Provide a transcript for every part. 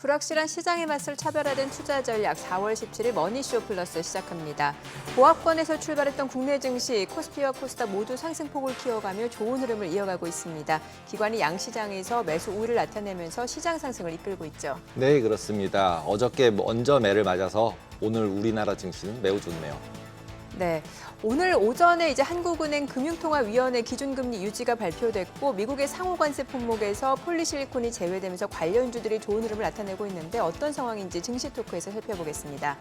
불확실한 시장의 맛을 차별화된 투자 전략 4월 17일 머니쇼 플러스 시작합니다. 보합권에서 출발했던 국내 증시, 코스피와 코스닥 모두 상승폭을 키워가며 좋은 흐름을 이어가고 있습니다. 기관이 양시장에서 매수 우위를 나타내면서 시장 상승을 이끌고 있죠. 네, 그렇습니다. 어저께 먼저 매를 맞아서 오늘 우리나라 증시는 매우 좋네요. 네, 오늘 오전에 이제 한국은행 금융통화위원회 기준금리 유지가 발표됐고 미국의 상호관세 품목에서 폴리실리콘이 제외되면서 관련주들이 좋은 흐름을 나타내고 있는데 어떤 상황인지 증시 토크에서 살펴보겠습니다.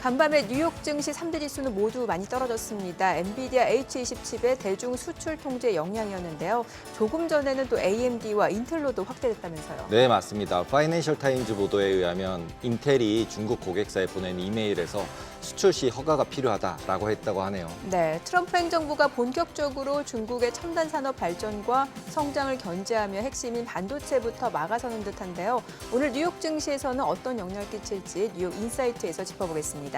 간밤에 뉴욕 증시 3대 지수는 모두 많이 떨어졌습니다. 엔비디아 H20 칩의 대중 수출 통제 영향이었는데요. 조금 전에는 또 AMD와 인텔로도 확대됐다면서요. 네, 맞습니다. 파이낸셜 타임즈 보도에 의하면 인텔이 중국 고객사에 보낸 이메일에서 수출 시 허가가 필요하다라고 했다고 하네요. 네, 트럼프 행정부가 본격적으로 중국의 첨단 산업 발전과 성장을 견제하며 핵심인 반도체부터 막아서는 듯한데요. 오늘 뉴욕 증시에서는 어떤 영향을 끼칠지 뉴욕 인사이트에서 짚어보겠습니다.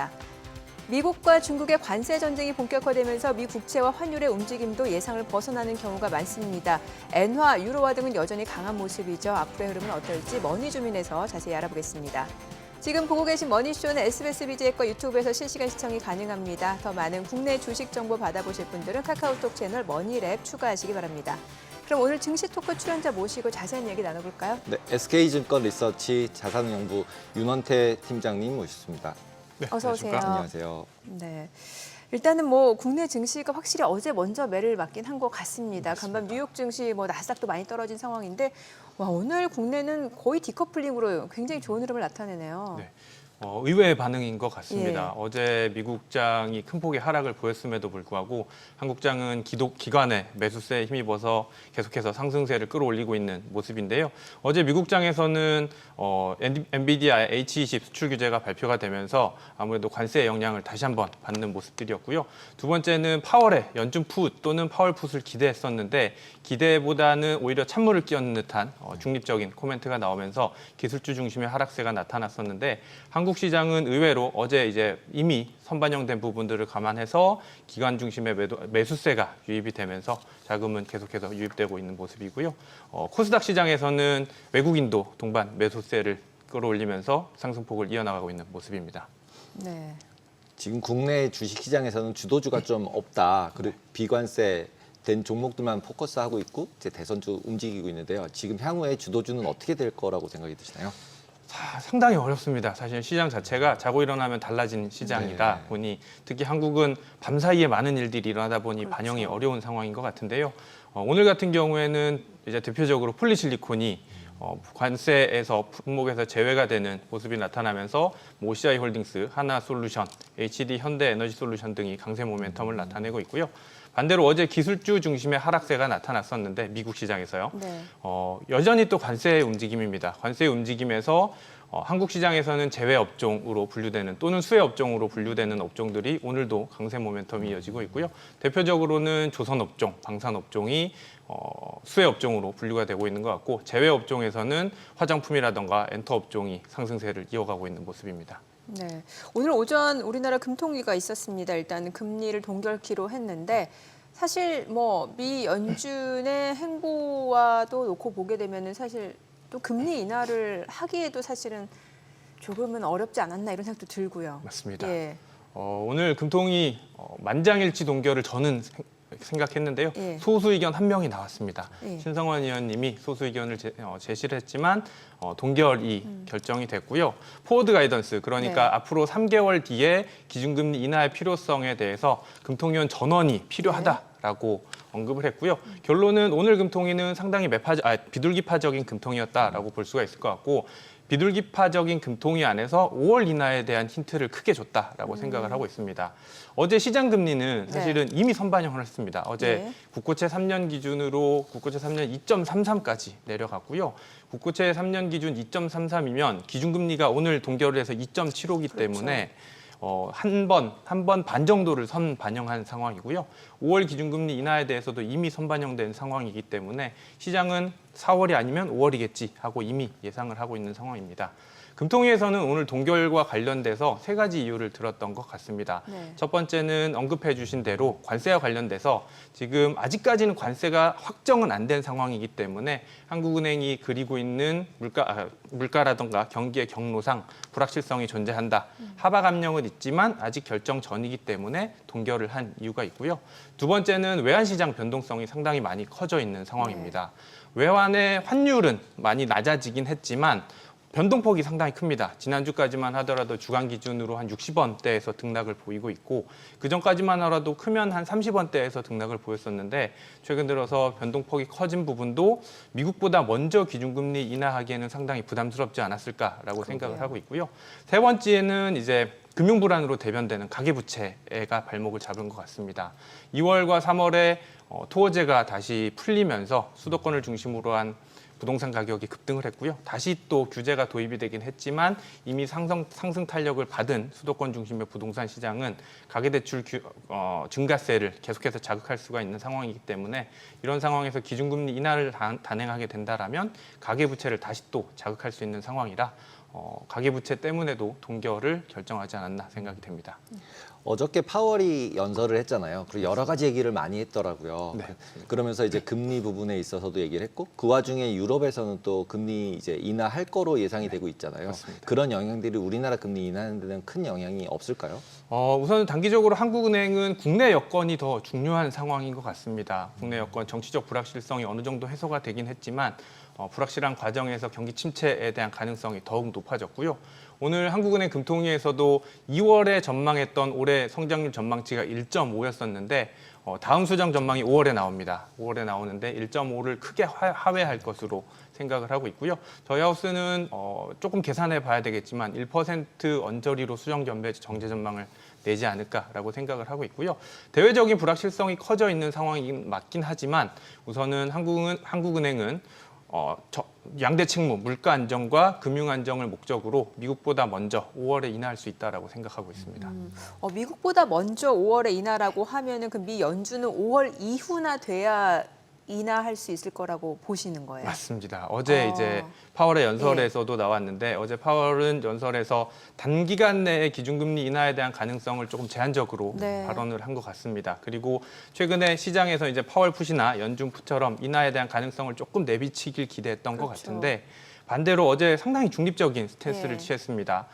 미국과 중국의 관세 전쟁이 본격화되면서 미 국채와 환율의 움직임도 예상을 벗어나는 경우가 많습니다. 엔화, 유로화 등은 여전히 강한 모습이죠. 앞으로의 흐름은 어떨지 머니주민에서 자세히 알아보겠습니다. 지금 보고 계신 머니쇼는 SBS 비즈앱과 유튜브에서 실시간 시청이 가능합니다. 더 많은 국내 주식 정보 받아보실 분들은 카카오톡 채널 머니랩 추가하시기 바랍니다. 그럼 오늘 증시 토크 출연자 모시고 자세한 얘기 나눠볼까요? 네, SK증권 리서치 자산연구 윤원태 팀장님 모셨습니다. 네, 어서 오세요. 안녕하세요. 네. 일단은 뭐 국내 증시가 확실히 어제 먼저 매를 맞긴 한 것 같습니다. 맞습니다. 간밤 뉴욕 증시 나스닥도 많이 떨어진 상황인데 오늘 국내는 거의 디커플링으로 굉장히 좋은 흐름을 나타내네요. 네. 의외의 반응인 것 같습니다. 예. 어제 미국장이 큰 폭의 하락을 보였음에도 불구하고 한국장은 기관의 매수세에 힘입어서 계속해서 상승세를 끌어올리고 있는 모습인데요. 어제 미국장에서는 엔비디아 H20 수출 규제가 발표가 되면서 아무래도 관세의 영향을 다시 한번 받는 모습들이었고요. 두 번째는 파월의 연준 풋 또는 파월 풋을 기대했었는데 기대보다는 오히려 찬물을 끼얹는 듯한 중립적인 코멘트가 나오면서 기술주 중심의 하락세가 나타났었는데 한국 시장은 의외로 어제 이제 이미 선반영된 부분들을 감안해서 기관 중심의 매수세가 유입이 되면서 자금은 계속해서 유입되고 있는 모습이고요. 코스닥 시장에서는 외국인도 동반 매수세를 끌어올리면서 상승폭을 이어나가고 있는 모습입니다. 네. 지금 국내 주식시장에서는 주도주가 좀 없다. 그리고 비관세 된 종목들만 포커스하고 있고 이제 대선주 움직이고 있는데요. 지금 향후에 주도주는 어떻게 될 거라고 생각이 드시나요? 상당히 어렵습니다. 사실 시장 자체가 자고 일어나면 달라진 시장이다 네. 보니 특히 한국은 밤사이에 많은 일들이 일어나다 보니 그렇죠. 반영이 어려운 상황인 것 같은데요. 오늘 같은 경우에는 이제 대표적으로 폴리실리콘이 관세에서 품목에서 제외가 되는 모습이 나타나면서 OCI 홀딩스, 하나솔루션, HD 현대에너지솔루션 등이 강세 모멘텀을 나타내고 있고요. 반대로 어제 기술주 중심의 하락세가 나타났었는데 미국 시장에서요. 네. 여전히 또 관세의 움직임입니다. 관세의 움직임에서 한국 시장에서는 제외 업종으로 분류되는 또는 수혜 업종으로 분류되는 업종들이 오늘도 강세 모멘텀이 이어지고 있고요. 대표적으로는 조선 업종, 방산 업종이 수혜 업종으로 분류가 되고 있는 것 같고 제외 업종에서는 화장품이라던가 엔터 업종이 상승세를 이어가고 있는 모습입니다. 네. 오늘 오전 우리나라 금통위가 있었습니다. 일단 금리를 동결키로 했는데 사실 미 연준의 행보와도 놓고 보게 되면은 사실 또 금리 인하를 하기에도 사실은 조금은 어렵지 않았나 이런 생각도 들고요. 맞습니다. 예. 오늘 금통위 만장일치 동결을 저는 생각했는데요. 예. 소수 의견 한 명이 나왔습니다. 예. 신성원 의원님이 소수 의견을 제시를 했지만 동결이 결정이 됐고요. 포워드 가이던스, 그러니까 네. 앞으로 3개월 뒤에 기준금리 인하의 필요성에 대해서 금통위원 전원이 필요하다라고 언급을 했고요. 결론은 오늘 금통위는 상당히 비둘기파적인 금통위였다라고 볼 수가 있을 것 같고 비둘기파적인 금통위 안에서 5월 인하에 대한 힌트를 크게 줬다라고 생각을 하고 있습니다. 어제 시장 금리는 사실은 이미 선반영을 했습니다. 어제 네. 국고채 3년 기준으로 국고채 3년 2.33까지 내려갔고요. 국고채 3년 기준 2.33이면 기준금리가 오늘 동결을 해서 2.75이기 때문에 한 번 반 정도를 선반영한 상황이고요. 5월 기준금리 인하에 대해서도 이미 선반영된 상황이기 때문에 시장은 4월이 아니면 5월이겠지 하고 이미 예상을 하고 있는 상황입니다. 금통위에서는 오늘 동결과 관련돼서 세 가지 이유를 들었던 것 같습니다. 네. 첫 번째는 언급해 주신 대로 관세와 관련돼서 지금 아직까지는 관세가 확정은 안 된 상황이기 때문에 한국은행이 그리고 있는 물가라든가 경기의 경로상 불확실성이 존재한다. 하방 감령은 있지만 아직 결정 전이기 때문에 동결을 한 이유가 있고요. 두 번째는 외환시장 변동성이 상당히 많이 커져 있는 상황입니다. 외환의 환율은 많이 낮아지긴 했지만 변동폭이 상당히 큽니다. 지난주까지만 하더라도 주간 기준으로 한 60원대에서 등락을 보이고 있고 그전까지만 하더라도 크면 한 30원대에서 등락을 보였었는데 최근 들어서 변동폭이 커진 부분도 미국보다 먼저 기준금리 인하하기에는 상당히 부담스럽지 않았을까라고 생각을 하고 있고요. 세 번째는 이제 금융 불안으로 대변되는 가계부채가 발목을 잡은 것 같습니다. 2월과 3월에 토호제가 다시 풀리면서 수도권을 중심으로 한 부동산 가격이 급등을 했고요. 다시 또 규제가 도입이 되긴 했지만 이미 상승 탄력을 받은 수도권 중심의 부동산 시장은 가계대출 증가세를 계속해서 자극할 수가 있는 상황이기 때문에 이런 상황에서 기준금리 인하를 단행하게 된다라면 가계부채를 다시 또 자극할 수 있는 상황이라 가계부채 때문에도 동결을 결정하지 않았나 생각이 됩니다. 어저께 파월이 연설을 했잖아요. 그리고 여러 가지 얘기를 많이 했더라고요. 네. 그러면서 이제 금리 부분에 있어서도 얘기를 했고 그 와중에 유럽에서는 또 금리 이제 인하할 거로 예상이 되고 있잖아요. 맞습니다. 그런 영향들이 우리나라 금리 인하하는 데는 큰 영향이 없을까요? 우선 단기적으로 한국은행은 국내 여건이 더 중요한 상황인 것 같습니다. 국내 여건 정치적 불확실성이 어느 정도 해소가 되긴 했지만 불확실한 과정에서 경기 침체에 대한 가능성이 더욱 높아졌고요. 오늘 한국은행 금통위에서도 2월에 전망했던 올해 성장률 전망치가 1.5였었는데 다음 수정 전망이 5월에 나옵니다. 5월에 나오는데 1.5를 크게 하회할 것으로 생각을 하고 있고요. 저희 하우스는 조금 계산해 봐야 되겠지만 1% 언저리로 수정 견배 정제 전망을 내지 않을까라고 생각을 하고 있고요. 대외적인 불확실성이 커져 있는 상황이긴 맞긴 하지만 우선은 한국은행은 양대 책무, 물가 안정과 금융 안정을 목적으로 미국보다 먼저 5월에 인하할 수 있다라고 생각하고 있습니다. 미국보다 먼저 5월에 인하라고 하면은 그 미 연준은 5월 이후나 돼야 인하할 수 있을 거라고 보시는 거예요? 맞습니다. 어제 이제 파월의 연설에서도 나왔는데 어제 파월은 연설에서 단기간 내에 기준금리 인하에 대한 가능성을 조금 제한적으로 발언을 한 것 같습니다. 그리고 최근에 시장에서 이제 파월 푸시나 연준 푸처럼 인하에 대한 가능성을 조금 내비치길 기대했던 것 같은데 반대로 어제 상당히 중립적인 스탠스를 취했습니다.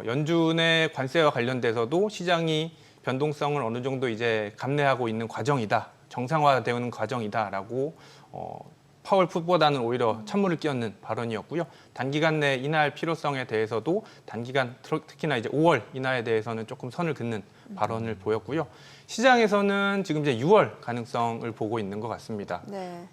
연준의 관세와 관련돼서도 시장이 변동성을 어느 정도 이제 감내하고 있는 과정이다. 정상화되는 과정이다라고 파월 풋보다는 오히려 찬물을 끼얹는 발언이었고요. 단기간 내 인하할 필요성에 대해서도 단기간 특히나 이제 5월 인하에 대해서는 조금 선을 긋는 발언을 보였고요. 시장에서는 지금 이제 6월 가능성을 보고 있는 것 같습니다.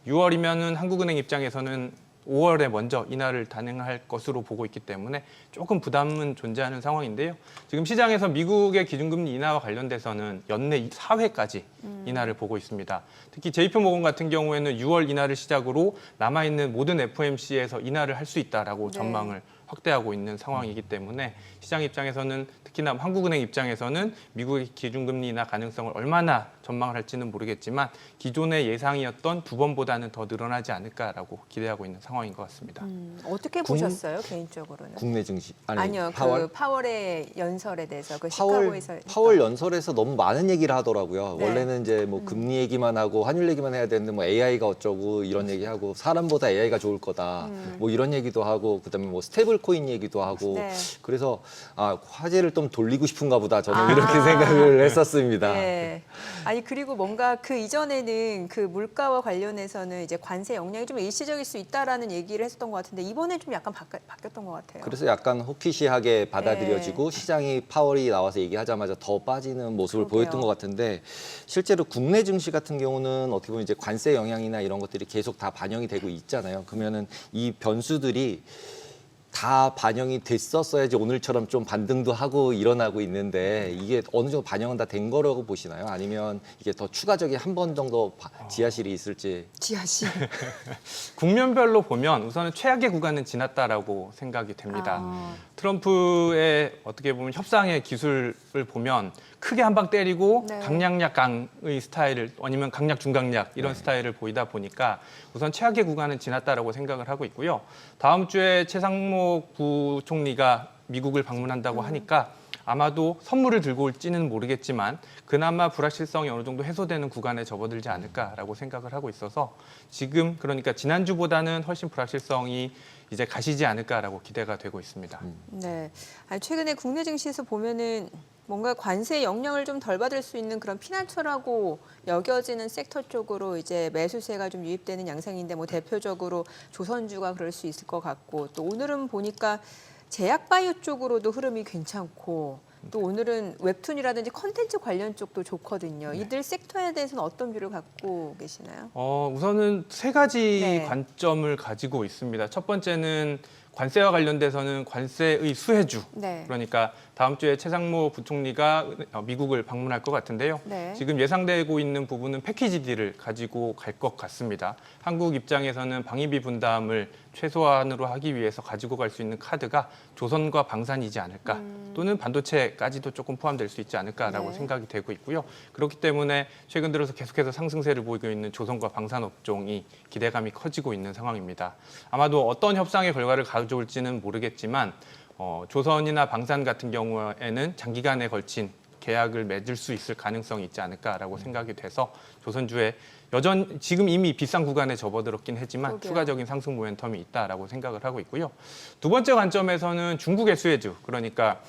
6월이면은 한국은행 입장에서는 5월에 먼저 인하를 단행할 것으로 보고 있기 때문에 조금 부담은 존재하는 상황인데요. 지금 시장에서 미국의 기준금리 인하와 관련돼서는 연내 4회까지 인하를 보고 있습니다. 특히 JP모건 같은 경우에는 6월 인하를 시작으로 남아있는 모든 FOMC에서 인하를 할 수 있다라고 전망을 확대하고 있는 상황이기 때문에 시장 입장에서는 특히나 한국은행 입장에서는 미국의 기준금리 인하 가능성을 얼마나 전망을 할지는 모르겠지만 기존의 예상이었던 2번보다는 더 늘어나지 않을까라고 기대하고 있는 상황인 것 같습니다. 어떻게 보셨어요, 개인적으로는? 국내 증시 아니요, 파월? 그 파월의 연설에 대해서 시카고에서 파월 연설에서 너무 많은 얘기를 하더라고요. 네. 원래는 이제 뭐 금리 얘기만 하고 환율 얘기만 해야 되는데 뭐 AI가 어쩌고 이런 얘기하고 사람보다 AI가 좋을 거다. 뭐 이런 얘기도 하고 그다음에 뭐 스테이블 코인 얘기도 하고 그래서 화제를 좀 돌리고 싶은가 보다 저는 이렇게 생각을 했었습니다. 네. 아니 그리고 뭔가 그 이전에는 그 물가와 관련해서는 이제 관세 영향이 좀 일시적일 수 있다라는 얘기를 했었던 것 같은데 이번에 좀 약간 바뀌었던 것 같아요. 그래서 약간 호키시하게 받아들여지고 시장이 파월이 나와서 얘기하자마자 더 빠지는 모습을 보였던 것 같은데 실제로 국내 증시 같은 경우는 어떻게 보면 이제 관세 영향이나 이런 것들이 계속 다 반영이 되고 있잖아요. 그러면은 이 변수들이 다 반영이 됐었어야지 오늘처럼 좀 반등도 하고 일어나고 있는데 이게 어느 정도 반영은 다 된 거라고 보시나요? 아니면 이게 더 추가적인 한 번 정도 지하실이 있을지? 지하실. 국면별로 보면 우선은 최악의 구간은 지났다라고 생각이 됩니다. 트럼프의 어떻게 보면 협상의 기술을 보면 크게 한 방 때리고 강약약 강의 스타일을 아니면 강약 중강약 이런 스타일을 보이다 보니까 우선 최악의 구간은 지났다라고 생각을 하고 있고요. 다음 주에 최상목 최상목 부총리가 미국을 방문한다고 하니까 아마도 선물을 들고 올지는 모르겠지만 그나마 불확실성이 어느 정도 해소되는 구간에 접어들지 않을까라고 생각을 하고 있어서 지금 그러니까 지난주보다는 훨씬 불확실성이 이제 가시지 않을까라고 기대가 되고 있습니다. 네. 아니, 최근에 국내 증시에서 보면은 뭔가 관세 영향을 좀 덜 받을 수 있는 그런 피난처라고 여겨지는 섹터 쪽으로 이제 매수세가 좀 유입되는 양상인데 뭐 대표적으로 조선주가 그럴 수 있을 것 같고 또 오늘은 보니까 제약바이오 쪽으로도 흐름이 괜찮고 또 오늘은 웹툰이라든지 컨텐츠 관련 쪽도 좋거든요. 이들 섹터에 대해서는 어떤 뷰를 갖고 계시나요? 우선은 세 가지 네. 관점을 가지고 있습니다. 첫 번째는 관세와 관련돼서는 관세의 수혜주. 네. 그러니까 다음 주에 최상무 부총리가 미국을 방문할 것 같은데요. 네. 지금 예상되고 있는 부분은 패키지 딜을 가지고 갈 것 같습니다. 한국 입장에서는 방위비 분담을 최소한으로 하기 위해서 가지고 갈 수 있는 카드가 조선과 방산이지 않을까 또는 반도체까지도 조금 포함될 수 있지 않을까라고 네. 생각이 되고 있고요. 그렇기 때문에 최근 들어서 계속해서 상승세를 보이고 있는 조선과 방산 업종이 기대감이 커지고 있는 상황입니다. 아마도 어떤 협상의 결과를 가져올지는 모르겠지만 조선이나 방산 같은 경우에는 장기간에 걸친 계약을 맺을 수 있을 가능성이 있지 않을까라고 생각이 돼서 조선주에 지금 이미 비싼 구간에 접어들었긴 했지만 그러게요. 추가적인 상승 모멘텀이 있다라고 생각을 하고 있고요. 두 번째 관점에서는 중국의 수혜주, 그러니까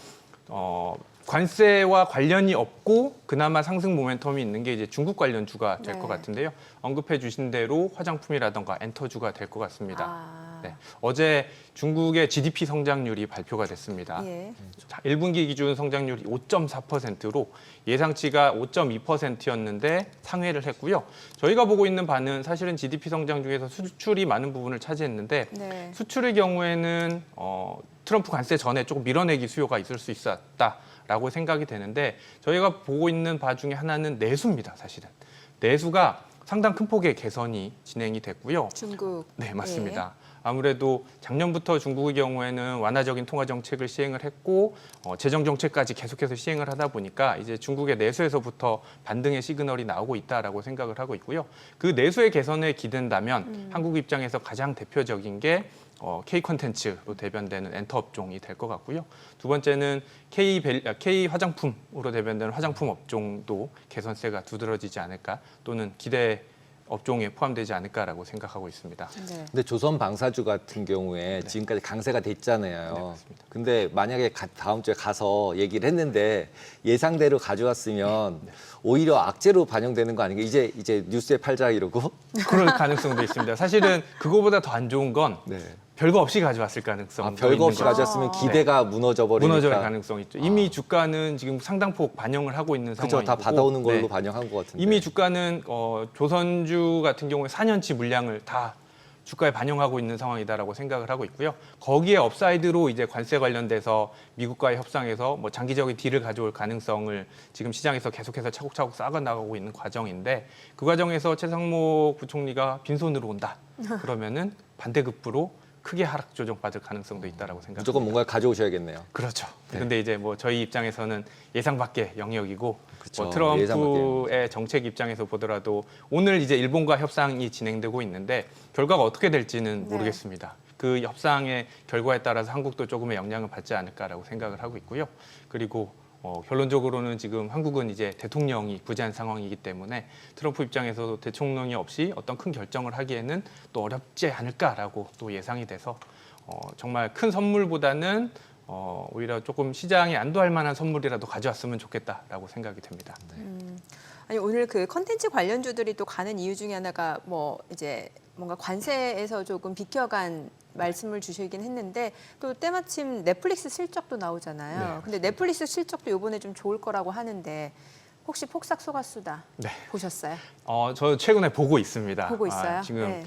관세와 관련이 없고 그나마 상승 모멘텀이 있는 게 이제 중국 관련주가 될 것 네. 같은데요. 언급해 주신 대로 화장품이라던가 엔터주가 될 것 같습니다. 아, 네. 어제 중국의 GDP 성장률이 발표가 됐습니다. 예. 1분기 기준 성장률이 5.4%로 예상치가 5.2%였는데 상회를 했고요. 저희가 보고 있는 바는 사실은 GDP 성장 중에서 수출이 많은 부분을 차지했는데 네. 수출의 경우에는 트럼프 관세 전에 조금 밀어내기 수요가 있을 수 있었다라고 생각이 되는데 저희가 보고 있는 바 중에 하나는 내수입니다. 사실은. 내수가 상당 큰 폭의 개선이 진행이 됐고요. 중국. 네, 맞습니다. 아무래도 작년부터 중국의 경우에는 완화적인 통화 정책을 시행을 했고 재정 정책까지 계속해서 시행을 하다 보니까 이제 중국의 내수에서부터 반등의 시그널이 나오고 있다라고 생각을 하고 있고요. 그 내수의 개선에 기댄다면 한국 입장에서 가장 대표적인 게 K 콘텐츠로 대변되는 엔터 업종이 될 것 같고요. 두 번째는 K 화장품으로 대변되는 화장품 업종도 개선세가 두드러지지 않을까 또는 기대 업종에 포함되지 않을까라고 생각하고 있습니다. 네. 근데 조선 방사주 같은 경우에 지금까지 강세가 됐잖아요. 네, 맞습니다. 근데 만약에 다음 주에 가서 얘기를 했는데 예상대로 가져왔으면 오히려 악재로 반영되는 거 아닌가? 이제 뉴스에 팔자 이러고. 그럴 가능성도 있습니다. 사실은 그거보다 더 안 좋은 건 네. 별거 없이 가져왔을 가능성. 별거 없이 가져왔으면 기대가 무너져 버리니까. 무너질 가능성이 있죠. 이미 주가는 지금 상당폭 반영을 하고 있는 그렇죠. 상황이고 다 받아오는 걸로 네. 반영한 것 같은데. 이미 주가는 조선주 같은 경우에 4년치 물량을 다 주가에 반영하고 있는 상황이다라고 생각을 하고 있고요. 거기에 업사이드로 이제 관세 관련돼서 미국과의 협상에서 뭐 장기적인 딜을 가져올 가능성을 지금 시장에서 계속해서 차곡차곡 쌓아 나가고 있는 과정인데 그 과정에서 최상목 부총리가 빈손으로 온다. 그러면은 반대급부로 크게 하락 조정받을 가능성도 있다라고 생각합니다. 무조건 뭔가를 가져오셔야겠네요. 그렇죠. 네. 근데 이제 뭐 저희 입장에서는 예상 밖의 영역이고 그쵸. 뭐 예상 트럼프의 정책 입장에서 보더라도 오늘 이제 일본과 협상이 진행되고 있는데 결과가 어떻게 될지는 네. 모르겠습니다. 그 협상의 결과에 따라서 한국도 조금의 영향을 받지 않을까라고 생각을 하고 있고요. 그리고 결론적으로는 지금 한국은 이제 대통령이 부재한 상황이기 때문에 트럼프 입장에서도 대통령이 없이 어떤 큰 결정을 하기에는 또 어렵지 않을까라고 또 예상이 돼서 정말 큰 선물보다는 오히려 조금 시장에 안도할 만한 선물이라도 가져왔으면 좋겠다라고 생각이 됩니다. 아니 오늘 그 컨텐츠 관련주들이 또 가는 이유 중에 하나가 뭐 이제 뭔가 관세에서 조금 비껴간 말씀을 주시긴 했는데 또 때마침 넷플릭스 실적도 나오잖아요. 네, 근데 넷플릭스 실적도 이번에 좀 좋을 거라고 하는데 혹시 폭삭 속았수다 네. 보셨어요? 저 최근에 보고 있습니다. 보고 있어요? 지금 네.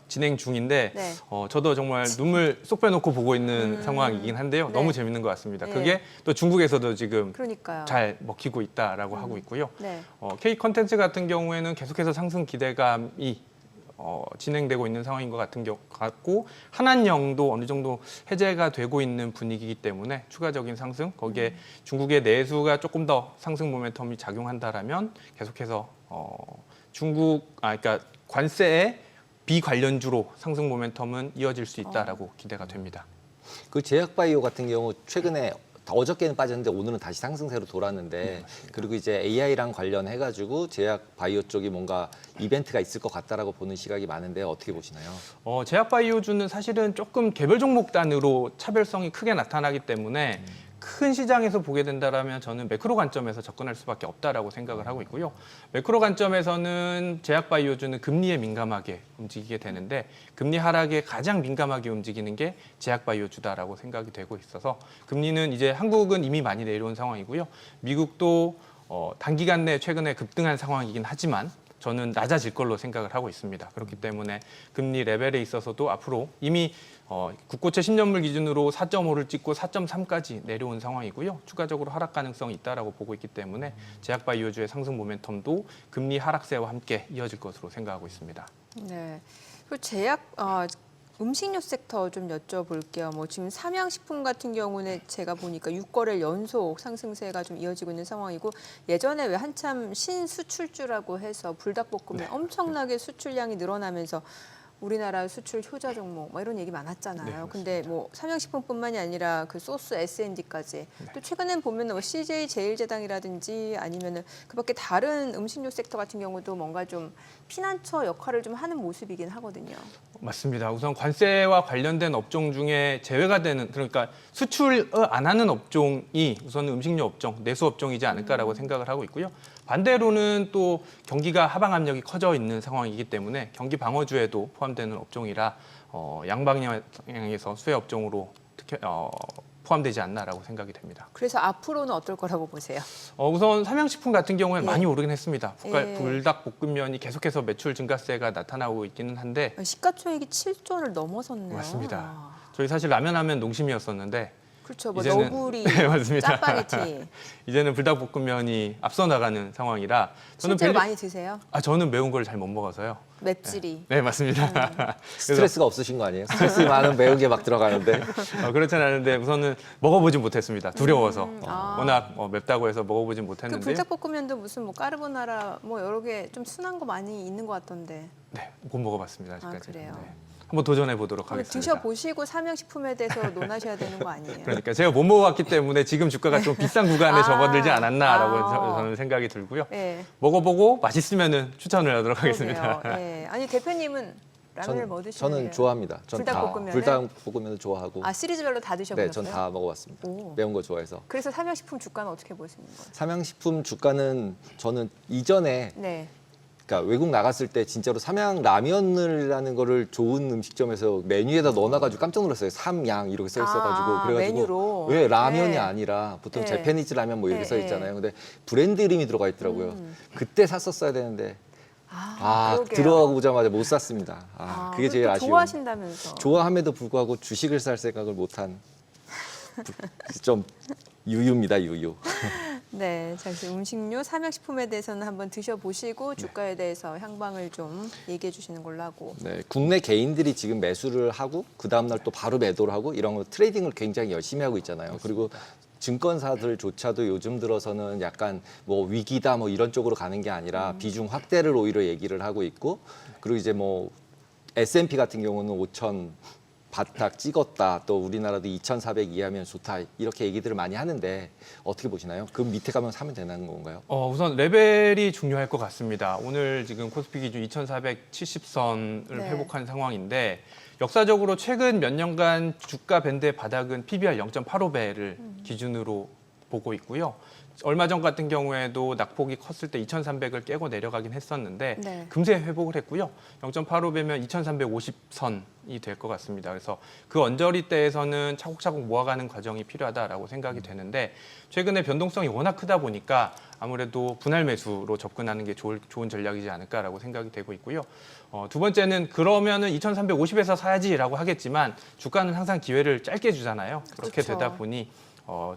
진행 중인데 네. 저도 정말 눈물 쏙 빼놓고 보고 있는 상황이긴 한데요. 네. 너무 재밌는 것 같습니다. 네. 그게 또 중국에서도 지금 그러니까요. 잘 먹히고 있다라고 하고 있고요. 네. K 컨텐츠 같은 경우에는 계속해서 상승 기대감이 진행되고 있는 상황인 것 같고 한한령도 어느 정도 해제가 되고 있는 분위기이기 때문에 추가적인 상승 거기에 중국의 내수가 조금 더 상승 모멘텀이 작용한다라면 계속해서 그러니까 관세의 비관련주로 상승 모멘텀은 이어질 수 있다라고 기대가 됩니다. 그 제약바이오 같은 경우 최근에 어저께는 빠졌는데 오늘은 다시 상승세로 돌았는데 그리고 이제 AI랑 관련해가지고 제약바이오 쪽이 뭔가 이벤트가 있을 것 같다라고 보는 시각이 많은데 어떻게 보시나요? 제약바이오주는 사실은 조금 개별 종목 단위로 차별성이 크게 나타나기 때문에 큰 시장에서 보게 된다라면 저는 매크로 관점에서 접근할 수밖에 없다라고 생각을 하고 있고요. 매크로 관점에서는 제약바이오주는 금리에 민감하게 움직이게 되는데 금리 하락에 가장 민감하게 움직이는 게 제약바이오주다라고 생각이 되고 있어서 금리는 이제 한국은 이미 많이 내려온 상황이고요. 미국도 단기간 내에 최근에 급등한 상황이긴 하지만 저는 낮아질 걸로 생각을 하고 있습니다. 그렇기 때문에 금리 레벨에 있어서도 앞으로 이미 국고채 10년물 기준으로 4.5를 찍고 4.3까지 내려온 상황이고요. 추가적으로 하락 가능성이 있다라고 보고 있기 때문에 제약바이오주의 상승 모멘텀도 금리 하락세와 함께 이어질 것으로 생각하고 있습니다. 네. 그리고 음식료 섹터 좀 여쭤볼게요. 뭐 지금 삼양식품 같은 경우는 제가 보니까 6거래일 연속 상승세가 좀 이어지고 있는 상황이고 예전에 왜 한참 신수출주라고 해서 불닭볶음면 엄청나게 수출량이 늘어나면서 우리나라 수출 효자 종목 뭐 이런 얘기 많았잖아요. 네, 근데 뭐 삼양식품뿐만이 아니라 그 소스 S&D까지 또 최근엔 보면 뭐 CJ 제일제당이라든지 아니면은 그밖에 다른 음식료 섹터 같은 경우도 뭔가 좀 피난처 역할을 좀 하는 모습이긴 하거든요. 맞습니다. 우선 관세와 관련된 업종 중에 제외가 되는 그러니까 수출 안 하는 업종이 우선 음식료 업종, 내수 업종이지 않을까라고 생각을 하고 있고요. 반대로는 또 경기가 하방 압력이 커져 있는 상황이기 때문에 경기 방어주에도 포함되는 업종이라 양방향에서 수혜 업종으로 특히 포함되지 않나라고 생각이 됩니다. 그래서 앞으로는 어떨 거라고 보세요? 우선 삼양식품 같은 경우에 예. 많이 오르긴 했습니다. 예. 불닭볶음면이 계속해서 매출 증가세가 나타나고 있기는 한데 시가총액이 7조를 넘어섰네요. 맞습니다. 저희 사실 라면 하면 농심이었었는데 그렇죠. 뭐 이제는- 너구리, 네, 맞습니다. 짜파게티. 이제는 불닭볶음면이 앞서 나가는 상황이라 실제로 많이 드세요? 저는 매운 걸 잘 못 먹어서요. 맵찔이. 네, 맞습니다. 스트레스가 없으신 거 아니에요? 스트레스 많은 매운 게 막 들어가는데. 그렇진 않은데 우선은 먹어보진 못했습니다. 두려워서. 아. 워낙 맵다고 해서 먹어보진 그 못했는데 불닭볶음면도 무슨 뭐 까르보나라 뭐 여러 개 좀 순한 거 많이 있는 것 같던데. 네, 못 먹어봤습니다. 아직까지. 그래요? 네. 한번 도전해 보도록 한번 하겠습니다. 드셔보시고 삼양식품에 대해서 논하셔야 되는 거 아니에요? 그러니까 제가 못 먹어봤기 때문에 지금 주가가 좀 비싼 구간에 접어들지 않았나라고 저는 생각이 들고요. 네. 먹어보고 맛있으면은 추천을 하도록 하겠습니다. 그러게요. 네. 아니 대표님은 라면을 뭐 드시나요? 저는 좋아합니다. 불닭볶음면을? 불닭볶음면도 좋아하고. 아 시리즈별로 다 드셔보셨어요? 네, 전 다 먹어봤습니다. 오. 매운 거 좋아해서. 그래서 삼양식품 주가는 어떻게 보시는 거예요? 삼양식품 주가는 저는 이전에 네. 그러니까 외국 나갔을 때 진짜로 삼양 라면이라는 거를 좋은 음식점에서 메뉴에다 넣어놔가지고 깜짝 놀랐어요. 삼양 이렇게 써 있어가지고 그래가지고 메뉴로. 왜 라면이 네. 아니라 보통 네. 재패니즈 라면 뭐 이렇게 네, 써 있잖아요. 근데 브랜드 이름이 들어가 있더라고요. 그때 샀었어야 되는데 그러게요. 들어가고자마자 못 샀습니다. 그게 제일 또 아쉬워요. 좋아하신다면서. 좋아함에도 불구하고 주식을 살 생각을 못한 좀 유유입니다, 유유. 네, 자, 그래서 음식료, 삼양식품에 대해서는 한번 드셔보시고 주가에 대해서 향방을 좀 얘기해 주시는 걸로 하고. 네, 국내 개인들이 지금 매수를 하고 그 다음 날 또 바로 매도를 하고 이런 거 트레이딩을 굉장히 열심히 하고 있잖아요. 그리고 증권사들조차도 요즘 들어서는 약간 뭐 위기다 뭐 이런 쪽으로 가는 게 아니라 비중 확대를 오히려 얘기를 하고 있고 그리고 이제 뭐 S&P 같은 경우는 5,000 바닥 찍었다. 또 우리나라도 2,400 이하면 좋다. 이렇게 얘기들을 많이 하는데 어떻게 보시나요? 그 밑에 가면 사면 되는 건가요? 우선 레벨이 중요할 것 같습니다. 오늘 지금 코스피 기준 2,470선을 네. 회복한 상황인데 역사적으로 최근 몇 년간 주가 밴드의 바닥은 PBR 0.85배를 기준으로 보고 있고요. 얼마 전 같은 경우에도 낙폭이 컸을 때 2,300을 깨고 내려가긴 했었는데 네. 금세 회복을 했고요. 0.85배면 2,350선이 될 것 같습니다. 그래서 그 언저리대에서는 차곡차곡 모아가는 과정이 필요하다라고 생각이 되는데 최근에 변동성이 워낙 크다 보니까 아무래도 분할 매수로 접근하는 게 좋은 전략이지 않을까라고 생각이 되고 있고요. 두 번째는 그러면은 2,350에서 사야지라고 하겠지만 주가는 항상 기회를 짧게 주잖아요. 그렇게 그렇죠. 되다 보니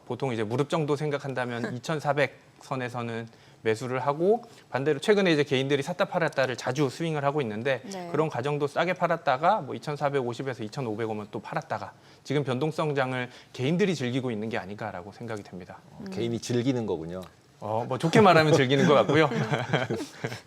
보통 이제 무릎 정도 생각한다면 2,400선에서는 매수를 하고 반대로 최근에 이제 개인들이 샀다 팔았다를 자주 스윙을 하고 있는데 네. 그런 과정도 싸게 팔았다가 뭐 2,450에서 2,500 오면 또 팔았다가 지금 변동성장을 개인들이 즐기고 있는 게 아닌가라고 생각이 됩니다. 개인이 즐기는 거군요. 뭐 좋게 말하면 즐기는 것 같고요.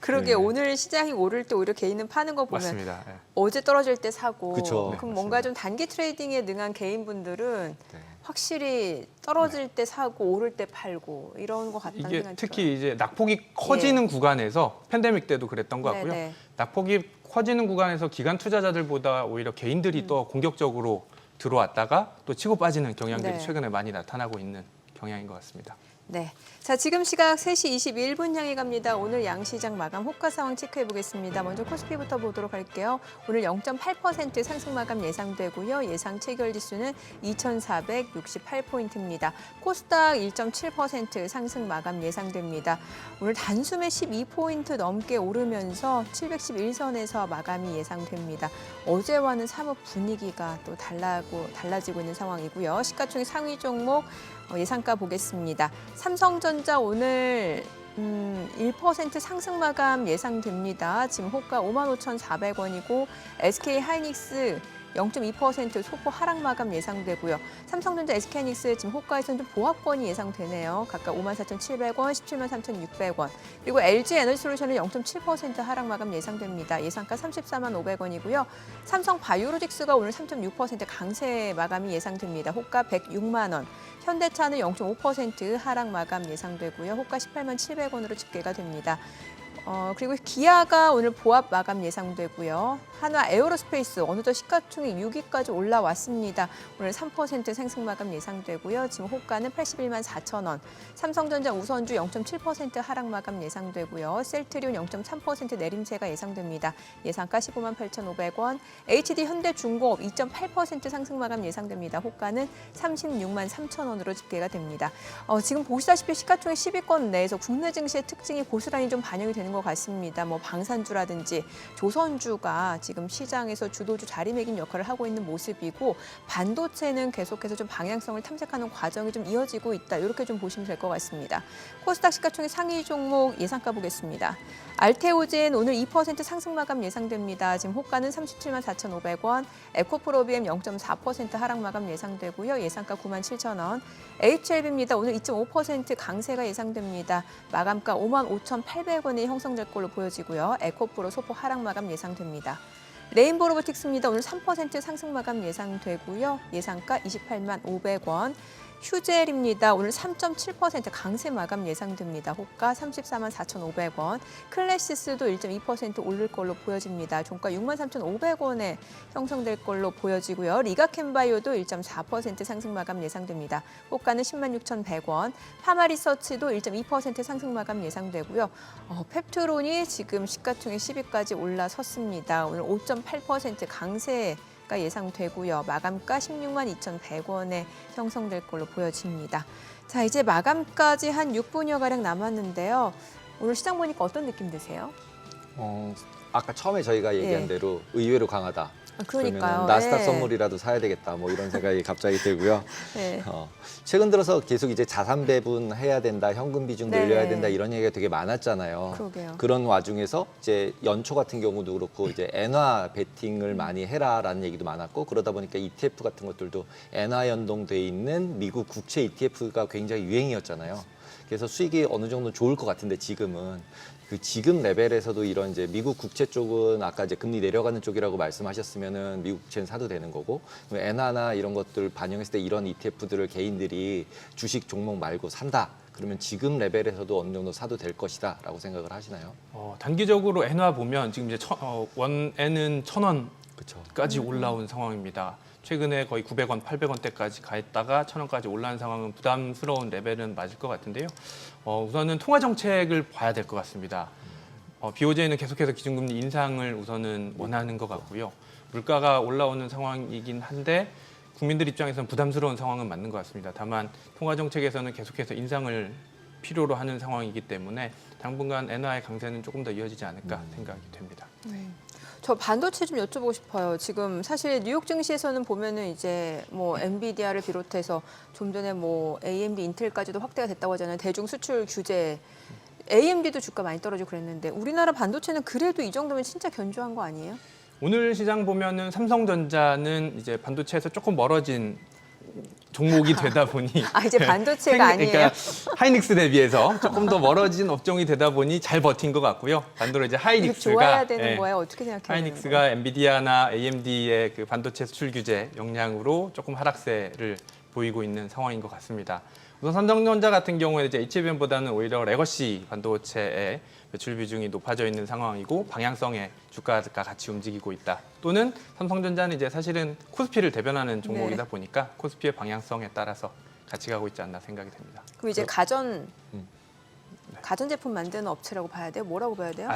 그러게 네. 오늘 시장이 오를 때 오히려 개인은 파는 거 보면 맞습니다. 예. 어제 떨어질 때 사고 그쵸. 그럼 네, 뭔가 좀 단기 트레이딩에 능한 개인분들은 네. 확실히 떨어질 때 사고 오를 때 팔고 이런 것 같다는 이게 생각이 특히 이제 낙폭이 커지는 구간에서 팬데믹 때도 그랬던 것 같고요. 네네. 낙폭이 커지는 구간에서 기관 투자자들보다 오히려 개인들이 더 공격적으로 들어왔다가 또 치고 빠지는 경향들이 네. 최근에 많이 나타나고 있는 경향인 것 같습니다. 네. 자, 지금 시각 3시 21분 향해 갑니다. 오늘 양시장 마감 호가 상황 체크해 보겠습니다. 먼저 코스피부터 보도록 할게요. 오늘 0.8% 상승 마감 예상되고요. 예상 체결 지수는 2,468포인트입니다. 코스닥 1.7% 상승 마감 예상됩니다. 오늘 단숨에 12포인트 넘게 오르면서 711선에서 마감이 예상됩니다. 어제와는 사뭇 분위기가 또 달라지고 있는 상황이고요. 시가총액 상위 종목 예상가 보겠습니다. 삼성전자 오늘 1% 상승 마감 예상됩니다. 지금 호가 55,400원이고 SK하이닉스 0.2% 소폭 하락 마감 예상되고요. 삼성전자, SK하이닉스 지금 호가에서는 좀 보합권이 예상되네요. 각각 54,700원, 173,600원. 그리고 LG에너지솔루션은 0.7% 하락 마감 예상됩니다. 예상가 345,500원이고요. 삼성 바이오로직스가 오늘 3.6% 강세 마감이 예상됩니다. 호가 106만 원. 현대차는 0.5% 하락 마감 예상되고요. 호가 187,700원으로 집계가 됩니다. 그리고 기아가 오늘 보합 마감 예상되고요. 한화 에어로스페이스 어느덧 시가총액 6위까지 올라왔습니다. 오늘 3% 상승 마감 예상되고요. 지금 호가는 81만 4천 원. 삼성전자 우선주 0.7% 하락 마감 예상되고요. 셀트리온 0.3% 내림세가 예상됩니다. 예상가 15만 8,500원. HD 현대중공업 2.8% 상승 마감 예상됩니다. 호가는 36만 3천 원으로 집계가 됩니다. 지금 보시다시피 시가총액 10위권 내에서 국내 증시의 특징이 고스란히 좀 반영이 되는 것 같습니다. 뭐 방산주라든지 조선주가 지금 시장에서 주도주 자리매김 역할을 하고 있는 모습이고 반도체는 계속해서 좀 방향성을 탐색하는 과정이 좀 이어지고 있다. 이렇게 좀 보시면 될 것 같습니다. 코스닥 시가총액 상위 종목 예상가 보겠습니다. 알테오젠 오늘 2% 상승 마감 예상됩니다. 지금 호가는 37만 4,500원, 에코프로비엠 0.4% 하락 마감 예상되고요. 예상가 9만 7천 원. HLB입니다. 오늘 2.5% 강세가 예상됩니다. 마감가 5만 5,800원이 형성될 걸로 보여지고요. 에코프로 소폭 하락 마감 예상됩니다. 레인보우 로보틱스입니다. 오늘 3% 상승 마감 예상되고요. 예상가 28만 500원. 휴젤입니다. 오늘 3.7% 강세 마감 예상됩니다. 호가 34만 4,500원. 클래시스도 1.2% 오를 걸로 보여집니다. 종가 6만 3,500원에 형성될 걸로 보여지고요. 리가캠바이오도 1.4% 상승 마감 예상됩니다. 호가는 10만 6,100원. 파마리서치도 1.2% 상승 마감 예상되고요. 펩트론이 지금 시가총액 10위까지 올라섰습니다. 오늘 5.8% 강세 예상되고요. 마감가 16만 2,100원에 형성될 걸로 보여집니다. 자, 이제 마감까지 한 6분여가량 남았는데요. 오늘 시장 보니까 어떤 느낌 드세요? 아까 처음에 저희가 얘기한 예. 대로 의외로 강하다. 그러니까요. 그러면 나스닥 네. 선물이라도 사야 되겠다. 뭐 이런 생각이 갑자기 들고요. 네. 최근 들어서 계속 이제 자산 배분해야 된다, 현금 비중 네. 늘려야 된다 이런 얘기가 되게 많았잖아요. 그러게요. 그런 와중에서 이제 연초 같은 경우도 그렇고 이제 엔화 베팅을 많이 해라라는 얘기도 많았고 그러다 보니까 ETF 같은 것들도 엔화 연동돼 있는 미국 국채 ETF가 굉장히 유행이었잖아요. 그래서 수익이 어느 정도 좋을 것 같은데 지금은 그 지금 레벨에서도 이런 이제 미국 국채 쪽은 아까 이제 금리 내려가는 쪽이라고 말씀하셨으면은 미국 국채는 사도 되는 거고 엔화나 이런 것들 반영했을 때 이런 ETF들을 개인들이 주식 종목 말고 산다. 그러면 지금 레벨에서도 어느 정도 사도 될 것이다라고 생각을 하시나요? 단기적으로 엔화 보면 지금 이제 원에는 1,000원까지 그렇죠. 올라온 상황입니다. 최근에 거의 900원, 800원대까지 가 있다가 1,000원까지 올라온 상황은 부담스러운 레벨은 맞을 것 같은데요. 우선은 통화 정책을 봐야 될 것 같습니다. BOJ는 계속해서 기준금리 인상을 우선은 원하는 것 같고요. 물가가 올라오는 상황이긴 한데 국민들 입장에서는 부담스러운 상황은 맞는 것 같습니다. 다만 통화 정책에서는 계속해서 인상을 필요로 하는 상황이기 때문에 당분간 엔화의 강세는 조금 더 이어지지 않을까 생각이 됩니다. 저 반도체 좀 여쭤보고 싶어요. 지금 사실 뉴욕 증시에서는 보면은 이제 뭐 엔비디아를 비롯해서 좀 전에 뭐 AMD, 인텔까지도 확대가 됐다고 하잖아요. 대중 수출 규제. AMD도 주가 많이 떨어지고 그랬는데 우리나라 반도체는 그래도 이 정도면 진짜 견조한 거 아니에요? 오늘 시장 보면은 삼성전자는 이제 반도체에서 조금 멀어진 종목이 되다 보니 아, 이제 반도체가 아니에요. 그러니까 하이닉스 대비해서 조금 더 멀어진 업종이 되다 보니 잘 버틴 것 같고요. 반대로 이제 이게 하이닉스가 좋아야 되는 예, 거예요? 어떻게 생각해야 되는 거예요? 하이닉스가 엔비디아나 AMD의 그 반도체 수출 규제 영향으로 조금 하락세를 보이고 있는 상황인 것 같습니다. 우선 삼성전자 같은 경우에 이제 HBM보다는 오히려 레거시 반도체의 매출 비중이 높아져 있는 상황이고 방향성의 주가가 같이 움직이고 있다. 또는 삼성전자는 이제 사실은 코스피를 대변하는 종목이다 네. 보니까 코스피의 방향성에 따라서 같이 가고 있지 않나 생각이 됩니다. 그럼 이제 가전제품 만드는 업체라고 봐야 돼요? 뭐라고 봐야 돼요?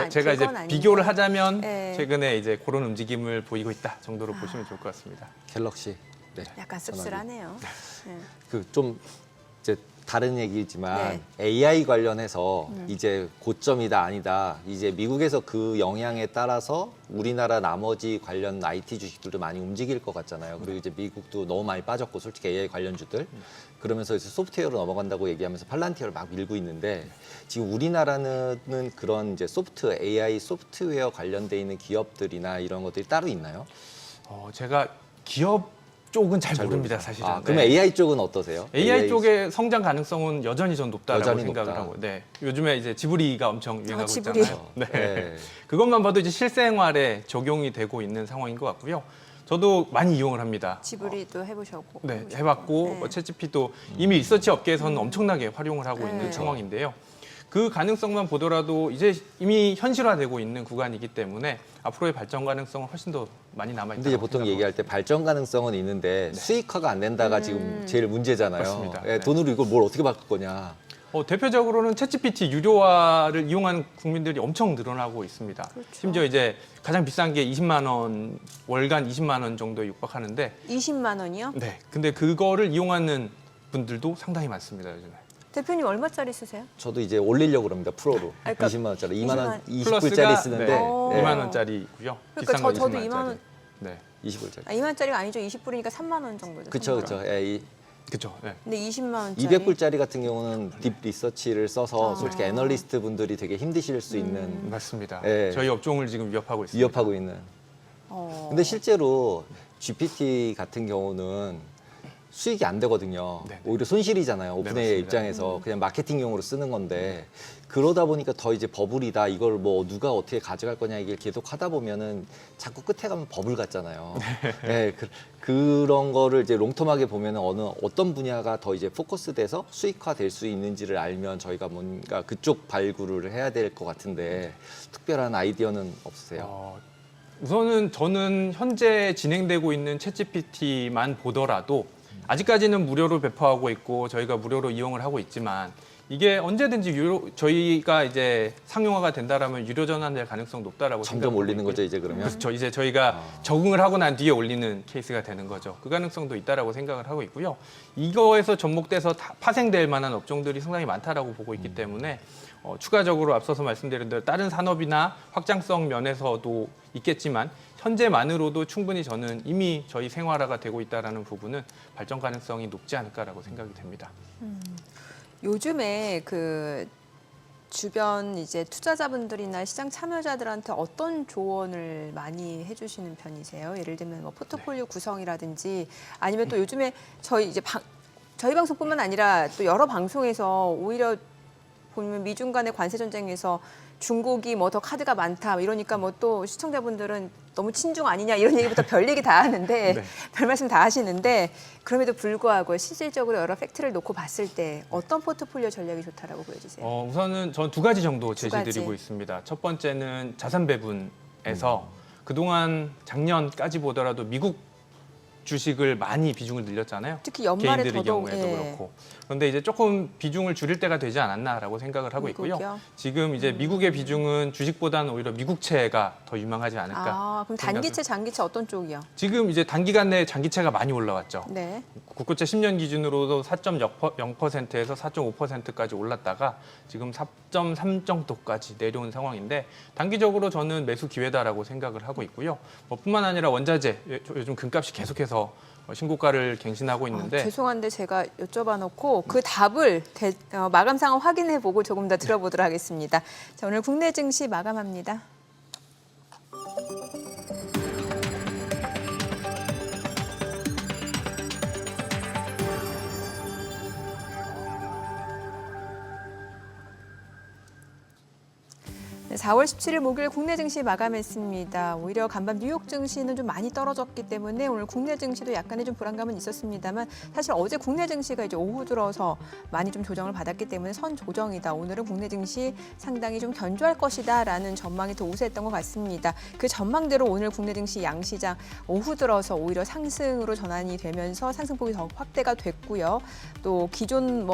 제가 이제 그건 아닌데. 비교를 하자면 네. 최근에 이제 그런 움직임을 보이고 있다 정도로 보시면 좋을 것 같습니다. 갤럭시. 네. 약간 씁쓸하네요. 네. 그 좀 이제 다른 얘기지만 네. AI 관련해서 이제 고점이다 아니다. 이제 미국에서 그 영향에 따라서 우리나라 나머지 관련 IT 주식들도 많이 움직일 것 같잖아요. 그리고 이제 미국도 너무 많이 빠졌고 솔직히 AI 관련주들 그러면서 이제 소프트웨어로 넘어간다고 얘기하면서 팔란티어를 막 밀고 있는데 지금 우리나라는 그런 이제 AI 소프트웨어 관련돼 있는 기업들이나 이런 것들이 따로 있나요? 제가 기업 쪽은 잘 모릅니다, 사실은. 아, 그럼 네. AI 쪽은 어떠세요? AI 쪽의 성장 가능성은 여전히 전 높다라고 여전히 생각을 높다. 하고, 네. 요즘에 이제 지브리가 엄청 유행하고 지브리. 있잖아요. 네. 네. 그것만 봐도 이제 실생활에 적용이 되고 있는 상황인 것 같고요. 저도 많이 이용을 합니다. 지브리도 해보셨고. 네, 해봤고 네. 뭐 챗GPT도 이미 리서치 업계에서는 엄청나게 활용을 하고 있는 네. 상황인데요. 그 가능성만 보더라도 이제 이미 현실화되고 있는 구간이기 때문에 앞으로의 발전 가능성은 훨씬 더 많이 남아 근데 이제 있다고 보통 얘기할 때 발전 가능성은 있는데 수익화가 안 된다가 지금 제일 문제잖아요. 맞습니다. 예, 네. 돈으로 이걸 뭘 어떻게 바꿀 거냐. 대표적으로는 챗GPT 유료화를 이용하는 국민들이 엄청 늘어나고 있습니다. 그렇죠. 심지어 이제 가장 비싼 게 20만 원, 월간 20만 원 정도에 육박하는데 20만 원이요? 네, 근데 그거를 이용하는 분들도 상당히 많습니다, 요즘에. 대표님 얼마짜리 쓰세요? 저도 이제 올리려고 합니다. 프로로. 아, 그러니까 20만 원짜리. 2만 원, 20만 20불짜리 쓰는데 네, 오. 2만 원짜리고요. 그러니까 비싼 거 저도 20만 2만 원. 원짜리. 네. 20불짜리. 2만 원짜리가 아니죠. 20불이니까 3만 원 정도죠. 그쵸, 3만 원. 그쵸. 예, 그렇죠. 네. 근데 20만 원짜리. 200불짜리 같은 경우는 딥 리서치를 써서 솔직히 애널리스트 분들이 되게 힘드실 수 있는 맞습니다. 네. 저희 업종을 지금 위협하고 있습니다. 위협하고 있는. 근데 실제로 GPT 같은 경우는 수익이 안 되거든요. 네네. 오히려 손실이잖아요. 네, 오픈AI 맞습니다. 입장에서 그냥 마케팅용으로 쓰는 건데 그러다 보니까 더 이제 버블이다. 이걸 뭐 누가 어떻게 가져갈 거냐 이게 계속 하다 보면은 자꾸 끝에 가면 버블 같잖아요. 네, 그런 거를 이제 롱텀하게 보면은 어떤 분야가 더 이제 포커스돼서 수익화 될 수 있는지를 알면 저희가 뭔가 그쪽 발굴을 해야 될 것 같은데 특별한 아이디어는 없으세요? 우선은 저는 현재 진행되고 있는 챗GPT만 보더라도 아직까지는 무료로 배포하고 있고 저희가 무료로 이용을 하고 있지만 이게 언제든지 저희가 이제 상용화가 된다라면 유료 전환될 가능성 높다라고 점점 생각하고 올리는 있고요. 거죠 이제 그러면? 그렇죠. 이제 저희가 적응을 하고 난 뒤에 올리는 케이스가 되는 거죠. 그 가능성도 있다라고 생각을 하고 있고요. 이거에서 접목돼서 파생될 만한 업종들이 상당히 많다라고 보고 있기 때문에 추가적으로 앞서서 말씀드린 대로 다른 산업이나 확장성 면에서도 있겠지만 현재만으로도 충분히 저는 이미 저희 생활화가 되고 있다라는 부분은 발전 가능성이 높지 않을까라고 생각이 됩니다. 요즘에 그 주변 이제 투자자분들이나 시장 참여자들한테 어떤 조언을 많이 해주시는 편이세요? 예를 들면 뭐 포트폴리오 구성이라든지 아니면 또 요즘에 저희 방송뿐만 아니라 또 여러 방송에서 오히려 보면 미중 간의 관세 전쟁에서 중국이 뭐 더 카드가 많다 이러니까 뭐 또 시청자분들은 너무 친중 아니냐 이런 얘기부터 별 얘기 다 하는데 네. 별 말씀 다 하시는데 그럼에도 불구하고 실질적으로 여러 팩트를 놓고 봤을 때 어떤 포트폴리오 전략이 좋다라고 보여지세요? 우선은 전 두 가지 정도 두 제시드리고 가지. 있습니다. 첫 번째는 자산 배분에서 그동안 작년까지 보더라도 미국 주식을 많이 비중을 늘렸잖아요. 특히 연말에 개인들의 더더욱, 경우에도 예. 그렇고. 그런데 이제 조금 비중을 줄일 때가 되지 않았나라고 생각을 하고 있고요. 미국이요? 지금 이제 미국의 비중은 주식보다는 오히려 미국채가 더 유망하지 않을까. 아, 그럼 단기채, 장기채 어떤 쪽이요? 지금 이제 단기간 내에 장기채가 많이 올라왔죠. 네. 국고채 10년 기준으로도 4.0%에서 4.5%까지 올랐다가 지금 4.3 정도까지 내려온 상황인데 단기적으로 저는 매수 기회다라고 생각을 하고 있고요. 뿐만 아니라 원자재 요즘 금값이 계속해서 신고가를 갱신하고 있는데 죄송한데 제가 여쭤봐 놓고 그 답을 마감 상황 확인해 보고 조금 더 들어보도록 하겠습니다. 자, 오늘 국내 증시 마감합니다. 네, 4월 17일 목요일 국내 증시 마감했습니다. 오히려 간밤 뉴욕 증시는 좀 많이 떨어졌기 때문에 오늘 국내 증시도 약간의 좀 불안감은 있었습니다만 사실 어제 국내 증시가 이제 오후 들어서 많이 좀 조정을 받았기 때문에 선 조정이다. 오늘은 국내 증시 상당히 좀 견조할 것이다라는 전망이 더 우세했던 것 같습니다. 그 전망대로 오늘 국내 증시 양시장 오후 들어서 오히려 상승으로 전환이 되면서 상승폭이 더 확대가 됐고요. 또 기존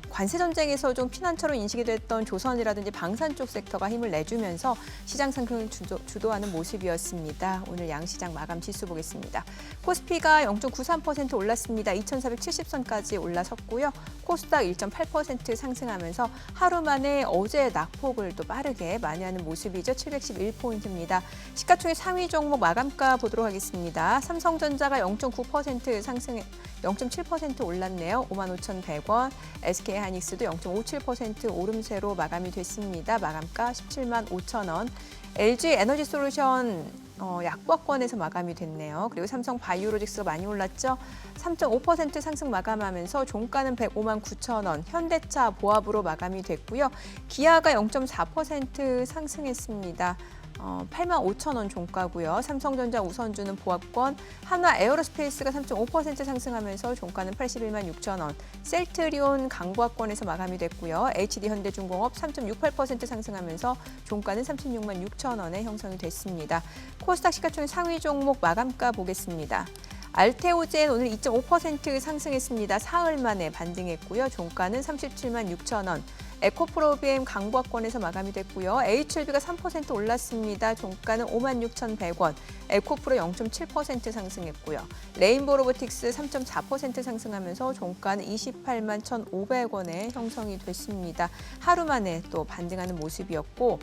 관세 전쟁에서 좀 피난처로 인식이 됐던 조선이라든지 방산 쪽 섹터가 힘을 내주면서 시장 상승을 주도하는 모습이었습니다. 오늘 양시장 마감 지수 보겠습니다. 코스피가 0.93% 올랐습니다. 2,470선까지 올라섰고요. 코스닥 1.8% 상승하면서 하루 만에 어제 낙폭을 또 빠르게 만회하는 모습이죠. 711포인트입니다. 시가총액 상위 종목 마감가 보도록 하겠습니다. 삼성전자가 0.9% 상승, 0.7% 올랐네요. 55,100원. SK하이닉스도 0.57% 오름세로 마감이 됐습니다. 마감가 17만 5천 원. LG에너지솔루션 약보권에서 마감이 됐네요. 그리고 삼성 바이오로직스가 많이 올랐죠. 3.5% 상승 마감하면서 종가는 105만 9천 원. 현대차 보합으로 마감이 됐고요. 기아가 0.4% 상승했습니다. 8만 5천 원 종가고요. 삼성전자 우선주는 보합권, 한화 에어로스페이스가 3.5% 상승하면서 종가는 81만 6천 원, 셀트리온 강보합권에서 마감이 됐고요. HD현대중공업 3.68% 상승하면서 종가는 36만 6천 원에 형성이 됐습니다. 코스닥 시가총액 상위 종목 마감가 보겠습니다. 알테오젠 오늘 2.5% 상승했습니다. 사흘 만에 반등했고요. 종가는 37만 6천 원. 에코프로비엠 강보합권에서 마감이 됐고요. HLB가 3% 올랐습니다. 종가는 56,100원. 에코프로 0.7% 상승했고요. 레인보로보틱스 3.4% 상승하면서 종가는 28만 1,500원에 형성이 됐습니다. 하루 만에 또 반등하는 모습이었고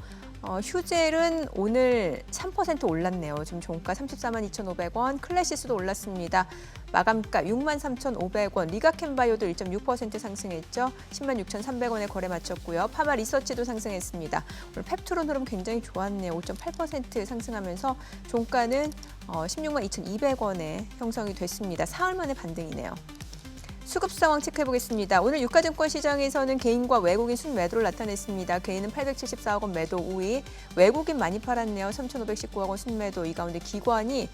휴젤은 오늘 3% 올랐네요. 지금 종가 34만 2,500원, 클래시스도 올랐습니다. 마감가 6만 3,500원, 리가켄바이오도 1.6% 상승했죠. 10만 6,300원에 거래 마쳤고요. 파마 리서치도 상승했습니다. 오늘 펩트론 흐름 굉장히 좋았네요. 5.8% 상승하면서 종가는 16만 2,200원에 형성이 됐습니다. 사흘 만에 반등이네요. 수급 상황 체크해 보겠습니다. 오늘 유가증권 시장에서는 개인과 외국인 순매도를 나타냈습니다. 개인은 874억 원 매도 우위, 외국인 많이 팔았네요. 3,519억 원 순매도. 이 가운데 기관이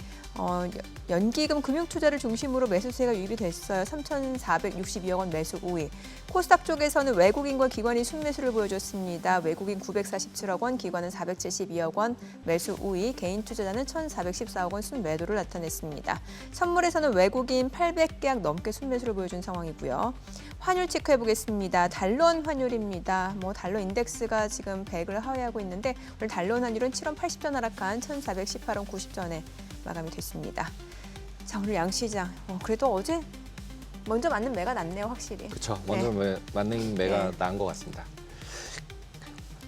연기금 금융투자를 중심으로 매수세가 유입이 됐어요. 3,462억 원 매수 우위. 코스닥 쪽에서는 외국인과 기관이 순매수를 보여줬습니다. 외국인 947억 원, 기관은 472억 원 매수 우위, 개인 투자자는 1,414억 원 순매도를 나타냈습니다. 선물에서는 외국인 800계약 넘게 순매수를 보여준 상황이고요. 환율 체크해 보겠습니다. 달러원 환율입니다. 달러 인덱스가 지금 100을 하회하고 있는데 오늘 달러원 환율은 7원 80전 하락한 1,418원 90전에 마감이 됐습니다. 자, 오늘 양시장 그래도 어제 먼저 맞는 매가 낫네요, 확실히. 그렇죠. 먼저 맞는 매가 네. 나은 것 같습니다.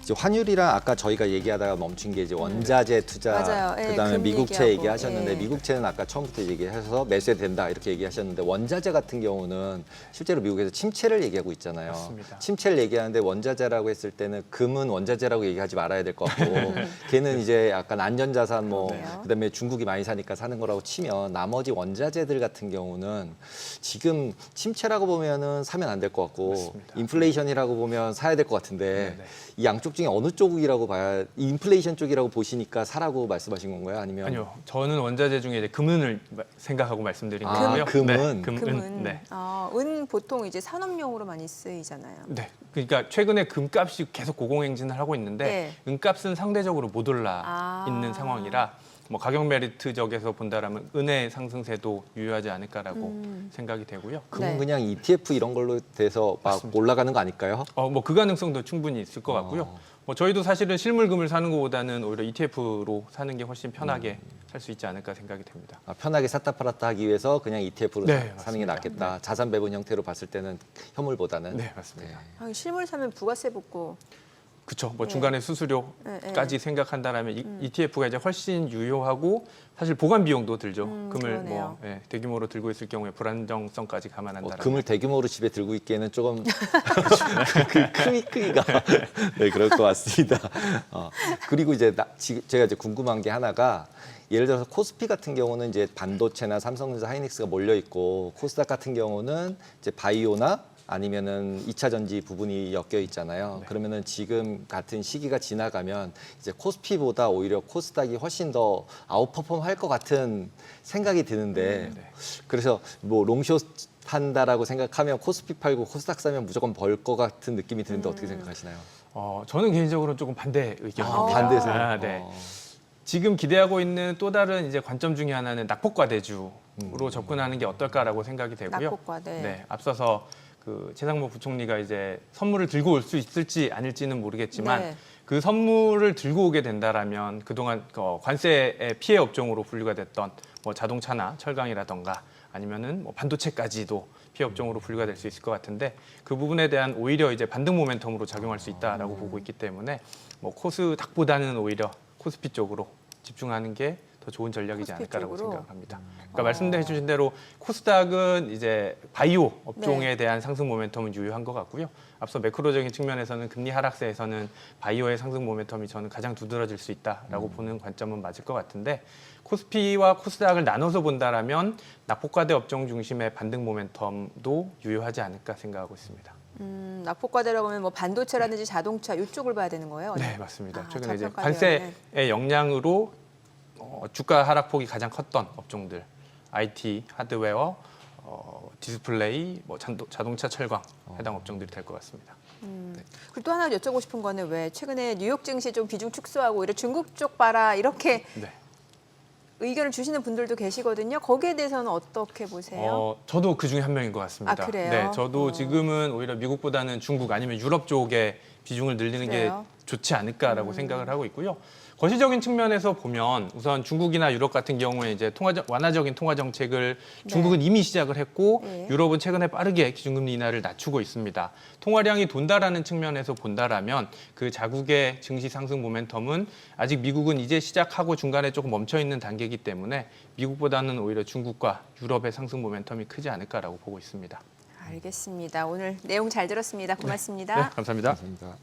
이제 환율이랑 아까 저희가 얘기하다가 멈춘 게 이제 원자재 투자, 맞아요. 예, 그다음에 금 미국채 얘기하고. 얘기하셨는데 예. 미국채는 아까 처음부터 얘기해서 매수된다 이렇게 얘기하셨는데 원자재 같은 경우는 실제로 미국에서 침체를 얘기하고 있잖아요. 맞습니다. 침체를 얘기하는데 원자재라고 했을 때는 금은 원자재라고 얘기하지 말아야 될 것 같고 걔는 이제 약간 안전자산 그러게요. 그다음에 중국이 많이 사니까 사는 거라고 치면 나머지 원자재들 같은 경우는 지금 침체라고 보면은 사면 안 될 것 같고 맞습니다. 인플레이션이라고 보면 사야 될 것 같은데 네네. 이 양쪽 중에 어느 쪽이라고 봐야 인플레이션 쪽이라고 보시니까 사라고 말씀하신 건가요? 아니면 아니요, 저는 원자재 중에 이제 금은을 생각하고 말씀드린 아, 거고요. 금은? 네, 금은. 금은 네. 은 보통 이제 산업용으로 많이 쓰이잖아요. 네, 그러니까 최근에 금값이 계속 고공행진을 하고 있는데 네. 은값은 상대적으로 못 올라 아. 있는 상황이라 가격 메리트적에서 본다라면 은의 상승세도 유효하지 않을까라고 생각이 되고요. 금은 네. 그냥 ETF 이런 걸로 돼서 막 맞습니다. 올라가는 거 아닐까요? 그 가능성도 충분히 있을 것 같고요. 저희도 사실은 실물금을 사는 것보다는 오히려 ETF로 사는 게 훨씬 편하게 살 수 있지 않을까 생각이 됩니다. 편하게 샀다 팔았다 하기 위해서 그냥 ETF로 네, 사는 게 맞습니다. 낫겠다. 자산 배분 형태로 봤을 때는 현물보다는. 네, 맞습니다. 실물 사면 부가세 붙고 그렇죠. 네. 중간에 수수료까지 네. 생각한다면 ETF가 이제 훨씬 유효하고 사실 보관 비용도 들죠. 금을 그러네요. 대규모로 들고 있을 경우에 불안정성까지 감안한다면 금을 대규모로 집에 들고 있기에는 조금 크기가 네 그럴 것 같습니다. 그리고 이제 제가 이제 궁금한 게 하나가 예를 들어서 코스피 같은 경우는 이제 반도체나 삼성전자, 하이닉스가 몰려 있고 코스닥 같은 경우는 이제 바이오나 아니면은 2차 전지 부분이 엮여 있잖아요. 네. 그러면은 지금 같은 시기가 지나가면 이제 코스피보다 오히려 코스닥이 훨씬 더 아웃퍼폼 할 것 같은 생각이 드는데 네. 그래서 뭐 롱숏 한다라고 생각하면 코스피 팔고 코스닥 사면 무조건 벌 것 같은 느낌이 드는데 어떻게 생각하시나요? 저는 개인적으로 조금 반대 의견입니다. 반대세요? 아, 네. 지금 기대하고 있는 또 다른 이제 관점 중에 하나는 낙폭과대주로 접근하는 게 어떨까라고 생각이 되고요. 낙폭과대. 네, 앞서서 그 최상무 부총리가 이제 선물을 들고 올 수 있을지 아닐지는 모르겠지만 네. 그 선물을 들고 오게 된다라면 그동안 관세의 피해 업종으로 분류가 됐던 뭐 자동차나 철강이라던가 아니면은 뭐 반도체까지도 피해 업종으로 분류가 될 수 있을 것 같은데 그 부분에 대한 오히려 이제 반등 모멘텀으로 작용할 수 있다라고 보고 있기 때문에 뭐 코스닥보다는 오히려 코스피 쪽으로 집중하는 게 더 좋은 전략이지 코스피 않을까라고 쪽으로? 생각합니다. 그러니까 말씀해 주신 대로 코스닥은 이제 바이오 업종에 대한 상승 모멘텀은 유효한 것 같고요. 앞서 매크로적인 측면에서는 금리 하락세에서는 바이오의 상승 모멘텀이 저는 가장 두드러질 수 있다라고 보는 관점은 맞을 것 같은데 코스피와 코스닥을 나눠서 본다라면 낙폭과대 업종 중심의 반등 모멘텀도 유효하지 않을까 생각하고 있습니다. 낙폭과대라고 하면 뭐 반도체라든지 자동차 이쪽을 봐야 되는 거예요? 네, 맞습니다. 아, 최근에 이제 저평가되어있는. 관세의 영향으로 주가 하락폭이 가장 컸던 업종들, IT, 하드웨어, 디스플레이, 뭐 자동차, 철강 해당 업종들이 될 것 같습니다. 그리고 또 하나 여쭤보고 싶은 거는 왜 최근에 뉴욕 증시 좀 비중 축소하고 오히려 중국 쪽 봐라 이렇게 네. 의견을 주시는 분들도 계시거든요. 거기에 대해서는 어떻게 보세요? 저도 그 중에 한 명인 것 같습니다. 아, 그래요? 네, 저도 지금은 오히려 미국보다는 중국 아니면 유럽 쪽에 비중을 늘리는 그래요? 게 좋지 않을까라고 생각을 하고 있고요. 거시적인 측면에서 보면 우선 중국이나 유럽 같은 경우에 이제 완화적인 통화 정책을 중국은 이미 시작을 했고 네. 유럽은 최근에 빠르게 기준금리 인하를 낮추고 있습니다. 통화량이 돈다라는 측면에서 본다라면 그 자국의 증시 상승 모멘텀은 아직 미국은 이제 시작하고 중간에 조금 멈춰 있는 단계이기 때문에 미국보다는 오히려 중국과 유럽의 상승 모멘텀이 크지 않을까라고 보고 있습니다. 알겠습니다. 오늘 내용 잘 들었습니다. 고맙습니다. 네, 감사합니다. 감사합니다.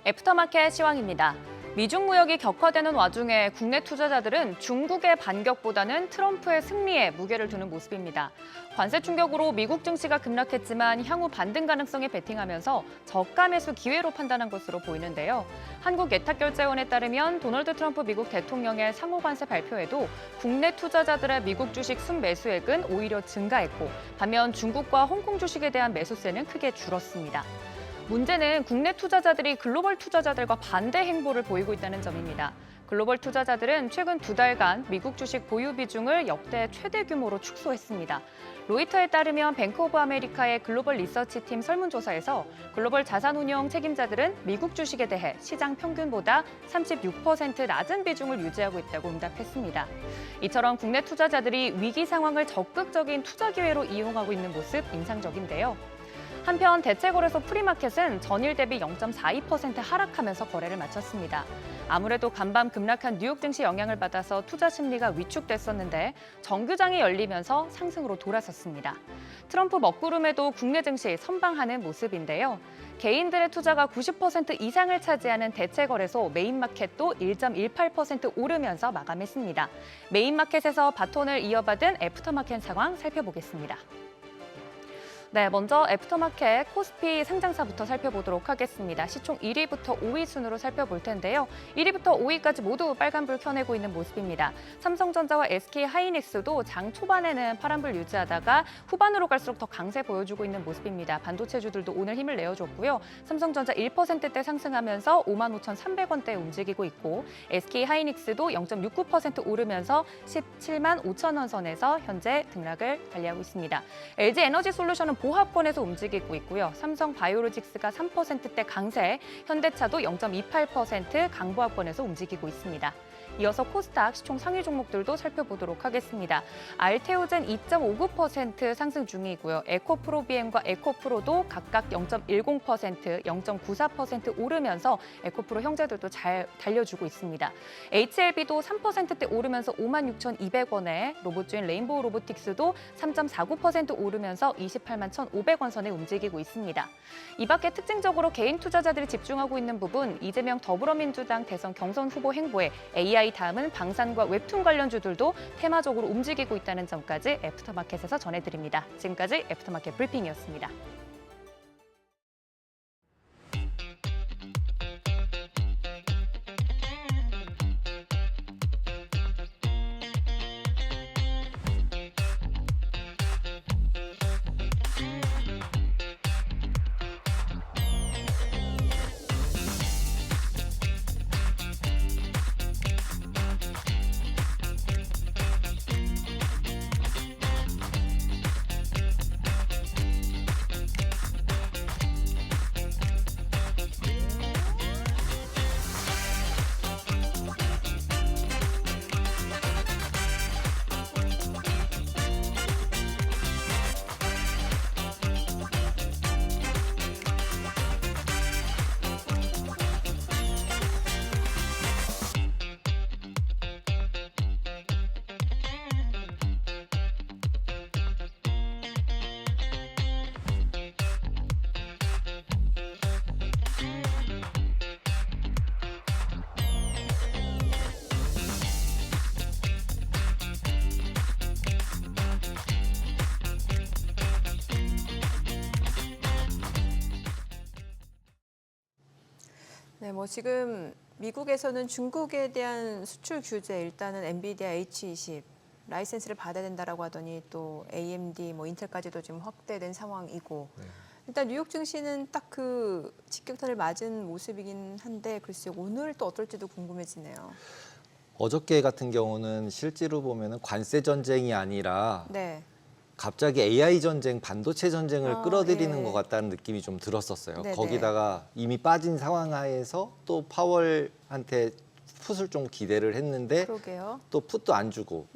애프터마켓 시황입니다. 미중 무역이 격화되는 와중에 국내 투자자들은 중국의 반격보다는 트럼프의 승리에 무게를 두는 모습입니다. 관세 충격으로 미국 증시가 급락했지만 향후 반등 가능성에 베팅하면서 저가 매수 기회로 판단한 것으로 보이는데요. 한국예탁결제원에 따르면 도널드 트럼프 미국 대통령의 상호 관세 발표에도 국내 투자자들의 미국 주식 순매수액은 오히려 증가했고 반면 중국과 홍콩 주식에 대한 매수세는 크게 줄었습니다. 문제는 국내 투자자들이 글로벌 투자자들과 반대 행보를 보이고 있다는 점입니다. 글로벌 투자자들은 최근 2달간 미국 주식 보유 비중을 역대 최대 규모로 축소했습니다. 로이터에 따르면 뱅크 오브 아메리카의 글로벌 리서치 팀 설문조사에서 글로벌 자산운용 책임자들은 미국 주식에 대해 시장 평균보다 36% 낮은 비중을 유지하고 있다고 응답했습니다. 이처럼 국내 투자자들이 위기 상황을 적극적인 투자 기회로 이용하고 있는 모습 인상적인데요. 한편 대체거래소 프리마켓은 전일 대비 0.42% 하락하면서 거래를 마쳤습니다. 아무래도 간밤 급락한 뉴욕 증시 영향을 받아서 투자 심리가 위축됐었는데 정규장이 열리면서 상승으로 돌아섰습니다. 트럼프 먹구름에도 국내 증시 선방하는 모습인데요. 개인들의 투자가 90% 이상을 차지하는 대체거래소 메인마켓도 1.18% 오르면서 마감했습니다. 메인마켓에서 바톤을 이어받은 애프터마켓 상황 살펴보겠습니다. 네, 먼저 애프터마켓 코스피 상장사부터 살펴보도록 하겠습니다. 시총 1위부터 5위 순으로 살펴볼 텐데요. 1위부터 5위까지 모두 빨간불 켜내고 있는 모습입니다. 삼성전자와 SK하이닉스도 장 초반에는 파란불 유지하다가 후반으로 갈수록 더 강세 보여주고 있는 모습입니다. 반도체주들도 오늘 힘을 내어줬고요. 삼성전자 1%대 상승하면서 55,300원대에 움직이고 있고 SK하이닉스도 0.69% 오르면서 17만 5천 원 선에서 현재 등락을 달리하고 있습니다. LG에너지솔루션은 보합권에서 움직이고 있고요. 삼성바이오로직스가 3%대 강세, 현대차도 0.28% 강보합권에서 움직이고 있습니다. 이어서 코스닥 시총 상위 종목들도 살펴보도록 하겠습니다. 알테오젠 2.59% 상승 중이고요. 에코프로비엠과 에코프로도 각각 0.10%, 0.94% 오르면서 에코프로 형제들도 잘 달려주고 있습니다. HLB도 3%대 오르면서 56,200원에 로봇주인 레인보우 로보틱스도 3.49% 오르면서 28만 1,500원 선에 움직이고 있습니다. 이 밖에 특징적으로 개인 투자자들이 집중하고 있는 부분, 이재명 더불어민주당 대선 경선 후보 행보에 AI 다음은 방산과 웹툰 관련주들도 테마적으로 움직이고 있다는 점까지 애프터마켓에서 전해드립니다. 지금까지 애프터마켓 브리핑이었습니다. 네, 뭐 지금 미국에서는 중국에 대한 수출 규제 일단은 엔비디아 H20 라이센스를 받아야 된다라고 하더니 또 AMD, 뭐 인텔까지도 지금 확대된 상황이고 일단 뉴욕 증시는 딱 그 직격탄을 맞은 모습이긴 한데 글쎄요 오늘 또 어떨지도 궁금해지네요. 어저께 같은 경우는 실제로 보면은 관세 전쟁이 아니라 네. 갑자기 AI 전쟁, 반도체 전쟁을 끌어들이는 예. 것 같다는 느낌이 좀 들었었어요. 네네. 거기다가 이미 빠진 상황 하에서 또 파월한테 풋을 좀 기대를 했는데 그러게요. 또 풋도 안 주고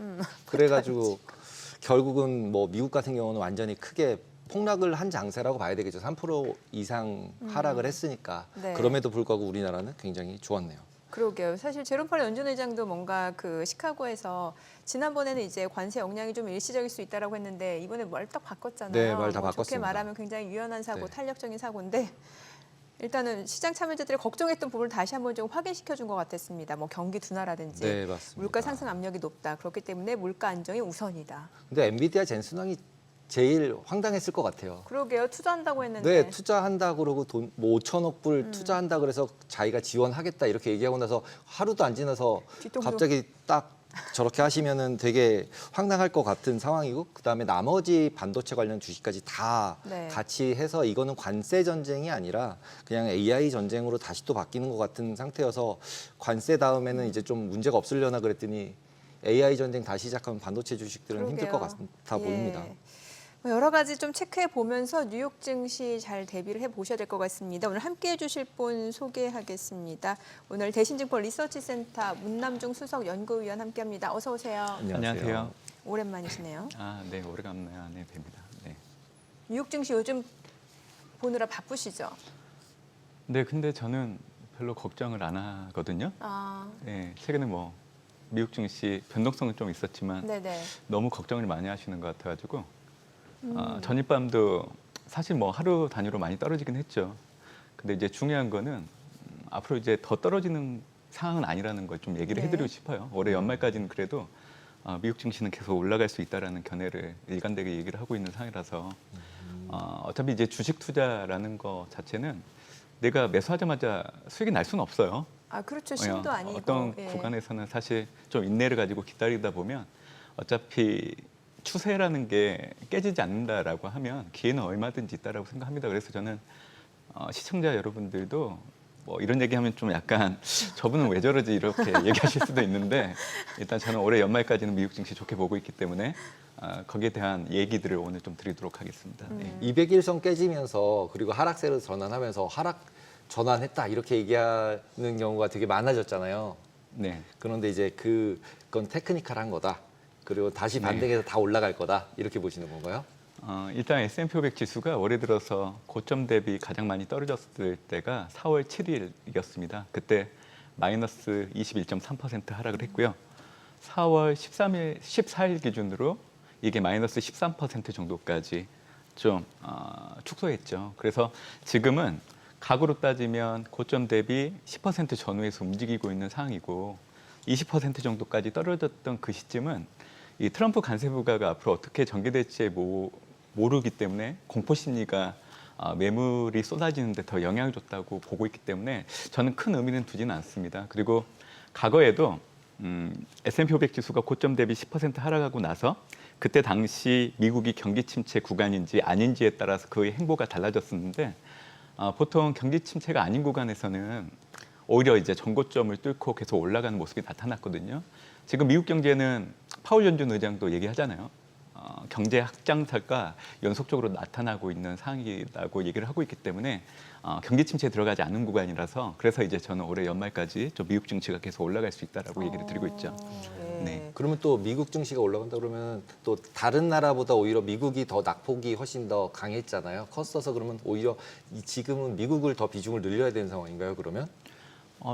그래가지고 결국은 뭐 미국 같은 경우는 완전히 크게 폭락을 한 장세라고 봐야 되겠죠. 3% 이상 하락을 했으니까. 네. 그럼에도 불구하고 우리나라는 굉장히 좋았네요. 그러게요. 사실 제롬 파월 연준 의장도 뭔가 그 시카고에서 지난번에는 이제 관세 역량이 좀 일시적일 수 있다라고 했는데 이번에 말 딱 바꿨잖아요. 네, 말 다 뭐 좋게 바꿨습니다. 말하면 굉장히 유연한 사고, 네. 탄력적인 사고인데 일단은 시장 참여자들이 걱정했던 부분을 다시 한번 좀 확인시켜 준 것 같았습니다. 뭐 경기 둔화라든지 네, 맞습니다. 물가 상승 압력이 높다. 그렇기 때문에 물가 안정이 우선이다. 근데 엔비디아 젠슨왕이 제일 황당했을 것 같아요. 그러게요. 투자한다고 했는데. 네, 투자한다 그러고 돈 뭐 5천억 불 투자한다 그래서 자기가 지원하겠다 이렇게 얘기하고 나서 하루도 안 지나서 뒤통수. 갑자기 딱 저렇게 하시면은 되게 황당할 것 같은 상황이고 그다음에 나머지 반도체 관련 주식까지 다 네. 같이 해서 이거는 관세 전쟁이 아니라 그냥 AI 전쟁으로 다시 또 바뀌는 것 같은 상태여서 관세 다음에는 이제 좀 문제가 없으려나 그랬더니 AI 전쟁 다시 시작하면 반도체 주식들은 힘들 것 그러게요. 같아 보입니다. 여러 가지 좀 체크해 보면서 뉴욕 증시 잘 대비를 해 보셔야 될 것 같습니다. 오늘 함께해 주실 분 소개하겠습니다. 오늘 대신증권 리서치센터 문남중 수석 연구위원 함께합니다. 어서 오세요. 안녕하세요. 오랜만이시네요. 네, 오래간만에 뵙니다. 네. 뉴욕 증시 요즘 보느라 바쁘시죠? 네, 근데 저는 별로 걱정을 안 하거든요. 아, 네, 최근에 뭐 미국 증시 변동성은 좀 있었지만 네네. 너무 걱정을 많이 하시는 것 같아가지고 전일 밤도 사실 뭐 하루 단위로 많이 떨어지긴 했죠. 근데 이제 중요한 거는 앞으로 이제 더 떨어지는 상황은 아니라는 걸 좀 얘기를 네. 해드리고 싶어요. 올해 연말까지는 그래도 미국 증시는 계속 올라갈 수 있다라는 견해를 일관되게 얘기를 하고 있는 상황이라서 어차피 이제 주식 투자라는 거 자체는 내가 매수하자마자 수익이 날 수는 없어요. 아, 그렇죠. 신도 아니고. 어떤 예. 구간에서는 사실 좀 인내를 가지고 기다리다 보면 어차피 추세라는 게 깨지지 않는다라고 하면 기회는 얼마든지 있다라고 생각합니다. 그래서 저는 시청자 여러분들도 뭐 이런 얘기하면 좀 약간 저분은 왜 저러지 이렇게 얘기하실 수도 있는데 일단 저는 올해 연말까지는 미국 증시 좋게 보고 있기 때문에 거기에 대한 얘기들을 오늘 좀 드리도록 하겠습니다. 네. 200일선 깨지면서 그리고 하락세로 전환하면서 하락 전환했다 이렇게 얘기하는 경우가 되게 많아졌잖아요. 네. 그런데 이제 그건 테크니컬한 거다. 그리고 다시 반등해서 다 올라갈 거다. 이렇게 보시는 건가요? 일단 S&P 500 지수가 올해 들어서 고점 대비 가장 많이 떨어졌을 때가 4월 7일이었습니다. 그때 마이너스 21.3% 하락을 했고요. 4월 14일 기준으로 이게 마이너스 13% 정도까지 좀 축소했죠. 그래서 지금은 각으로 따지면 고점 대비 10% 전후에서 움직이고 있는 상황이고 20% 정도까지 떨어졌던 그 시점은 이 트럼프 관세부가가 앞으로 어떻게 전개될지 모르기 때문에 공포 심리가 매물이 쏟아지는 데 더 영향을 줬다고 보고 있기 때문에 저는 큰 의미는 두지는 않습니다. 그리고 과거에도 S&P 500 지수가 고점 대비 10% 하락하고 나서 그때 당시 미국이 경기 침체 구간인지 아닌지에 따라서 그의 행보가 달라졌었는데 보통 경기 침체가 아닌 구간에서는 오히려 이제 전고점을 뚫고 계속 올라가는 모습이 나타났거든요. 지금 미국 경제는 파월 연준 의장도 얘기하잖아요. 경제 확장세가 연속적으로 나타나고 있는 상황이라고 얘기를 하고 있기 때문에 경기 침체에 들어가지 않는 구간이라서 그래서 이제 저는 올해 연말까지 좀 미국 증시가 계속 올라갈 수 있다라고 얘기를 드리고 있죠. 예. 네. 그러면 또 미국 증시가 올라간다 그러면 또 다른 나라보다 오히려 미국이 더 낙폭이 훨씬 더 강했잖아요. 컸어서 그러면 오히려 지금은 미국을 더 비중을 늘려야 되는 상황인가요? 그러면?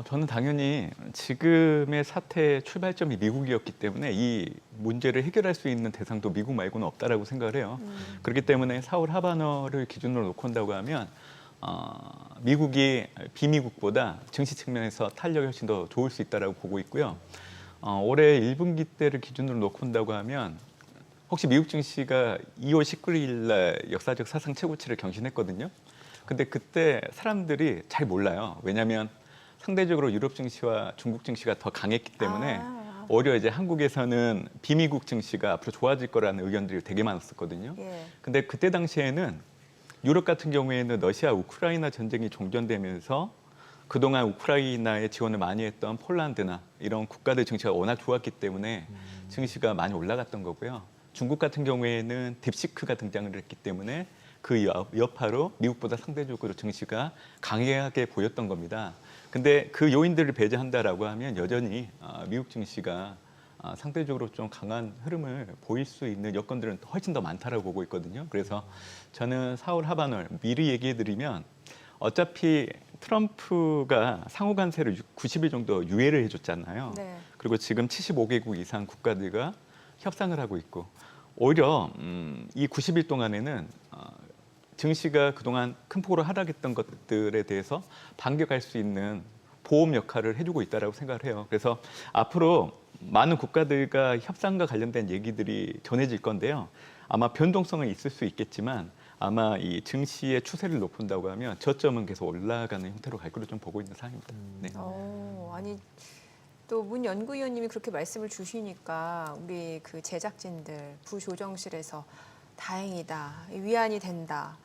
저는 당연히 지금의 사태의 출발점이 미국이었기 때문에 이 문제를 해결할 수 있는 대상도 미국 말고는 없다라고 생각을 해요. 그렇기 때문에 4월 하반월을 기준으로 놓고 한다고 하면 미국이 비미국보다 증시 측면에서 탄력이 훨씬 더 좋을 수 있다라고 보고 있고요. 올해 1분기 때를 기준으로 놓고 한다고 하면 혹시 미국 증시가 2월 19일 날 역사적 사상 최고치를 경신했거든요. 근데 그때 사람들이 잘 몰라요. 왜냐하면 상대적으로 유럽 증시와 중국 증시가 더 강했기 때문에 오히려 이제 한국에서는 비미국 증시가 앞으로 좋아질 거라는 의견들이 되게 많았었거든요. 예. 근데 그때 당시에는 유럽 같은 경우에는 러시아 우크라이나 전쟁이 종전되면서 그동안 우크라이나에 지원을 많이 했던 폴란드나 이런 국가들 증시가 워낙 좋았기 때문에 증시가 많이 올라갔던 거고요. 중국 같은 경우에는 딥시크가 등장을 했기 때문에 그 여파로 미국보다 상대적으로 증시가 강하게 보였던 겁니다. 근데 그 요인들을 배제한다라고 하면 여전히 미국 증시가 상대적으로 좀 강한 흐름을 보일 수 있는 여건들은 훨씬 더 많다라고 보고 있거든요. 그래서 저는 4월 하반월 미리 얘기해드리면 어차피 트럼프가 상호 관세를 90일 정도 유예를 해줬잖아요. 네. 그리고 지금 75개국 이상 국가들과 협상을 하고 있고 오히려 이 90일 동안에는 증시가 그동안 큰 폭으로 하락했던 것들에 대해서 반격할 수 있는 보험 역할을 해주고 있다고 생각을 해요. 그래서 앞으로 많은 국가들과 협상과 관련된 얘기들이 전해질 건데요. 아마 변동성은 있을 수 있겠지만 아마 이 증시의 추세를 높인다고 하면 저점은 계속 올라가는 형태로 갈 거로 좀 보고 있는 상황입니다. 네. 아니 또 문 연구위원님이 그렇게 말씀을 주시니까 우리 그 제작진들 부조정실에서 다행이다, 위안이 된다.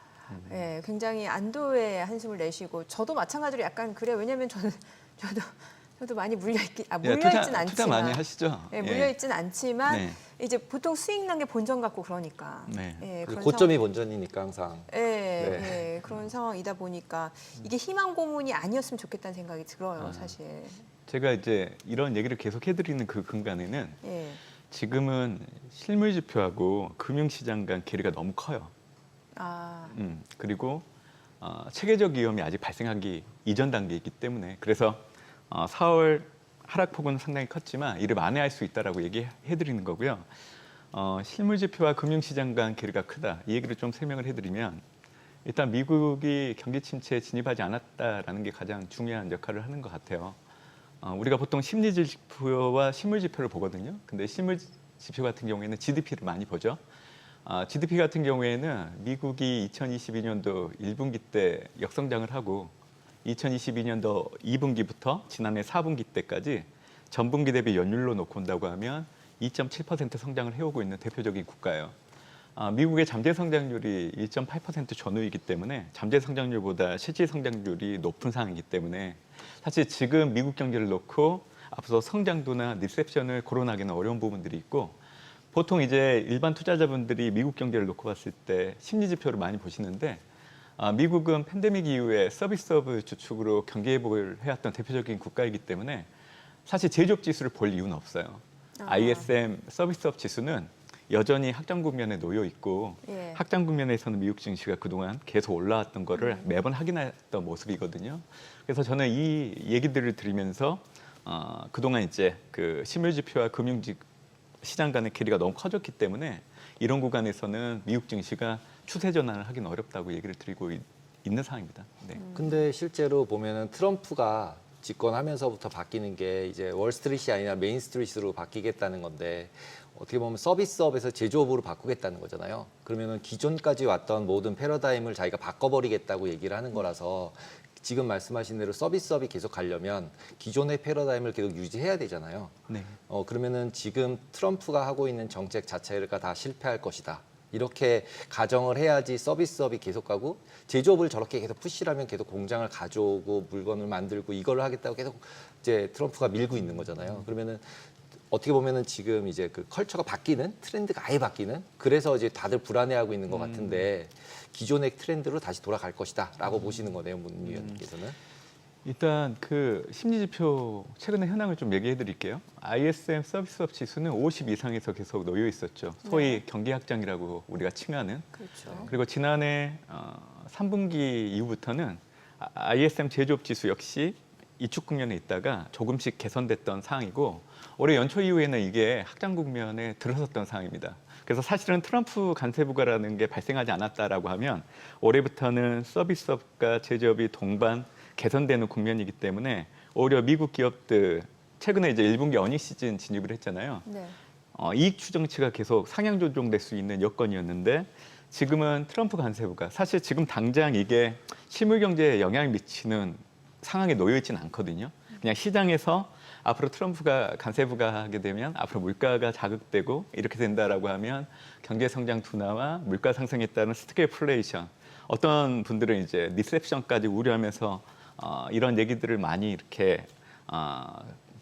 예, 굉장히 안도의 한숨을 내시고 저도 마찬가지로 약간 그래요. 왜냐하면 저도 많이 물려있진 않지만 투자 많이 하시죠? 예, 물려있진 않지만 네. 이제 보통 수익 난 게 본전 같고 그러니까 네. 예, 그런 고점이 본전이니까 항상. 예, 그런 상황이다 보니까 이게 희망 고문이 아니었으면 좋겠다는 생각이 들어요, 사실. 제가 이제 이런 얘기를 계속 해드리는 그 근간에는 예. 지금은 실물 지표하고 금융시장 간 괴리가 너무 커요. 그리고 체계적 위험이 아직 발생하기 이전 단계이기 때문에 그래서 4월 하락폭은 상당히 컸지만 이를 만회할 수 있다라고 얘기해드리는 거고요. 실물 지표와 금융시장 간 괴리가 크다. 이 얘기를 좀 설명을 해드리면 일단 미국이 경기 침체에 진입하지 않았다라는 게 가장 중요한 역할을 하는 것 같아요. 우리가 보통 심리 지표와 실물 지표를 보거든요. 근데 실물 지표 같은 경우에는 GDP를 많이 보죠. GDP 같은 경우에는 미국이 2022년도 1분기 때 역성장을 하고 2022년도 2분기부터 지난해 4분기 때까지 전분기 대비 연율로 놓고 온다고 하면 2.7% 성장을 해오고 있는 대표적인 국가예요. 미국의 잠재 성장률이 1.8% 전후이기 때문에 잠재 성장률보다 실질 성장률이 높은 상황이기 때문에 사실 지금 미국 경제를 놓고 앞서 성장도나 리셉션을 거론하기는 어려운 부분들이 있고 보통 이제 일반 투자자분들이 미국 경제를 놓고 봤을 때 심리 지표를 많이 보시는데 미국은 팬데믹 이후에 서비스업을 주축으로 경제 회복을 해왔던 대표적인 국가이기 때문에 사실 제조업 지수를 볼 이유는 없어요. ISM 서비스업 지수는 여전히 확장 국면에 놓여 있고 예. 확장 국면에서는 미국 증시가 그동안 계속 올라왔던 거를 매번 확인했던 모습이거든요. 그래서 저는 이 얘기들을 들으면서 그동안 이제 그 실물 지표와 금융 시장 간의 괴리가 너무 커졌기 때문에 이런 구간에서는 미국 증시가 추세 전환을 하기는 어렵다고 얘기를 드리고 있는 상황입니다. 네. 근데 실제로 보면은 트럼프가 집권하면서부터 바뀌는 게 이제 월스트리트이 아니라 메인스트리트로 바뀌겠다는 건데 어떻게 보면 서비스업에서 제조업으로 바꾸겠다는 거잖아요. 그러면은 기존까지 왔던 모든 패러다임을 자기가 바꿔버리겠다고 얘기를 하는 거라서 지금 말씀하신 대로 서비스업이 계속 가려면 기존의 패러다임을 계속 유지해야 되잖아요. 네. 그러면은 지금 트럼프가 하고 있는 정책 자체가 다 실패할 것이다. 이렇게 가정을 해야지 서비스업이 계속 가고 제조업을 저렇게 계속 푸시를 하면 계속 공장을 가져오고 물건을 만들고 이걸 하겠다고 계속 이제 트럼프가 밀고 있는 거잖아요. 그러면은 어떻게 보면은 지금 이제 그 컬처가 바뀌는 트렌드가 아예 바뀌는 그래서 이제 다들 불안해하고 있는 것 같은데 기존의 트렌드로 다시 돌아갈 것이다라고 보시는 거네요, 문 위원님께서는. 일단 그 심리 지표 최근의 현황을 좀 얘기해 드릴게요. ISM 서비스업 지수는 50 이상에서 계속 놓여 있었죠. 소위 경기 확장이라고 우리가 칭하는. 그렇죠. 그리고 지난해 3분기 이후부터는 ISM 제조업 지수 역시 이축 국면에 있다가 조금씩 개선됐던 상황이고 올해 연초 이후에는 이게 확장 국면에 들어섰던 상황입니다. 그래서 사실은 트럼프 관세부과라는 게 발생하지 않았다라고 하면 올해부터는 서비스업과 제조업이 동반 개선되는 국면이기 때문에 오히려 미국 기업들 최근에 이제 1분기 어닝 시즌 진입을 했잖아요. 네. 이익 추정치가 계속 상향 조정될 수 있는 여건이었는데 지금은 트럼프 관세부가 사실 지금 당장 이게 실물 경제에 영향을 미치는 상황에 놓여 있지는 않거든요. 그냥 시장에서 앞으로 트럼프가 관세부가 하게 되면 앞으로 물가가 자극되고 이렇게 된다라고 하면 경제 성장 둔화와 물가 상승에 따른 스태그플레이션 어떤 분들은 이제 리셉션까지 우려하면서 이런 얘기들을 많이 이렇게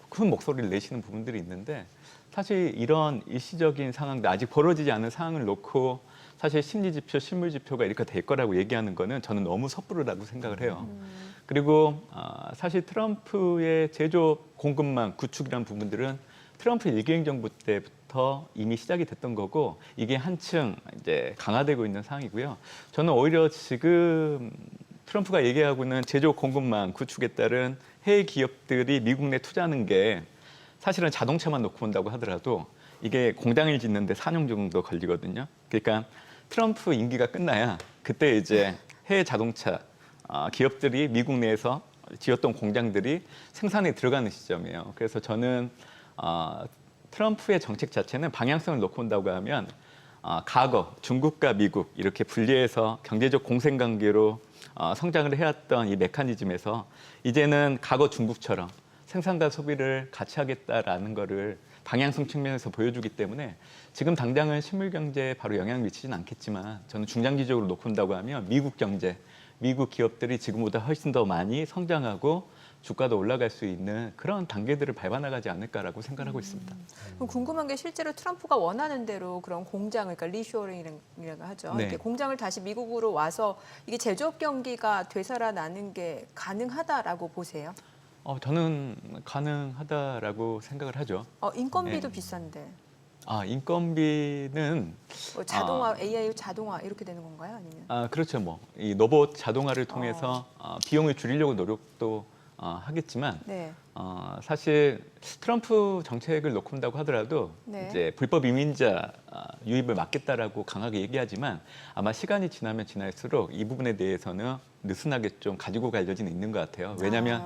큰 목소리를 내시는 부분들이 있는데 사실 이런 일시적인 상황들 아직 벌어지지 않은 상황을 놓고 사실 심리지표, 실물지표가 이렇게 될 거라고 얘기하는 거는 저는 너무 섣부르다고 생각을 해요. 그리고 사실 트럼프의 제조업 공급망 구축이라는 부분들은 트럼프 일개행 정부 때부터 이미 시작이 됐던 거고 이게 한층 이제 강화되고 있는 상황이고요. 저는 오히려 지금 트럼프가 얘기하고 있는 제조업 공급망 구축에 따른 해외 기업들이 미국 내 투자하는 게 사실은 자동차만 놓고 본다고 하더라도 이게 공장을 짓는데 4년 정도 걸리거든요. 그러니까 트럼프 임기가 끝나야 그때 이제 해외 자동차 기업들이 미국 내에서 지었던 공장들이 생산에 들어가는 시점이에요. 그래서 저는 트럼프의 정책 자체는 방향성을 놓고 온다고 하면 과거 중국과 미국 이렇게 분리해서 경제적 공생관계로 성장을 해왔던 이 메커니즘에서 이제는 과거 중국처럼 생산과 소비를 같이 하겠다라는 거를 방향성 측면에서 보여주기 때문에 지금 당장은 실물 경제에 바로 영향을 미치지는 않겠지만 저는 중장기적으로 놓고 온다고 하면 미국 경제, 미국 기업들이 지금보다 훨씬 더 많이 성장하고 주가도 올라갈 수 있는 그런 단계들을 밟아나가지 않을까라고 생각하고 있습니다. 그럼 궁금한 게 실제로 트럼프가 원하는 대로 그런 공장을, 그러니까 리쇼어링이라고 하죠. 네. 이렇게 공장을 다시 미국으로 와서 이게 제조업 경기가 되살아나는 게 가능하다라고 보세요? 저는 가능하다라고 생각을 하죠. 인건비도 네. 비싼데. 인건비는 뭐 자동화, AI 자동화 이렇게 되는 건가요? 아니면? 그렇죠. 뭐 이 로봇 자동화를 통해서 비용을 줄이려고 노력도 하겠지만 네. 사실 트럼프 정책을 놓고 본다고 하더라도 네. 이제 불법 이민자 유입을 막겠다라고 강하게 얘기하지만 아마 시간이 지나면 지날수록 이 부분에 대해서는 느슨하게 좀 가지고 갈 여지는 있는 것 같아요. 왜냐하면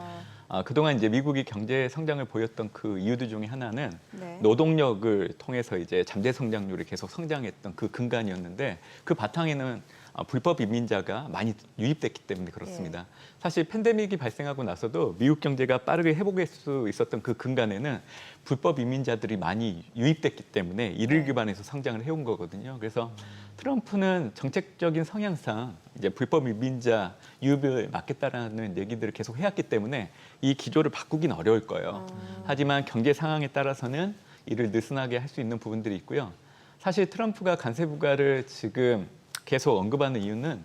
그동안 이제 미국이 경제 성장을 보였던 그 이유들 중에 하나는 네. 노동력을 통해서 이제 잠재 성장률이 계속 성장했던 그 근간이었는데 그 바탕에는 불법 이민자가 많이 유입됐기 때문에 그렇습니다. 사실 팬데믹이 발생하고 나서도 미국 경제가 빠르게 회복할 수 있었던 그 근간에는 불법 이민자들이 많이 유입됐기 때문에 이를 기반해서 성장을 해온 거거든요. 그래서 트럼프는 정책적인 성향상 이제 불법 이민자 유입을 막겠다라는 얘기들을 계속 해왔기 때문에 이 기조를 바꾸긴 어려울 거예요. 하지만 경제 상황에 따라서는 이를 느슨하게 할 수 있는 부분들이 있고요. 사실 트럼프가 관세 부과를 지금 계속 언급하는 이유는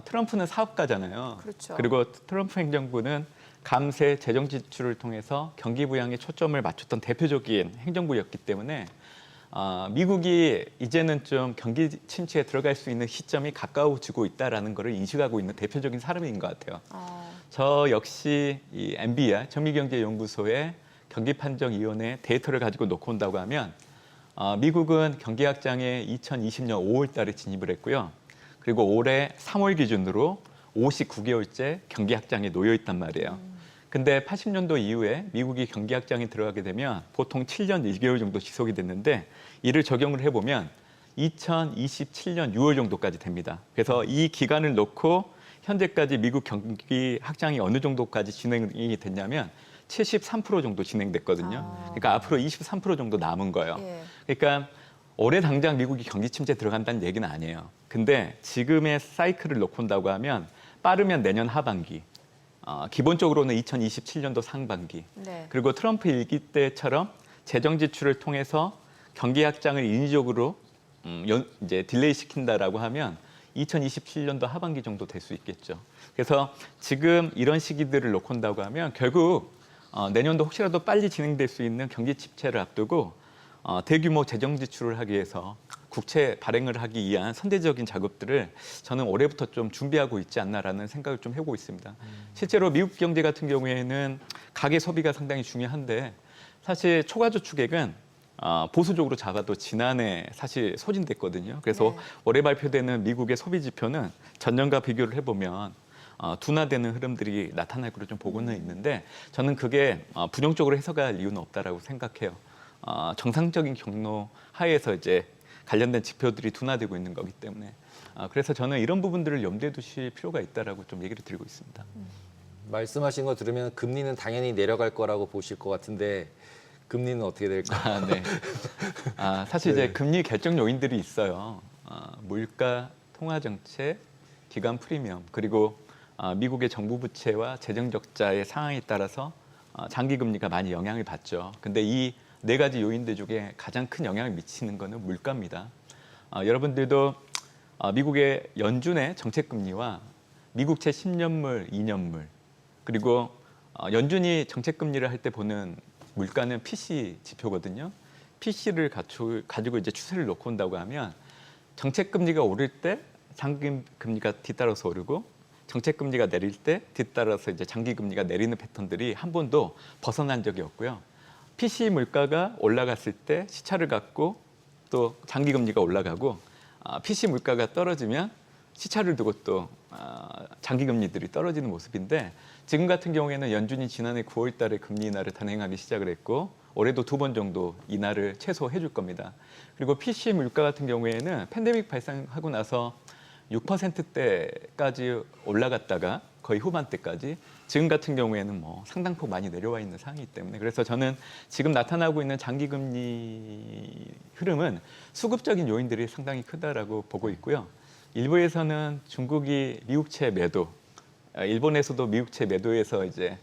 트럼프는 사업가잖아요. 그렇죠. 그리고 트럼프 행정부는 감세, 재정 지출을 통해서 경기 부양에 초점을 맞췄던 대표적인 행정부였기 때문에 미국이 이제는 좀 경기 침체에 들어갈 수 있는 시점이 가까워지고 있다라는 것을 인식하고 있는 대표적인 사람인 것 같아요. 저 역시 이 MBR 전미경제연구소의 경기판정위원회 데이터를 가지고 놓고 온다고 하면 미국은 경기 확장에 2020년 5월 달에 진입을 했고요. 그리고 올해 3월 기준으로 59개월째 경기 확장에 놓여 있단 말이에요. 근데 80년도 이후에 미국이 경기 확장에 들어가게 되면 보통 7년 1개월 정도 지속이 됐는데 이를 적용을 해보면 2027년 6월 정도까지 됩니다. 그래서 이 기간을 놓고 현재까지 미국 경기 확장이 어느 정도까지 진행이 됐냐면 73% 정도 진행됐거든요. 그러니까 앞으로 23% 정도 남은 거예요. 그러니까 올해 당장 미국이 경기 침체에 들어간다는 얘기는 아니에요. 근데 지금의 사이클을 놓고 온다고 하면 빠르면 내년 하반기, 기본적으로는 2027년도 상반기, 네. 그리고 트럼프 일기 때처럼 재정 지출을 통해서 경기 확장을 인위적으로 이제 딜레이 시킨다라고 하면 2027년도 하반기 정도 될 수 있겠죠. 그래서 지금 이런 시기들을 놓고 온다고 하면 결국 내년도 혹시라도 빨리 진행될 수 있는 경기 침체를 앞두고 대규모 재정 지출을 하기 위해서 국채 발행을 하기 위한 선제적인 작업들을 저는 올해부터 좀 준비하고 있지 않나라는 생각을 좀 해보고 있습니다. 실제로 미국 경제 같은 경우에는 가계 소비가 상당히 중요한데 사실 초과저축액은 보수적으로 잡아도 지난해 사실 소진됐거든요. 그래서 올해 발표되는 미국의 소비 지표는 전년과 비교를 해보면 둔화되는 흐름들이 나타날 거로 좀 보고는 있는데 저는 그게 부정적으로 해석할 이유는 없다라고 생각해요. 정상적인 경로 하에서 이제 관련된 지표들이 둔화되고 있는 거기 때문에 그래서 저는 이런 부분들을 염두에 두실 필요가 있다라고 좀 얘기를 드리고 있습니다. 말씀하신 거 들으면 금리는 당연히 내려갈 거라고 보실 것 같은데 금리는 어떻게 될까요? 네. 사실 이제 금리 결정 요인들이 있어요. 물가, 통화 정책, 기간 프리미엄 그리고 미국의 정부 부채와 재정 적자의 상황에 따라서 장기 금리가 많이 영향을 받죠. 근데 이 네 가지 요인들 중에 가장 큰 영향을 미치는 거는 물가입니다. 여러분들도 미국의 연준의 정책 금리와 미국채 10년물, 2년물 그리고 연준이 정책 금리를 할 때 보는 물가는 PC 지표거든요. PC를 가지고 이제 추세를 놓고 온다고 하면 정책 금리가 오를 때 장기 금리가 뒤따라서 오르고 정책 금리가 내릴 때 뒤따라서 이제 장기 금리가 내리는 패턴들이 한 번도 벗어난 적이 없고요. PC 물가가 올라갔을 때 시차를 갖고 또 장기 금리가 올라가고 PC 물가가 떨어지면 시차를 두고 또 장기 금리들이 떨어지는 모습인데 지금 같은 경우에는 연준이 지난해 9월 달에 금리 인하를 단행하기 시작을 했고 올해도 2번 정도 인하를 최소 해줄 겁니다. 그리고 PC 물가 같은 경우에는 팬데믹 발생하고 나서 6%대까지 올라갔다가 거의 후반대까지 지금 같은 경우에는 뭐 상당폭 많이 내려와 있는 상황이기 때문에 그래서 저는 지금 나타나고 있는 장기 금리 흐름은 수급적인 요인들이 상당히 크다라고 보고 있고요. 일부에서는 중국이 미국채 매도, 일본에서도 미국채 매도에서 이제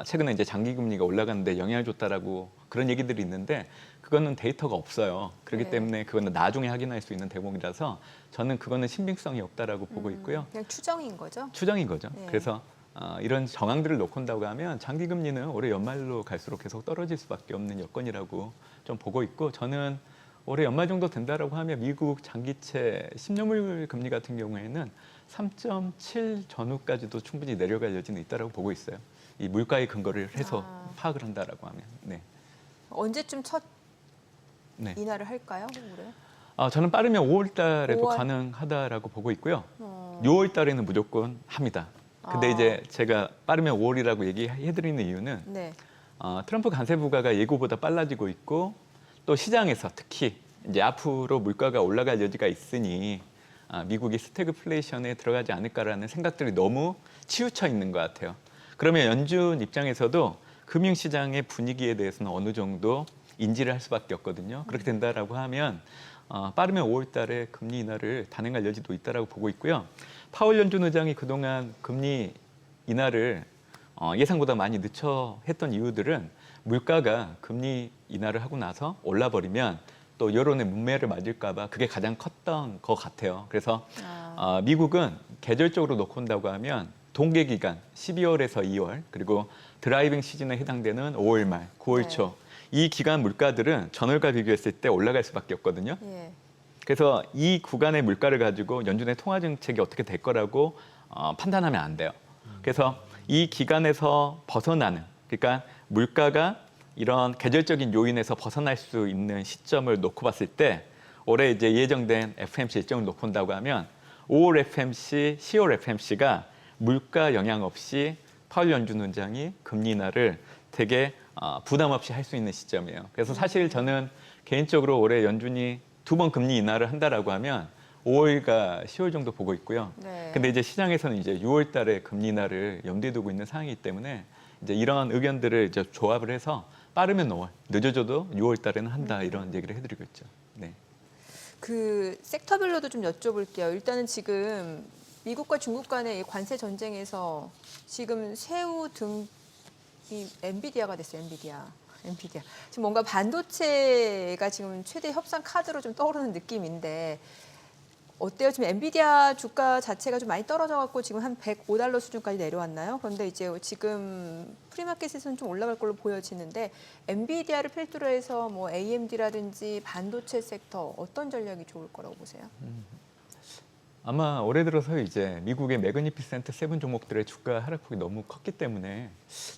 최근에 이제 장기 금리가 올라가는데 영향을 줬다라고 그런 얘기들이 있는데 그거는 데이터가 없어요. 그렇기 때문에 그거는 나중에 확인할 수 있는 대목이라서 저는 그거는 신빙성이 없다라고 보고 있고요. 그냥 추정인 거죠? 추정인 거죠. 네. 그래서 이런 정황들을 놓고 온다고 하면 장기 금리는 올해 연말로 갈수록 계속 떨어질 수밖에 없는 여건이라고 좀 보고 있고 저는 올해 연말 정도 된다라고 하면 미국 장기채 10년물 금리 같은 경우에는 3.7 전후까지도 충분히 내려갈 여지는 있다라고 보고 있어요. 이 물가의 근거를 해서 파악을 한다라고 하면. 네. 언제쯤 첫 네. 인하를 할까요? 올해? 저는 빠르면 5월 달에도 5월? 가능하다라고 보고 있고요. 6월 달에는 무조건 합니다. 근데 이제 제가 빠르면 5월이라고 얘기해드리는 이유는 네. 트럼프 관세 부과가 예고보다 빨라지고 있고 또 시장에서 특히 이제 앞으로 물가가 올라갈 여지가 있으니 미국이 스태그플레이션에 들어가지 않을까라는 생각들이 너무 치우쳐 있는 것 같아요. 그러면 연준 입장에서도 금융시장의 분위기에 대해서는 어느 정도 인지를 할 수밖에 없거든요. 그렇게 된다라고 하면 빠르면 5월 달에 금리 인하를 단행할 여지도 있다라고 보고 있고요. 파월 연준 의장이 그동안 금리 인하를 예상보다 많이 늦춰 했던 이유들은 물가가 금리 인하를 하고 나서 올라버리면 또 여론의 문매를 맞을까 봐 그게 가장 컸던 것 같아요. 그래서 미국은 계절적으로 놓고 온다고 하면 동계 기간 12월에서 2월 그리고 드라이빙 시즌에 해당되는 5월 말, 9월 초 이 기간 물가들은 전월과 비교했을 때 올라갈 수밖에 없거든요. 예. 그래서 이 구간의 물가를 가지고 연준의 통화 정책이 어떻게 될 거라고 판단하면 안 돼요. 그래서 이 기간에서 벗어나는, 그러니까 물가가 이런 계절적인 요인에서 벗어날 수 있는 시점을 놓고 봤을 때 올해 이제 예정된 FOMC 일정을 놓고 온다고 하면 5월 FOMC, 10월 FOMC가 물가 영향 없이 파월 연준 의장이 금리 인하를 되게 부담 없이 할 수 있는 시점이에요. 그래서 사실 저는 개인적으로 올해 연준이 2번 금리 인하를 한다라고 하면 5월과 10월 정도 보고 있고요. 네. 근데 이제 시장에서는 이제 6월 달에 금리 인하를 염두에 두고 있는 상황이기 때문에 이제 이런 의견들을 이제 조합을 해서 빠르면 5월, 늦어져도 6월 달에는 한다 이런 얘기를 해드리고 있죠. 네. 그 섹터별로도 좀 여쭤볼게요. 일단은 지금 미국과 중국 간의 이 관세 전쟁에서 지금 새우 등이 엔비디아가 됐어요. 엔비디아. 지금 뭔가 반도체가 지금 최대 협상 카드로 좀 떠오르는 느낌인데 어때요? 지금 엔비디아 주가 자체가 좀 많이 떨어져 갖고 지금 한 105달러 수준까지 내려왔나요? 그런데 이제 지금 프리마켓에서는 좀 올라갈 걸로 보여지는데 엔비디아를 필두로 해서 뭐 AMD라든지 반도체 섹터 어떤 전략이 좋을 거라고 보세요? 아마 올해 들어서 이제 미국의 매그니피센트 7 종목들의 주가 하락폭이 너무 컸기 때문에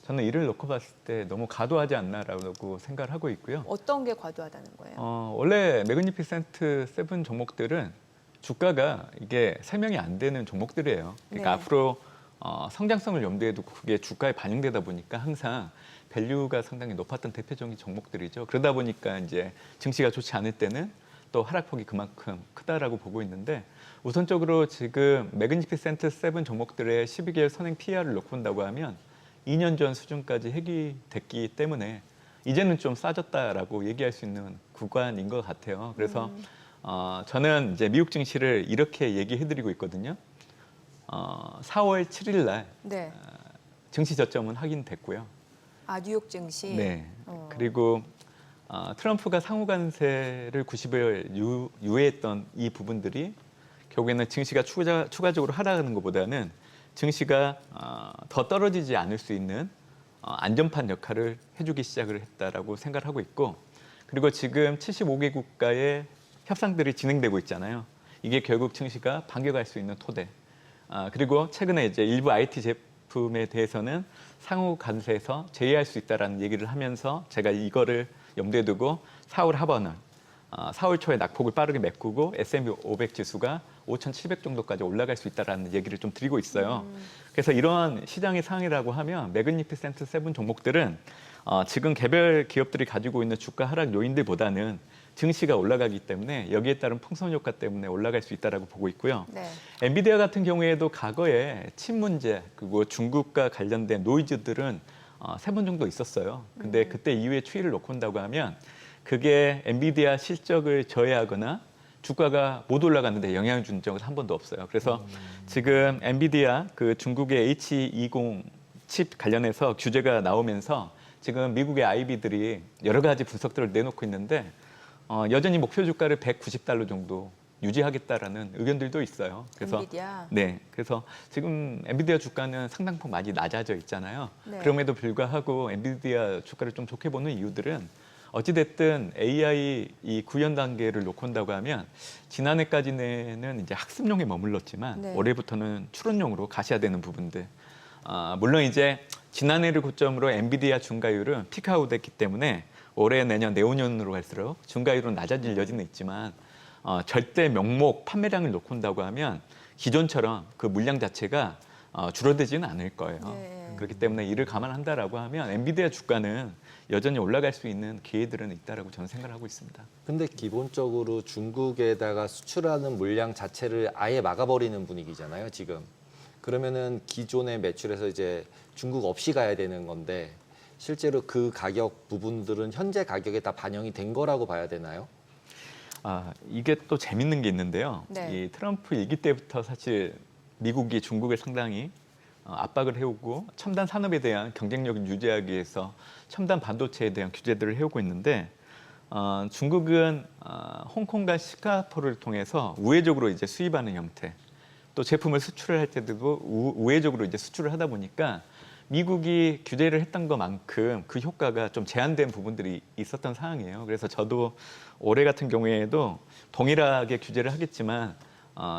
저는 이를 놓고 봤을 때 너무 과도하지 않나라고 생각을 하고 있고요. 어떤 게 과도하다는 거예요? 원래 매그니피센트 7 종목들은 주가가 이게 설명이 안 되는 종목들이에요. 그러니까 네. 앞으로 성장성을 염두에 두고 그게 주가에 반영되다 보니까 항상 밸류가 상당히 높았던 대표적인 종목들이죠. 그러다 보니까 이제 증시가 좋지 않을 때는 또 하락폭이 그만큼 크다라고 보고 있는데 우선적으로 지금 매그니피센트 7 종목들의 12개월 선행 PER을 놓고 본다고 하면 2년 전 수준까지 해기됐기 때문에 이제는 좀 싸졌다라고 얘기할 수 있는 구간인 것 같아요. 그래서 저는 이제 미국 증시를 이렇게 얘기해드리고 있거든요. 4월 7일 날 네. 증시 저점은 확인됐고요. 아 뉴욕 증시. 네. 그리고 트럼프가 상호 관세를 90일 유예했던 이 부분들이 결국에는 증시가 추가적으로 하락하는 것보다는 증시가 더 떨어지지 않을 수 있는 안전판 역할을 해주기 시작을 했다라고 생각을 하고 있고 그리고 지금 75개 국가의 협상들이 진행되고 있잖아요. 이게 결국 증시가 반격할 수 있는 토대. 그리고 최근에 이제 일부 IT 제품에 대해서는 상호 관세에서 제외할 수 있다라는 얘기를 하면서 제가 이거를 염두에 두고 4월 하반월, 4월 초에 낙폭을 빠르게 메꾸고 S&P 500 지수가 5,700 정도까지 올라갈 수 있다라는 얘기를 좀 드리고 있어요. 그래서 이러한 시장의 상황이라고 하면 매그니피센트 7 종목들은 지금 개별 기업들이 가지고 있는 주가 하락 요인들보다는 증시가 올라가기 때문에 여기에 따른 풍선 효과 때문에 올라갈 수 있다라고 보고 있고요. 네. 엔비디아 같은 경우에도 과거에 칩 문제 그리고 중국과 관련된 노이즈들은 3번 정도 있었어요. 근데 그때 이후에 추이를 놓고 온다고 하면 그게 엔비디아 실적을 저해하거나 주가가 못 올라갔는데 영향을 준 적은 한 번도 없어요. 그래서 지금 엔비디아 그 중국의 H20 칩 관련해서 규제가 나오면서 지금 미국의 IB들이 여러 가지 분석들을 내놓고 있는데 여전히 목표 주가를 190달러 정도 유지하겠다라는 의견들도 있어요. 그래서 엔비디아. 네, 그래서 지금 엔비디아 주가는 상당폭 많이 낮아져 있잖아요. 네. 그럼에도 불구하고 엔비디아 주가를 좀 좋게 보는 이유들은 어찌됐든 AI 이 구현 단계를 놓고 온다고 하면 지난해까지는 이제 학습용에 머물렀지만 네. 올해부터는 추론용으로 가셔야 되는 부분들. 물론 이제 지난해를 고점으로 엔비디아 중가율은 피크아웃됐기 때문에 올해 내년 내후년으로 갈수록 중가율은 낮아질 여지는 있지만 절대 명목 판매량을 놓고 온다고 하면 기존처럼 그 물량 자체가 줄어들지는 않을 거예요. 네. 그렇기 때문에 이를 감안한다라고 하면 엔비디아 주가는 여전히 올라갈 수 있는 기회들은 있다라고 저는 생각을 하고 있습니다. 근데 기본적으로 중국에다가 수출하는 물량 자체를 아예 막아버리는 분위기잖아요, 지금. 그러면은 기존의 매출에서 이제 중국 없이 가야 되는 건데 실제로 그 가격 부분들은 현재 가격에 다 반영이 된 거라고 봐야 되나요? 이게 또 재밌는 게 있는데요. 네. 이 트럼프 일기 때부터 사실 미국이 중국을 상당히 압박을 해오고 첨단 산업에 대한 경쟁력을 유지하기 위해서 첨단 반도체에 대한 규제들을 해오고 있는데 중국은 홍콩과 싱가포르를 통해서 우회적으로 이제 수입하는 형태, 또 제품을 수출을 할 때도 우회적으로 이제 수출을 하다 보니까 미국이 규제를 했던 것만큼 그 효과가 좀 제한된 부분들이 있었던 상황이에요. 그래서 저도 올해 같은 경우에도 동일하게 규제를 하겠지만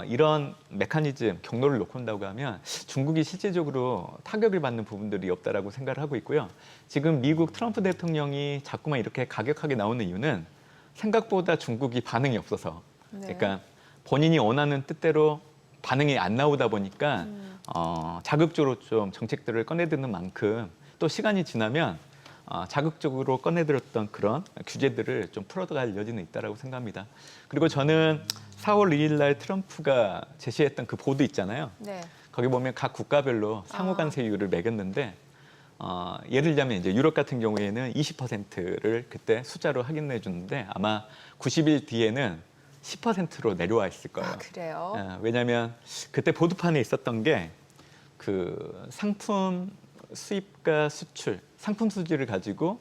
이런 메커니즘, 경로를 놓고 온다고 하면 중국이 실질적으로 타격을 받는 부분들이 없다라고 생각을 하고 있고요. 지금 미국 트럼프 대통령이 자꾸만 이렇게 가격하게 나오는 이유는 생각보다 중국이 반응이 없어서 네. 그러니까 본인이 원하는 뜻대로 반응이 안 나오다 보니까 자극적으로 좀 정책들을 꺼내드는 만큼 또 시간이 지나면 자극적으로 꺼내들었던 그런 규제들을 좀 풀어갈 여지는 있다라고 생각합니다. 그리고 저는 4월 2일 날 트럼프가 제시했던 그 보드 있잖아요. 네. 거기 보면 각 국가별로 상호 관세율을 매겼는데 예를 들자면 이제 유럽 같은 경우에는 20%를 그때 숫자로 확인해 줬는데 아마 90일 뒤에는 10%로 내려와 있을 거예요. 그래요? 왜냐하면 그때 보드판에 있었던 게 그 상품 수입과 수출, 상품 수지를 가지고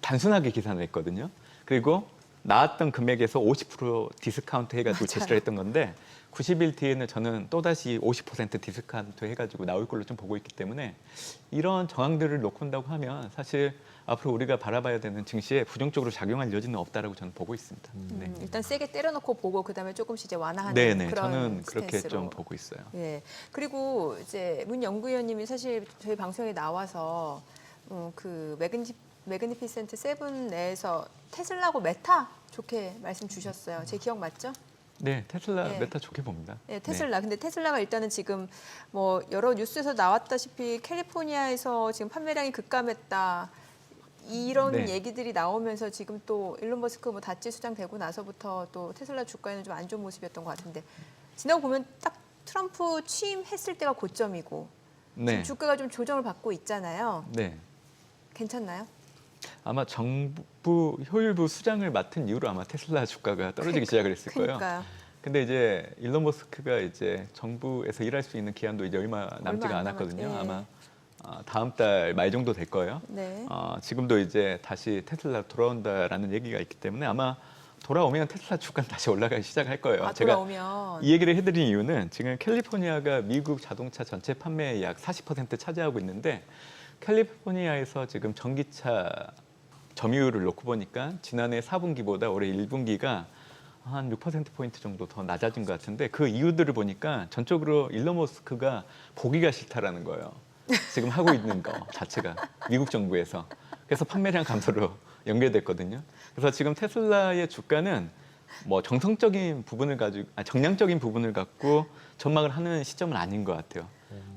단순하게 계산을 했거든요. 그리고 나왔던 금액에서 50% 디스카운트 해가지고 제시를 했던 건데 90일 뒤에는 저는 또다시 50% 디스카운트 해가지고 나올 걸로 좀 보고 있기 때문에 이런 정황들을 놓고 온다고 하면 사실 앞으로 우리가 바라봐야 되는 증시에 부정적으로 작용할 여지는 없다라고 저는 보고 있습니다. 네. 일단 세게 때려놓고 보고 그다음에 조금씩 이제 완화하는 네네, 그런 저는 그렇게 스탠스로. 좀 보고 있어요. 예. 그리고 이제 문 연구위원님이 사실 저희 방송에 나와서 그 매그니피센트 세븐 내에서 테슬라하고 메타 좋게 말씀 주셨어요. 제 기억 맞죠? 네, 테슬라 네. 메타 좋게 봅니다. 네, 테슬라. 근데 테슬라가 일단은 지금 뭐 여러 뉴스에서 나왔다시피 캘리포니아에서 지금 판매량이 급감했다. 이런 네. 얘기들이 나오면서 지금 또 일론 머스크 뭐 다치 수장되고 나서부터 또 테슬라 주가에는 좀 안 좋은 모습이었던 것 같은데 지나고 보면 딱 트럼프 취임했을 때가 고점이고 지금 네, 주가가 좀 조정을 받고 있잖아요. 네. 괜찮나요? 아마 정부 효율부 수장을 맡은 이후로 아마 테슬라 주가가 떨어지기 시작을 했을 거예요. 그러니까요. 근데 이제 일론 머스크가 이제 정부에서 일할 수 있는 기한도 이제 얼마 남지가 안 않았거든요. 남았- 예. 아마 다음 달 말 정도 될 거예요. 네. 지금도 이제 다시 테슬라 돌아온다라는 얘기가 있기 때문에 아마 돌아오면 테슬라 주가는 다시 올라가기 시작할 거예요. 제가 돌아오면 이 얘기를 해드린 이유는 지금 캘리포니아가 미국 자동차 전체 판매의 약 40% 차지하고 있는데 캘리포니아에서 지금 전기차 점유율을 놓고 보니까 지난해 4분기보다 올해 1분기가 한 6%포인트 정도 더 낮아진 것 같은데 그 이유들을 보니까 전적으로 일론 머스크가 보기가 싫다라는 거예요. 지금 하고 있는 거 자체가 미국 정부에서. 그래서 판매량 감소로 연결됐거든요. 그래서 지금 테슬라의 주가는 뭐 정량적인 부분을 갖고 전망을 하는 시점은 아닌 것 같아요.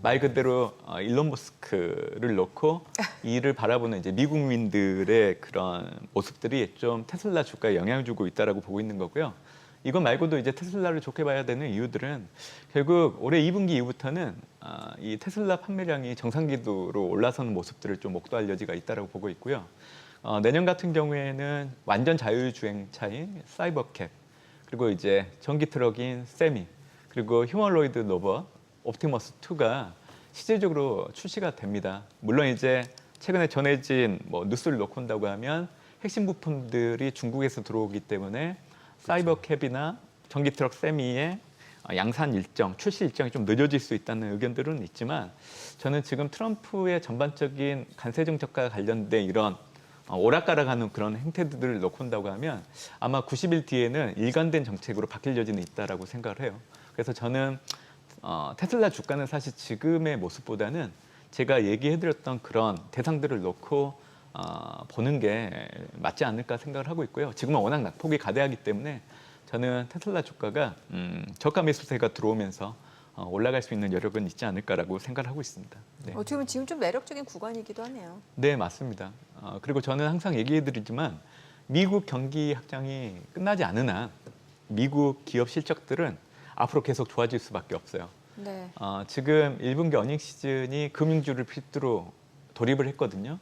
말 그대로 일론 머스크를 놓고 이를 바라보는 이제 미국민들의 그런 모습들이 좀 테슬라 주가에 영향을 주고 있다라고 보고 있는 거고요. 이거 말고도 이제 테슬라를 좋게 봐야 되는 이유들은 결국 올해 2분기 이후부터는 이 테슬라 판매량이 정상기도로 올라서는 모습들을 좀 목도할 여지가 있다라고 보고 있고요. 내년 같은 경우에는 완전 자율주행차인 사이버캡, 그리고 이제 전기 트럭인 세미, 그리고 휴머노이드 로봇 옵티머스 2가 실질적으로 출시가 됩니다. 물론 이제 최근에 전해진 뭐 뉴스를 놓고 온다고 하면 핵심 부품들이 중국에서 들어오기 때문에 사이버캡이나 전기 트럭 세미의 양산 일정, 출시 일정이 좀 늦어질 수 있다는 의견들은 있지만 저는 지금 트럼프의 전반적인 관세 정책과 관련된 이런 오락가락하는 그런 행태들을 놓고 온다고 하면 아마 90일 뒤에는 일관된 정책으로 바뀔 여지는 있다라고 생각을 해요. 그래서 저는 테슬라 주가는 사실 지금의 모습보다는 제가 얘기해드렸던 그런 대상들을 놓고 보는 게 맞지 않을까 생각을 하고 있고요. 지금은 워낙 낙폭이 가대하기 때문에 저는 테슬라 주가가 저가 매수세가 들어오면서 올라갈 수 있는 여력은 있지 않을까라고 생각을 하고 있습니다. 네. 어떻게 보면 지금 좀 매력적인 구간이기도 하네요. 네, 맞습니다. 그리고 저는 항상 얘기해드리지만 미국 경기 확장이 끝나지 않은 한 미국 기업 실적들은 앞으로 계속 좋아질 수밖에 없어요. 네. 지금 1분기 어닝 시즌이 금융주를 필두로 돌입을 했거든요.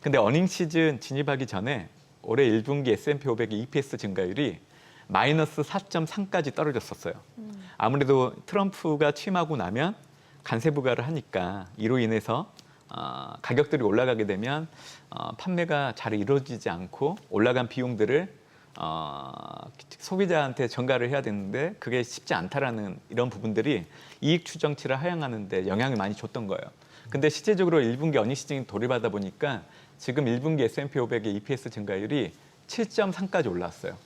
근데 어닝 시즌 진입하기 전에 올해 1분기 S&P 500의 EPS 증가율이 마이너스 4.3까지 떨어졌었어요. 아무래도 트럼프가 취임하고 나면 관세 부과를 하니까 이로 인해서 가격들이 올라가게 되면 판매가 잘 이루어지지 않고 올라간 비용들을 소비자한테 전가를 해야 되는데 그게 쉽지 않다라는 이런 부분들이 이익 추정치를 하향하는 데 영향을 많이 줬던 거예요. 근데 실제적으로 1분기 어닝 시즌이 돌입하다 보니까 지금 1분기 S&P 500의 EPS 증가율이 7.3까지 올라왔어요.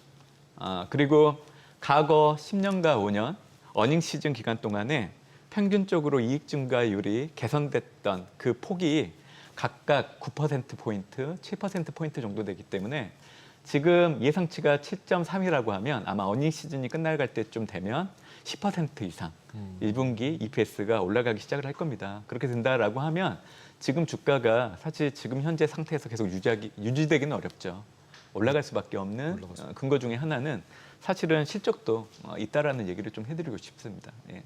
그리고 과거 10년과 5년 어닝 시즌 기간 동안에 평균적으로 이익 증가율이 개선됐던 그 폭이 각각 9%포인트, 7%포인트 정도 되기 때문에 지금 예상치가 7.3이라고 하면 아마 어닝 시즌이 끝날 때쯤 되면 10% 이상 1분기 EPS가 올라가기 시작을 할 겁니다. 그렇게 된다라고 하면 지금 주가가 사실 지금 현재 상태에서 계속 유지되기는 어렵죠. 올라갈 수밖에 없는 근거 중에 하나는 사실은 실적도 있다라는 얘기를 좀 해드리고 싶습니다. 예.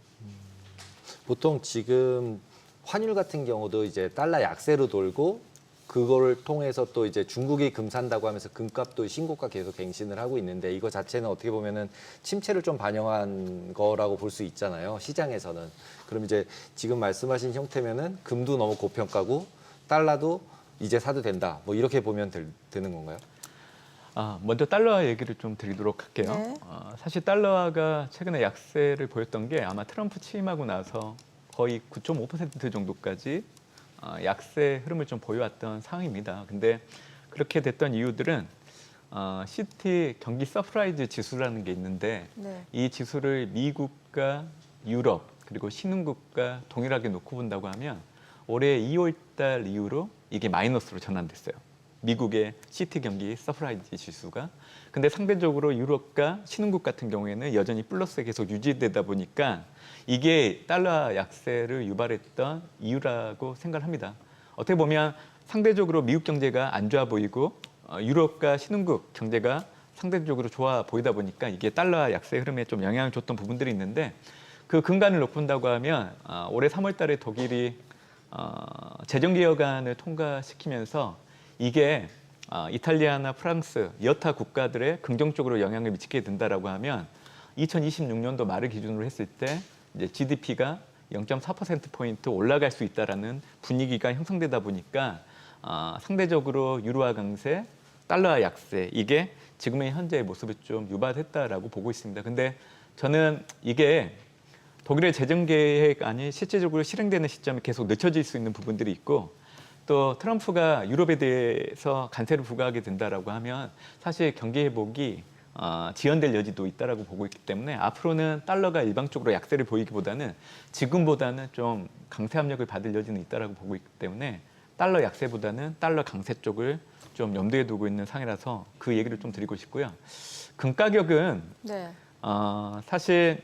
보통 지금 환율 같은 경우도 이제 달러 약세로 돌고 그거를 통해서 또 이제 중국이 금 산다고 하면서 금값도 신고가 계속 갱신을 하고 있는데 이거 자체는 어떻게 보면은 침체를 좀 반영한 거라고 볼 수 있잖아요. 시장에서는. 그럼 이제 지금 말씀하신 형태면은 금도 너무 고평가고 달러도 이제 사도 된다. 뭐 이렇게 보면 되는 건가요? 먼저 달러화 얘기를 좀 드리도록 할게요. 네. 사실 달러화가 최근에 약세를 보였던 게 아마 트럼프 취임하고 나서 거의 9.5% 정도까지 약세 흐름을 좀 보여왔던 상황입니다. 근데 그렇게 됐던 이유들은 CT 경기 서프라이즈 지수라는 게 있는데 네. 이 지수를 미국과 유럽 그리고 신흥국과 동일하게 놓고 본다고 하면 올해 2월 달 이후로 이게 마이너스로 전환됐어요. 미국의 CT 경기 서프라이즈 지수가. 근데 상대적으로 유럽과 신흥국 같은 경우에는 여전히 플러스에 계속 유지되다 보니까 이게 달러 약세를 유발했던 이유라고 생각을 합니다. 어떻게 보면 상대적으로 미국 경제가 안 좋아 보이고 유럽과 신흥국 경제가 상대적으로 좋아 보이다 보니까 이게 달러 약세 흐름에 좀 영향을 줬던 부분들이 있는데 그 근간을 놓는다고 하면 올해 3월 달에 독일이 재정개혁안을 통과시키면서 이게 이탈리아나 프랑스 여타 국가들의 긍정적으로 영향을 미치게 된다라고 하면 2026년도 말을 기준으로 했을 때 이제 GDP가 0.4%포인트 올라갈 수 있다라는 분위기가 형성되다 보니까 상대적으로 유로화 강세, 달러 약세 이게 지금의 현재의 모습을 좀 유발했다라고 보고 있습니다. 근데 저는 이게 독일의 재정계획안이 실제적으로 실행되는 시점이 계속 늦춰질 수 있는 부분들이 있고 또 트럼프가 유럽에 대해서 관세를 부과하게 된다라고 하면 사실 경기 회복이 지연될 여지도 있다라고 보고 있기 때문에 앞으로는 달러가 일방적으로 약세를 보이기보다는 지금보다는 좀 강세 압력을 받을 여지는 있다라고 보고 있기 때문에 달러 약세보다는 달러 강세 쪽을 좀 염두에 두고 있는 상황이라서 그 얘기를 좀 드리고 싶고요. 금 가격은 네. 사실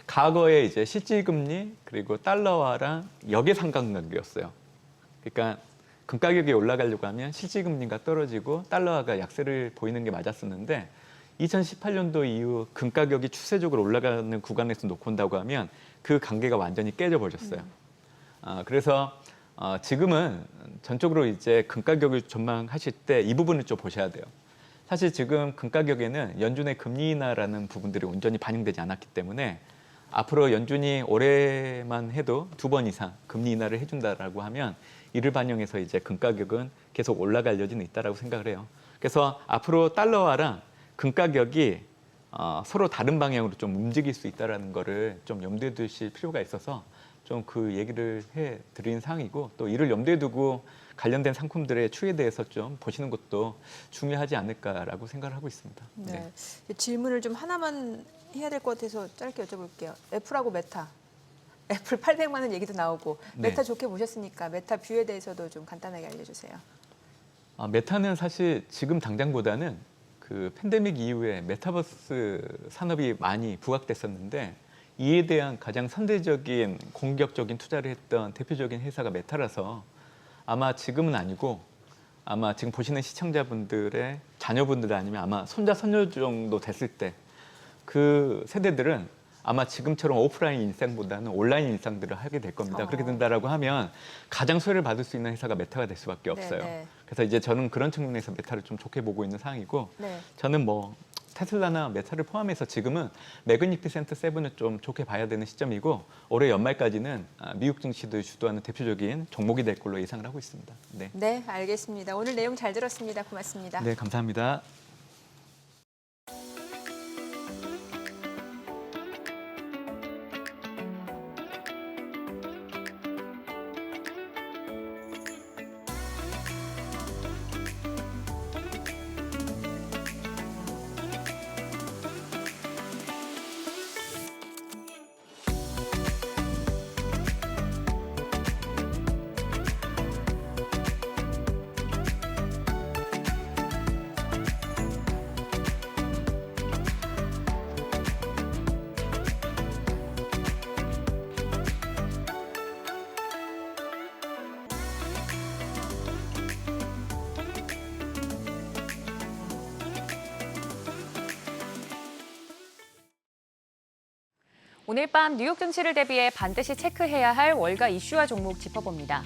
과거에 이제 실질금리 그리고 달러화랑 역의상관관계였어요. 그러니까 금 가격이 올라가려고 하면 실질금리가 떨어지고 달러화가 약세를 보이는 게 맞았었는데 2018년도 이후 금 가격이 추세적으로 올라가는 구간에서 놓고 온다고 하면 그 관계가 완전히 깨져버렸어요. 그래서 지금은 전적으로 이제 금 가격을 전망하실 때 이 부분을 좀 보셔야 돼요. 사실 지금 금 가격에는 연준의 금리 인하라는 부분들이 온전히 반영되지 않았기 때문에 앞으로 연준이 올해만 해도 2번 이상 금리 인하를 해준다라고 하면 이를 반영해서 이제 금 가격은 계속 올라갈 여지는 있다라고 생각을 해요. 그래서 앞으로 달러화랑 금 가격이 서로 다른 방향으로 좀 움직일 수 있다라는 거를 좀 염두에 두실 필요가 있어서 좀 그 얘기를 해드린 상황이고 또 이를 염두에 두고 관련된 상품들의 추이에 대해서 좀 보시는 것도 중요하지 않을까라고 생각을 하고 있습니다. 네. 질문을 좀 하나만 해야 될 것 같아서 짧게 여쭤볼게요. 애플하고 메타. 애플 800만 원 얘기도 나오고 메타 네. 좋게 보셨으니까 메타 뷰에 대해서도 좀 간단하게 알려주세요. 메타는 사실 지금 당장보다는 그 팬데믹 이후에 메타버스 산업이 많이 부각됐었는데 이에 대한 가장 선제적인 공격적인 투자를 했던 대표적인 회사가 메타라서 아마 지금은 아니고 아마 지금 보시는 시청자분들의 자녀분들 아니면 아마 손자 손녀 정도 됐을 때 그 세대들은 아마 지금처럼 오프라인 일상보다는 온라인 일상들을 하게 될 겁니다. 그렇게 된다라고 하면 가장 수혜를 받을 수 있는 회사가 메타가 될 수밖에 없어요. 네. 그래서 이제 저는 그런 측면에서 메타를 좀 좋게 보고 있는 상황이고 네. 저는 뭐 테슬라나 메타를 포함해서 지금은 매그니피센트 7을 좀 좋게 봐야 되는 시점이고 올해 연말까지는 미국 증시도 주도하는 대표적인 종목이 될 걸로 예상을 하고 있습니다. 네, 네, 알겠습니다. 오늘 내용 잘 들었습니다. 고맙습니다. 네 감사합니다. 오늘 밤 뉴욕 증시를 대비해 반드시 체크해야 할 월가 이슈와 종목 짚어봅니다.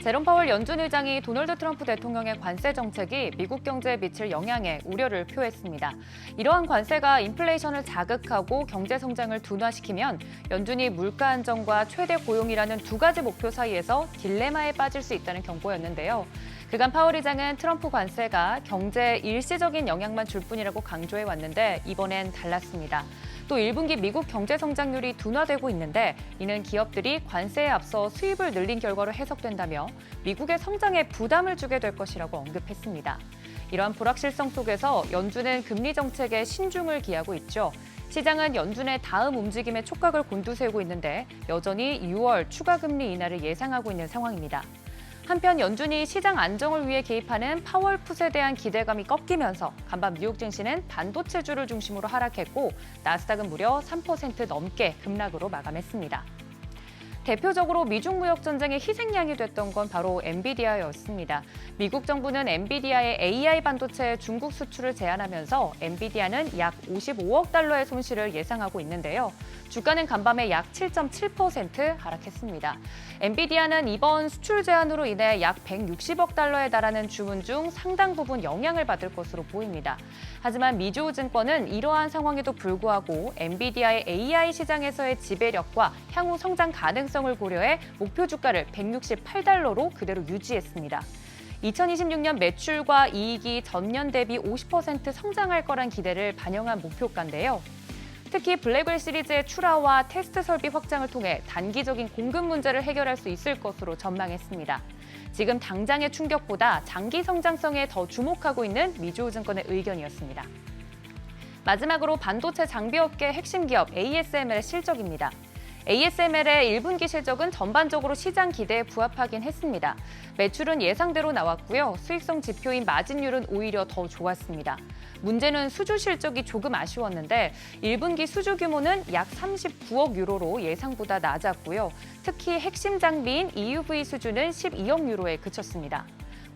제롬 파월 연준 의장이 도널드 트럼프 대통령의 관세 정책이 미국 경제에 미칠 영향에 우려를 표했습니다. 이러한 관세가 인플레이션을 자극하고 경제 성장을 둔화시키면 연준이 물가 안정과 최대 고용이라는 두 가지 목표 사이에서 딜레마에 빠질 수 있다는 경고였는데요. 그간 파월 의장은 트럼프 관세가 경제에 일시적인 영향만 줄 뿐이라고 강조해 왔는데 이번엔 달랐습니다. 또 1분기 미국 경제 성장률이 둔화되고 있는데 이는 기업들이 관세에 앞서 수입을 늘린 결과로 해석된다며 미국의 성장에 부담을 주게 될 것이라고 언급했습니다. 이러한 불확실성 속에서 연준은 금리 정책에 신중을 기하고 있죠. 시장은 연준의 다음 움직임에 촉각을 곤두세우고 있는데 여전히 6월 추가 금리 인하를 예상하고 있는 상황입니다. 한편 연준이 시장 안정을 위해 개입하는 파월 풋에 대한 기대감이 꺾이면서 간밤 뉴욕 증시는 반도체주를 중심으로 하락했고 나스닥은 무려 3% 넘게 급락으로 마감했습니다. 대표적으로 미중 무역 전쟁의 희생양이 됐던 건 바로 엔비디아였습니다. 미국 정부는 엔비디아의 AI 반도체 중국 수출을 제한하면서 엔비디아는 약 55억 달러의 손실을 예상하고 있는데요. 주가는 간밤에 약 7.7% 하락했습니다. 엔비디아는 이번 수출 제한으로 인해 약 160억 달러에 달하는 주문 중 상당 부분 영향을 받을 것으로 보입니다. 하지만 미주증권은 이러한 상황에도 불구하고 엔비디아의 AI 시장에서의 지배력과 향후 성장 가능성을 고려해 목표 주가를 168달러로 그대로 유지했습니다. 2026년 매출과 이익이 전년 대비 50% 성장할 거란 기대를 반영한 목표가인데요. 특히 블랙웰 시리즈의 출하와 테스트 설비 확장을 통해 단기적인 공급 문제를 해결할 수 있을 것으로 전망했습니다. 지금 당장의 충격보다 장기 성장성에 더 주목하고 있는 미주증권의 의견이었습니다. 마지막으로 반도체 장비업계 핵심 기업 ASML의 실적입니다. ASML의 1분기 실적은 전반적으로 시장 기대에 부합하긴 했습니다. 매출은 예상대로 나왔고요. 수익성 지표인 마진율은 오히려 더 좋았습니다. 문제는 수주 실적이 조금 아쉬웠는데 1분기 수주 규모는 약 39억 유로로 예상보다 낮았고요. 특히 핵심 장비인 EUV 수주는 12억 유로에 그쳤습니다.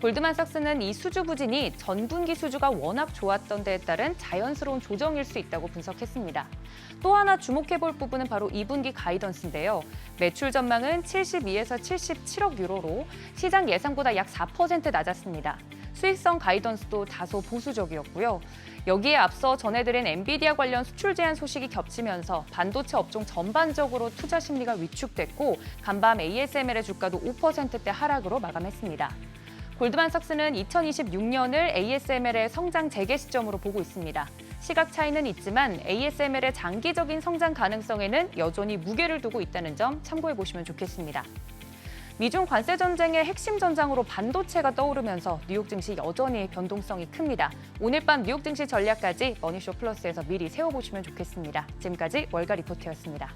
골드만삭스는 이 수주 부진이 전분기 수주가 워낙 좋았던 데에 따른 자연스러운 조정일 수 있다고 분석했습니다. 또 하나 주목해볼 부분은 바로 2분기 가이던스인데요. 매출 전망은 72에서 77억 유로로 시장 예상보다 약 4% 낮았습니다. 수익성 가이던스도 다소 보수적이었고요. 여기에 앞서 전해드린 엔비디아 관련 수출 제한 소식이 겹치면서 반도체 업종 전반적으로 투자 심리가 위축됐고 간밤 ASML의 주가도 5%대 하락으로 마감했습니다. 골드만삭스는 2026년을 ASML의 성장 재개 시점으로 보고 있습니다. 시각 차이는 있지만 ASML의 장기적인 성장 가능성에는 여전히 무게를 두고 있다는 점 참고해 보시면 좋겠습니다. 미중 관세 전쟁의 핵심 전장으로 반도체가 떠오르면서 뉴욕 증시 여전히 변동성이 큽니다. 오늘 밤 뉴욕 증시 전략까지 머니쇼 플러스에서 미리 세워보시면 좋겠습니다. 지금까지 월가 리포트였습니다.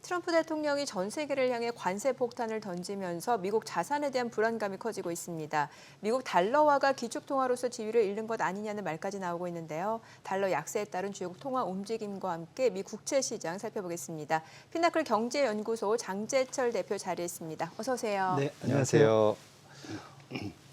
트럼프 대통령이 전 세계를 향해 관세 폭탄을 던지면서 미국 자산에 대한 불안감이 커지고 있습니다. 미국 달러화가 기축통화로서 지위를 잃는 것 아니냐는 말까지 나오고 있는데요. 달러 약세에 따른 주요 통화 움직임과 함께 미 국채 시장 살펴보겠습니다. 피나클 경제연구소 장재철 대표 자리했습니다. 어서 오세요. 네, 안녕하세요.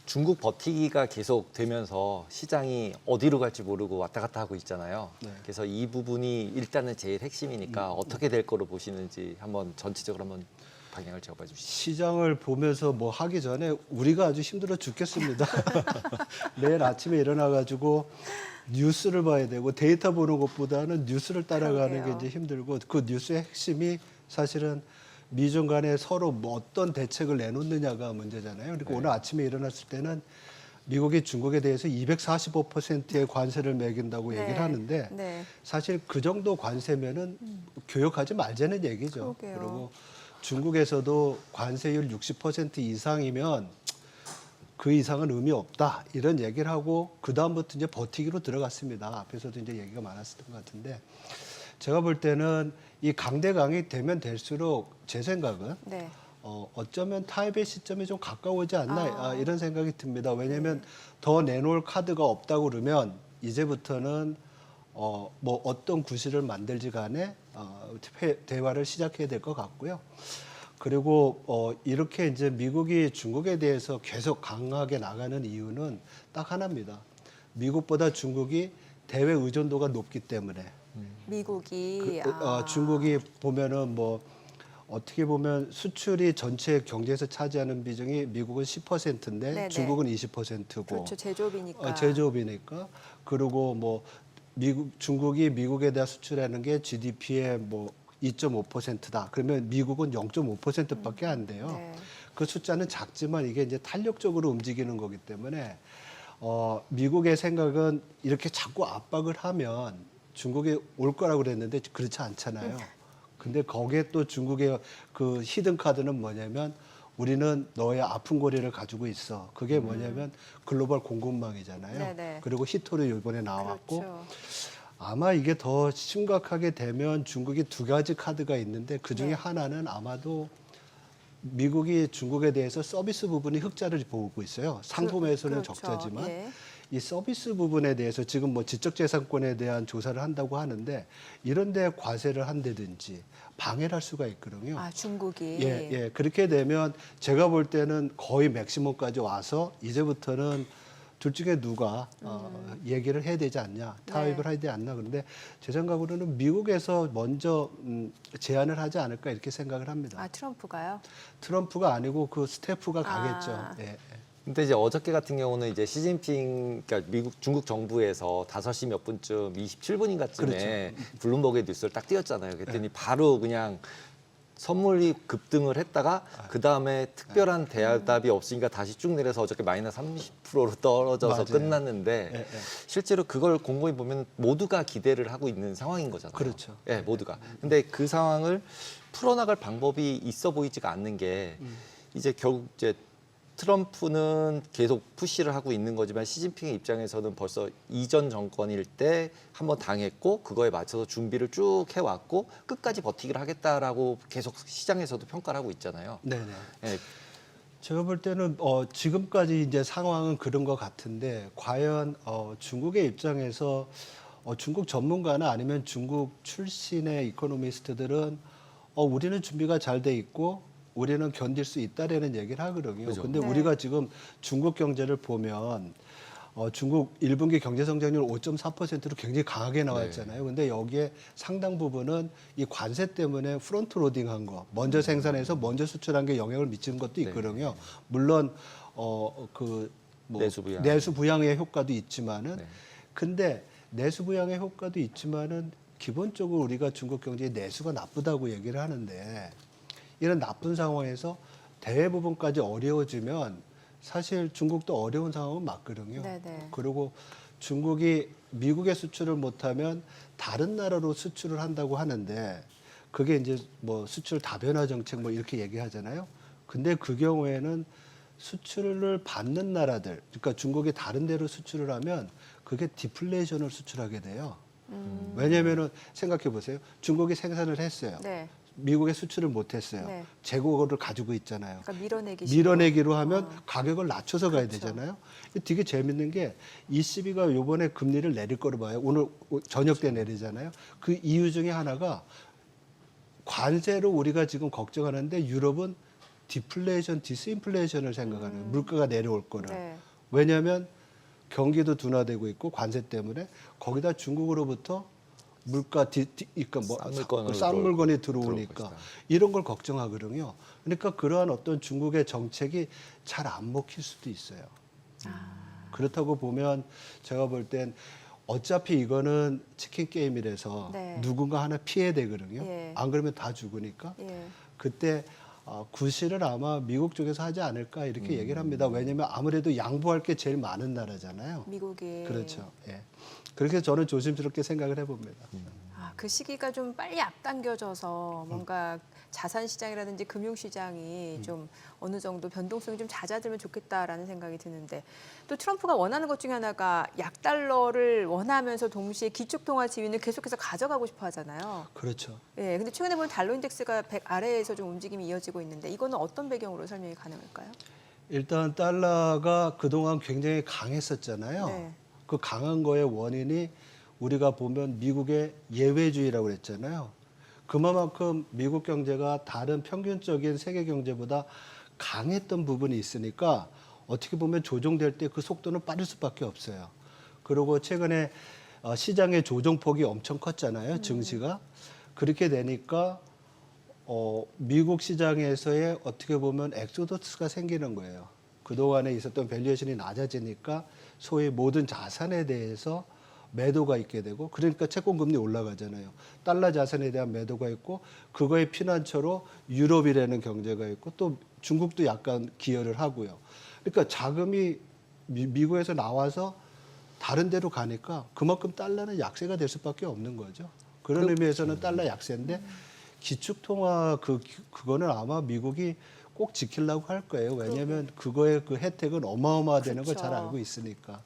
중국 버티기가 계속 되면서 시장이 어디로 갈지 모르고 왔다 갔다 하고 있잖아요. 네. 그래서 이 부분이 일단은 제일 핵심이니까 어떻게 될 거로 보시는지 한번 전체적으로 한번 방향을 잡아 주시죠. 시장을 보면서 뭐 하기 전에 우리가 아주 힘들어 죽겠습니다. 매일 아침에 일어나가지고 뉴스를 봐야 되고 데이터 보는 것보다는 뉴스를 따라가는 그러게요. 게 이제 힘들고 그 뉴스의 핵심이 사실은 미중 간에 서로 뭐 어떤 대책을 내놓느냐가 문제잖아요. 그리고 네. 오늘 아침에 일어났을 때는 미국이 중국에 대해서 245%의 관세를 매긴다고 네. 얘기를 하는데 네. 사실 그 정도 관세면은 교역하지 말자는 얘기죠. 그러게요. 그리고 중국에서도 관세율 60% 이상이면 그 이상은 의미 없다 이런 얘기를 하고 그 다음부터 이제 버티기로 들어갔습니다. 앞에서도 이제 얘기가 많았을 것 같은데 제가 볼 때는 이 강대강이 되면 될수록 제 생각은 네. 어쩌면 타협의 시점이 좀 가까워지지 않나 이런 생각이 듭니다. 왜냐하면 더 내놓을 카드가 없다고 그러면 이제부터는 뭐 어떤 구실을 만들지 간에 대화를 시작해야 될 것 같고요. 그리고 이렇게 이제 미국이 중국에 대해서 계속 강하게 나가는 이유는 딱 하나입니다. 미국보다 중국이 대외 의존도가 높기 때문에 미국이 중국이 보면은 뭐 어떻게 보면 수출이 전체 경제에서 차지하는 비중이 미국은 10%인데 네네. 중국은 20%고 그렇죠. 제조업이니까. 제조업이니까 그리고 뭐 중국이 미국에 대한 수출하는 게 GDP의 뭐 2.5%다. 그러면 미국은 0.5%밖에 안 돼요. 네. 그 숫자는 작지만 이게 이제 탄력적으로 움직이는 거기 때문에 미국의 생각은 이렇게 자꾸 압박을 하면 중국이 올 거라고 그랬는데 그렇지 않잖아요. 근데 거기에 또 중국의 그 히든 카드는 뭐냐면 우리는 너의 아픈 고리를 가지고 있어. 그게 뭐냐면 글로벌 공급망이잖아요. 네네. 그리고 히토류 이번에 나왔고 그렇죠. 아마 이게 더 심각하게 되면 중국이 두 가지 카드가 있는데 그중에 네. 하나는 아마도 미국이 중국에 대해서 서비스 부분이 흑자를 보고 있어요. 상품에서는 그렇죠. 적자지만 예. 이 서비스 부분에 대해서 지금 뭐 지적재산권에 대한 조사를 한다고 하는데 이런 데 과세를 한다든지 방해를 할 수가 있거든요. 중국이. 예. 그렇게 되면 제가 볼 때는 거의 맥시멈까지 와서 이제부터는 둘 중에 누가 얘기를 해야 되지 않냐, 타협을 네. 해야 되지 않나. 그런데 제 생각으로는 미국에서 먼저 제안을 하지 않을까 이렇게 생각을 합니다. 트럼프가요? 트럼프가 아니고 그 스태프가 가겠죠. 예. 근데 이제 어저께 같은 경우는 이제 시진핑, 그러니까 미국 중국 정부에서 5시 몇 분쯤 27분인가쯤에 그렇죠. 블룸버그의 뉴스를 딱 띄웠잖아요. 그랬더니 바로 그냥 선물이 급등을 했다가 그 다음에 특별한 대답이 없으니까 다시 쭉 내려서 어저께 마이너스 30%로 떨어져서 맞아요. 끝났는데 예. 실제로 그걸 곰곰이 보면 모두가 기대를 하고 있는 상황인 거잖아요. 그렇죠. 예, 모두가. 근데 그 상황을 풀어나갈 방법이 있어 보이지가 않는 게 이제 결국 이제 트럼프는 계속 푸시를 하고 있는 거지만 시진핑의 입장에서는 벌써 이전 정권일 때 한번 당했고 그거에 맞춰서 준비를 쭉 해왔고 끝까지 버티기를 하겠다라고 계속 시장에서도 평가를 하고 있잖아요. 네네. 예, 제가 볼 때는 지금까지 이제 상황은 그런 것 같은데 과연 중국의 입장에서 중국 전문가나 아니면 중국 출신의 이코노미스트들은 우리는 준비가 잘 돼 있고 우리는 견딜 수 있다라는 얘기를 하거든요. 그죠. 근데 네. 우리가 지금 중국 경제를 보면 중국 1분기 경제 성장률 5.4%로 굉장히 강하게 나왔잖아요. 근데 여기에 상당 부분은 이 관세 때문에 프론트 로딩한 거, 먼저 생산해서 먼저 수출한 게 영향을 미치는 것도 있거든요. 물론 그 뭐 내수 부양. 의 효과도 있지만은 네. 근데 내수 부양의 효과도 있지만은 기본적으로 우리가 중국 경제의 내수가 나쁘다고 얘기를 하는데 이런 나쁜 상황에서 대외 부분까지 어려워지면 사실 중국도 어려운 상황은 맞거든요. 네네. 그리고 중국이 미국에 수출을 못하면 다른 나라로 수출을 한다고 하는데 그게 이제 뭐 수출 다변화 정책 뭐 이렇게 얘기하잖아요. 근데 그 경우에는 수출을 받는 나라들, 그러니까 중국이 다른 데로 수출을 하면 그게 디플레이션을 수출하게 돼요. 왜냐하면은 생각해 보세요. 중국이 생산을 했어요. 네. 미국에 수출을 못했어요. 네. 재고를 가지고 있잖아요. 그러니까 밀어내기 밀어내기로 하면 가격을 낮춰서 가야 그렇죠. 되잖아요. 되게 재밌는 게 ECB가 이번에 금리를 내릴 거로 봐요. 오늘 저녁 때 내리잖아요. 그 이유 중에 하나가 관세로 우리가 지금 걱정하는데 유럽은 디플레이션, 디스인플레이션을 생각하는 거예요. 물가가 내려올 거를. 네. 왜냐하면 경기도 둔화되고 있고 관세 때문에 거기다 중국으로부터 물가 그러니까 뭐 싼 물건이 들어오니까 이런 걸 걱정하거든요. 그러니까 그러한 어떤 중국의 정책이 잘 안 먹힐 수도 있어요. 그렇다고 보면 제가 볼 땐 어차피 이거는 치킨 게임이라서 네. 누군가 하나 피해야 되거든요. 예. 안 그러면 다 죽으니까. 예. 그때 구실을 아마 미국 쪽에서 하지 않을까 이렇게 얘기를 합니다. 왜냐하면 아무래도 양보할 게 제일 많은 나라잖아요. 미국이. 그렇죠. 예. 그렇게 저는 조심스럽게 생각을 해봅니다. 그 시기가 좀 빨리 앞당겨져서 뭔가 자산 시장이라든지 금융 시장이 좀 어느 정도 변동성이 좀 잦아들면 좋겠다라는 생각이 드는데 또 트럼프가 원하는 것 중에 하나가 약달러를 원하면서 동시에 기축통화 지위는 계속해서 가져가고 싶어 하잖아요. 그렇죠. 예, 근데 최근에 보면 달러 인덱스가 100 아래에서 좀 움직임이 이어지고 있는데 이거는 어떤 배경으로 설명이 가능할까요? 일단 달러가 그동안 굉장히 강했었잖아요. 네. 그 강한 거의 원인이 우리가 보면 미국의 예외주의라고 그랬잖아요. 그만큼 미국 경제가 다른 평균적인 세계 경제보다 강했던 부분이 있으니까 어떻게 보면 조정될 때 그 속도는 빠를 수밖에 없어요. 그리고 최근에 시장의 조정폭이 엄청 컸잖아요. 증시가. 그렇게 되니까 미국 시장에서의 어떻게 보면 엑소더스가 생기는 거예요. 그동안에 있었던 밸류에이션이 낮아지니까 소위 모든 자산에 대해서 매도가 있게 되고 그러니까 채권금리 올라가잖아요. 달러 자산에 대한 매도가 있고 그거의 피난처로 유럽이라는 경제가 있고 또 중국도 약간 기여를 하고요. 그러니까 자금이 미국에서 나와서 다른 데로 가니까 그만큼 달러는 약세가 될 수밖에 없는 거죠. 그런 의미에서는 달러 약세인데 기축통화 그거는 아마 미국이 꼭 지키려고 할 거예요. 왜냐하면 그거의 그 혜택은 어마어마하다는 걸 잘 그렇죠. 알고 있으니까.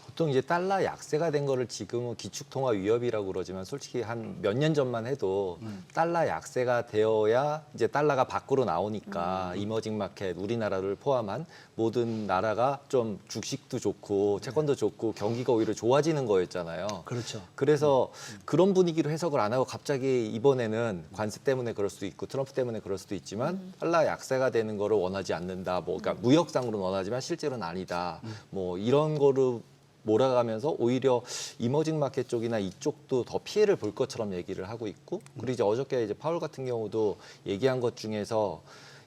보통 이제 달러 약세가 된 거를 지금은 기축통화 위협이라고 그러지만 솔직히 한 몇 년 전만 해도 달러 약세가 되어야 이제 달러가 밖으로 나오니까 이머징 마켓 우리나라를 포함한 모든 나라가 좀 주식도 좋고 채권도 좋고 경기가 오히려 좋아지는 거였잖아요. 그렇죠. 그래서 그런 분위기로 해석을 안 하고 갑자기 이번에는 관세 때문에 그럴 수도 있고 트럼프 때문에 그럴 수도 있지만 달러 약세가 되는 거를 원하지 않는다. 뭐 그러니까 무역상으로는 원하지만 실제로는 아니다. 뭐 이런 거를 몰아가면서 오히려 이머징 마켓 쪽이나 이쪽도 더 피해를 볼 것처럼 얘기를 하고 있고 그리고 이제 어저께 이제 파월 같은 경우도 얘기한 것 중에서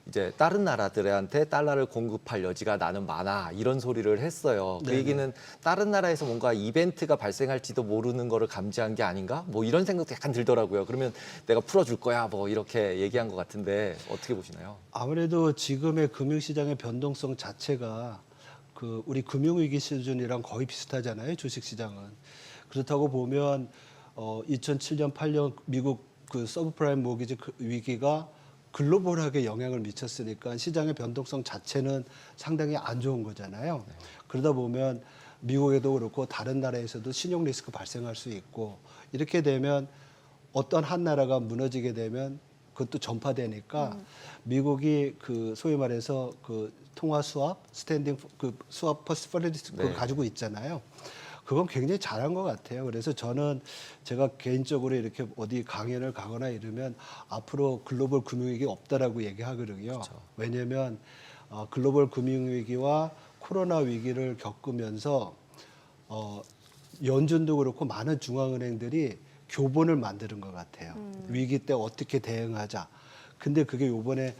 이제 다른 나라들한테 달러를 공급할 여지가 나는 많아 이런 소리를 했어요. 그 네네. 얘기는 다른 나라에서 뭔가 이벤트가 발생할지도 모르는 거를 감지한 게 아닌가? 뭐 이런 생각도 약간 들더라고요. 그러면 내가 풀어줄 거야 뭐 이렇게 얘기한 것 같은데 어떻게 보시나요? 아무래도 지금의 금융시장의 변동성 자체가 우리 금융위기 수준이랑 거의 비슷하잖아요. 주식시장은. 그렇다고 보면 2007년, 8년 미국 그 서브프라임 모기지 위기가 글로벌하게 영향을 미쳤으니까 시장의 변동성 자체는 상당히 안 좋은 거잖아요. 그러다 보면 미국에도 그렇고 다른 나라에서도 신용 리스크 발생할 수 있고 이렇게 되면 어떤 한 나라가 무너지게 되면 그것도 전파되니까 미국이 그 소위 말해서 그 통화 수합, 스탠딩 그 수합 퍼스퍼리티 그걸 가지고 있잖아요. 그건 굉장히 잘한 것 같아요. 그래서 저는 제가 개인적으로 이렇게 어디 강연을 가거나 이러면 앞으로 글로벌 금융위기 없다라고 얘기하거든요. 그렇죠. 왜냐하면 글로벌 금융위기와 코로나 위기를 겪으면서 연준도 그렇고 많은 중앙은행들이 교본을 만드는 것 같아요. 위기 때 어떻게 대응하자. 근데 그게 요번에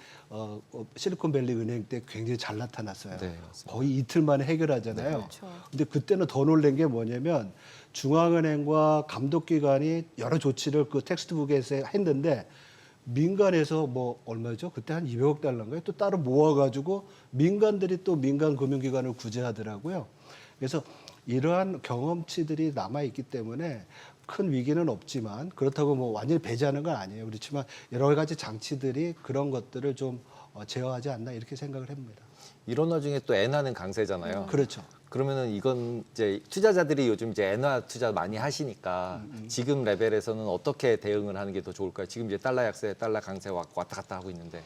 실리콘밸리 은행 때 굉장히 잘 나타났어요. 네, 거의 이틀 만에 해결하잖아요. 네, 그렇죠. 근데 그때는 더 놀란 게 뭐냐면 중앙은행과 감독기관이 여러 조치를 그 텍스트북에서 했는데 민간에서 뭐 얼마죠? 그때 한 200억 달러인가요? 또 따로 모아가지고 민간들이 또 민간 금융기관을 구제하더라고요. 그래서 이러한 경험치들이 남아있기 때문에 큰 위기는 없지만 그렇다고 뭐 완전히 배제하는 건 아니에요. 그렇지만 여러 가지 장치들이 그런 것들을 좀 제어하지 않나 이렇게 생각을 합니다. 이런 와중에 또 엔화는 강세잖아요. 그렇죠. 그러면은 이건 이제 투자자들이 요즘 이제 엔화 투자 많이 하시니까 지금 레벨에서는 어떻게 대응을 하는 게 더 좋을까요? 지금 이제 달러 약세, 달러 강세 왔다 갔다 하고 있는데.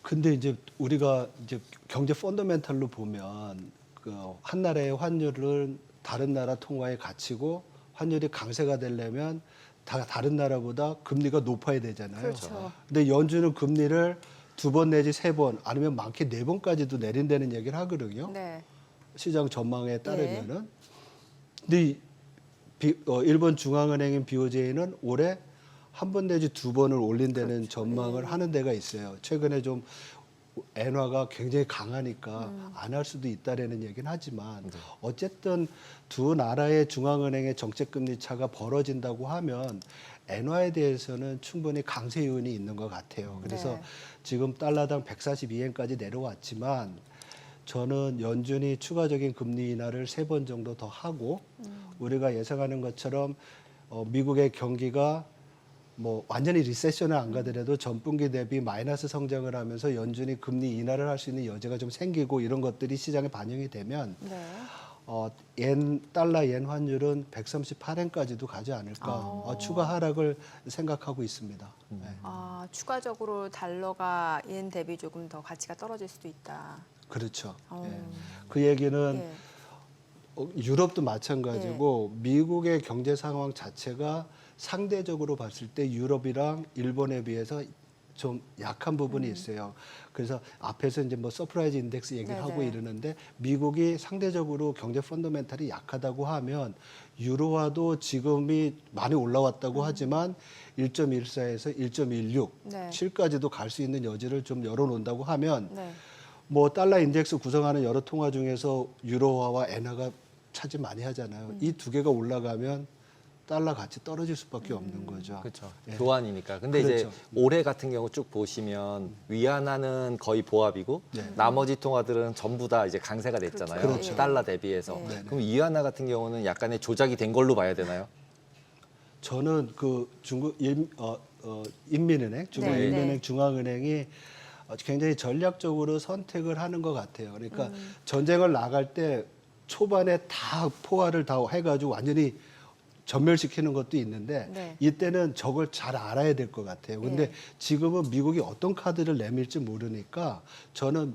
근데 이제 우리가 이제 경제 펀더멘탈로 보면 그 한 나라의 환율은 다른 나라 통화에 갇히고 환율이 강세가 되려면 다른 나라보다 금리가 높아야 되잖아요. 그렇죠. 근데 연준은 금리를 2번 내지 3번 아니면 많게 4번까지도 내린다는 얘기를 하거든요. 네. 시장 전망에 따르면은. 근데 일본 중앙은행인 BOJ는 올해 1번 내지 2번을 올린다는 그렇죠. 전망을 하는 데가 있어요. 최근에 좀 엔화가 굉장히 강하니까 안 할 수도 있다라는 얘기는 하지만 어쨌든 두 나라의 중앙은행의 정책금리 차가 벌어진다고 하면 엔화에 대해서는 충분히 강세 요인이 있는 것 같아요. 그래서 네. 지금 달러당 142엔까지 내려왔지만 저는 연준이 추가적인 금리 인하를 3번 정도 더 하고 우리가 예상하는 것처럼 미국의 경기가 뭐 완전히 리세션을 안 가더라도 전분기 대비 마이너스 성장을 하면서 연준이 금리 인하를 할 수 있는 여지가 좀 생기고 이런 것들이 시장에 반영이 되면 네. 달러 yen 환율은 138엔까지도 가지 않을까 추가 하락을 생각하고 있습니다. 네. 아, 추가적으로 달러가 yen 대비 조금 더 가치가 떨어질 수도 있다. 그렇죠. 어. 예. 그 얘기는 예. 유럽도 마찬가지고 미국의 경제 상황 자체가 상대적으로 봤을 때 유럽이랑 일본에 비해서 좀 약한 부분이 있어요. 그래서 앞에서 이제 뭐 서프라이즈 인덱스 얘기를 하고 네네. 이러는데 미국이 상대적으로 경제 펀더멘탈이 약하다고 하면 유로화도 지금이 많이 올라왔다고 하지만 1.14에서 1.16, 네. 7까지도 갈 수 있는 여지를 좀 열어놓는다고 하면 네. 뭐 달러 인덱스 구성하는 여러 통화 중에서 유로화와 엔화가 차지 많이 하잖아요. 이 두 개가 올라가면 달러 가치 떨어질 수밖에 없는 거죠. 그렇죠. 예. 교환이니까. 근데 이제 그렇죠. 올해 같은 경우 쭉 보시면 위안화는 거의 보합이고 나머지 통화들은 전부 다 이제 강세가 됐잖아요. 그렇죠. 달러 대비해서. 네. 그럼 위안화 같은 경우는 약간의 조작이 된 걸로 봐야 되나요? 저는 그 중국 인민은행, 중국 네, 인민은행 네. 중앙은행이 굉장히 전략적으로 선택을 하는 것 같아요. 그러니까 전쟁을 나갈 때 초반에 다 포화를 다 해가지고 완전히 전멸시키는 것도 있는데 네. 이때는 저걸 잘 알아야 될 것 같아요. 근데 네. 지금은 미국이 어떤 카드를 내밀지 모르니까 저는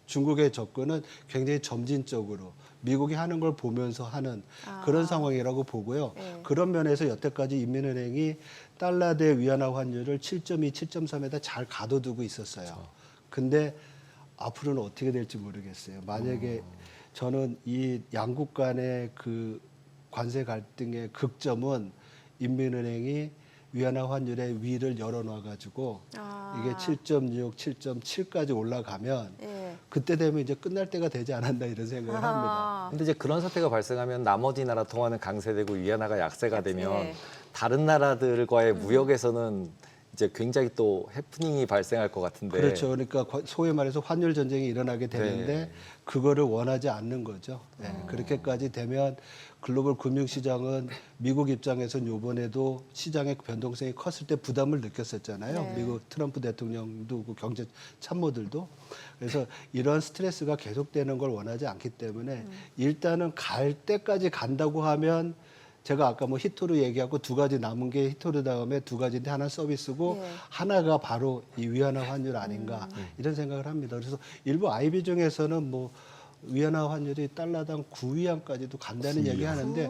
중국의 접근은 굉장히 점진적으로 미국이 하는 걸 보면서 하는 그런 상황이라고 보고요. 네. 그런 면에서 여태까지 인민은행이 달러 대 위안화 환율을 7.2, 7.3에다 잘 가둬두고 있었어요. 근데 앞으로는 어떻게 될지 모르겠어요. 만약에 저는 이 양국 간의 그 관세 갈등의 극점은 인민은행이 위안화 환율의 위를 열어놔가지고 이게 7.6, 7.7까지 올라가면 예. 그때 되면 이제 끝날 때가 되지 않았나 이런 생각을 합니다. 아, 근데 이제 그런 사태가 발생하면 나머지 나라 통화는 강세되고 위안화가 약세가 되면 네. 다른 나라들과의 무역에서는 이제 굉장히 또 해프닝이 발생할 것 같은데. 그렇죠. 그러니까 소위 말해서 환율 전쟁이 일어나게 되는데 네. 그거를 원하지 않는 거죠. 네. 그렇게까지 되면 글로벌 금융시장은 미국 입장에서는 이번에도 시장의 변동성이 컸을 때 부담을 느꼈었잖아요. 네. 미국 트럼프 대통령도 그 경제 참모들도. 그래서 이런 스트레스가 계속되는 걸 원하지 않기 때문에 일단은 갈 때까지 간다고 하면 제가 아까 뭐 히토르 얘기하고 두 가지 남은 게 히토르 다음에 두 가지인데 하나 서비스고 예. 하나가 바로 이 위안화 환율 아닌가 이런 생각을 합니다. 그래서 일부 IB 중에서는 뭐 위안화 환율이 달러당 9위안까지도 간다는 얘기하는데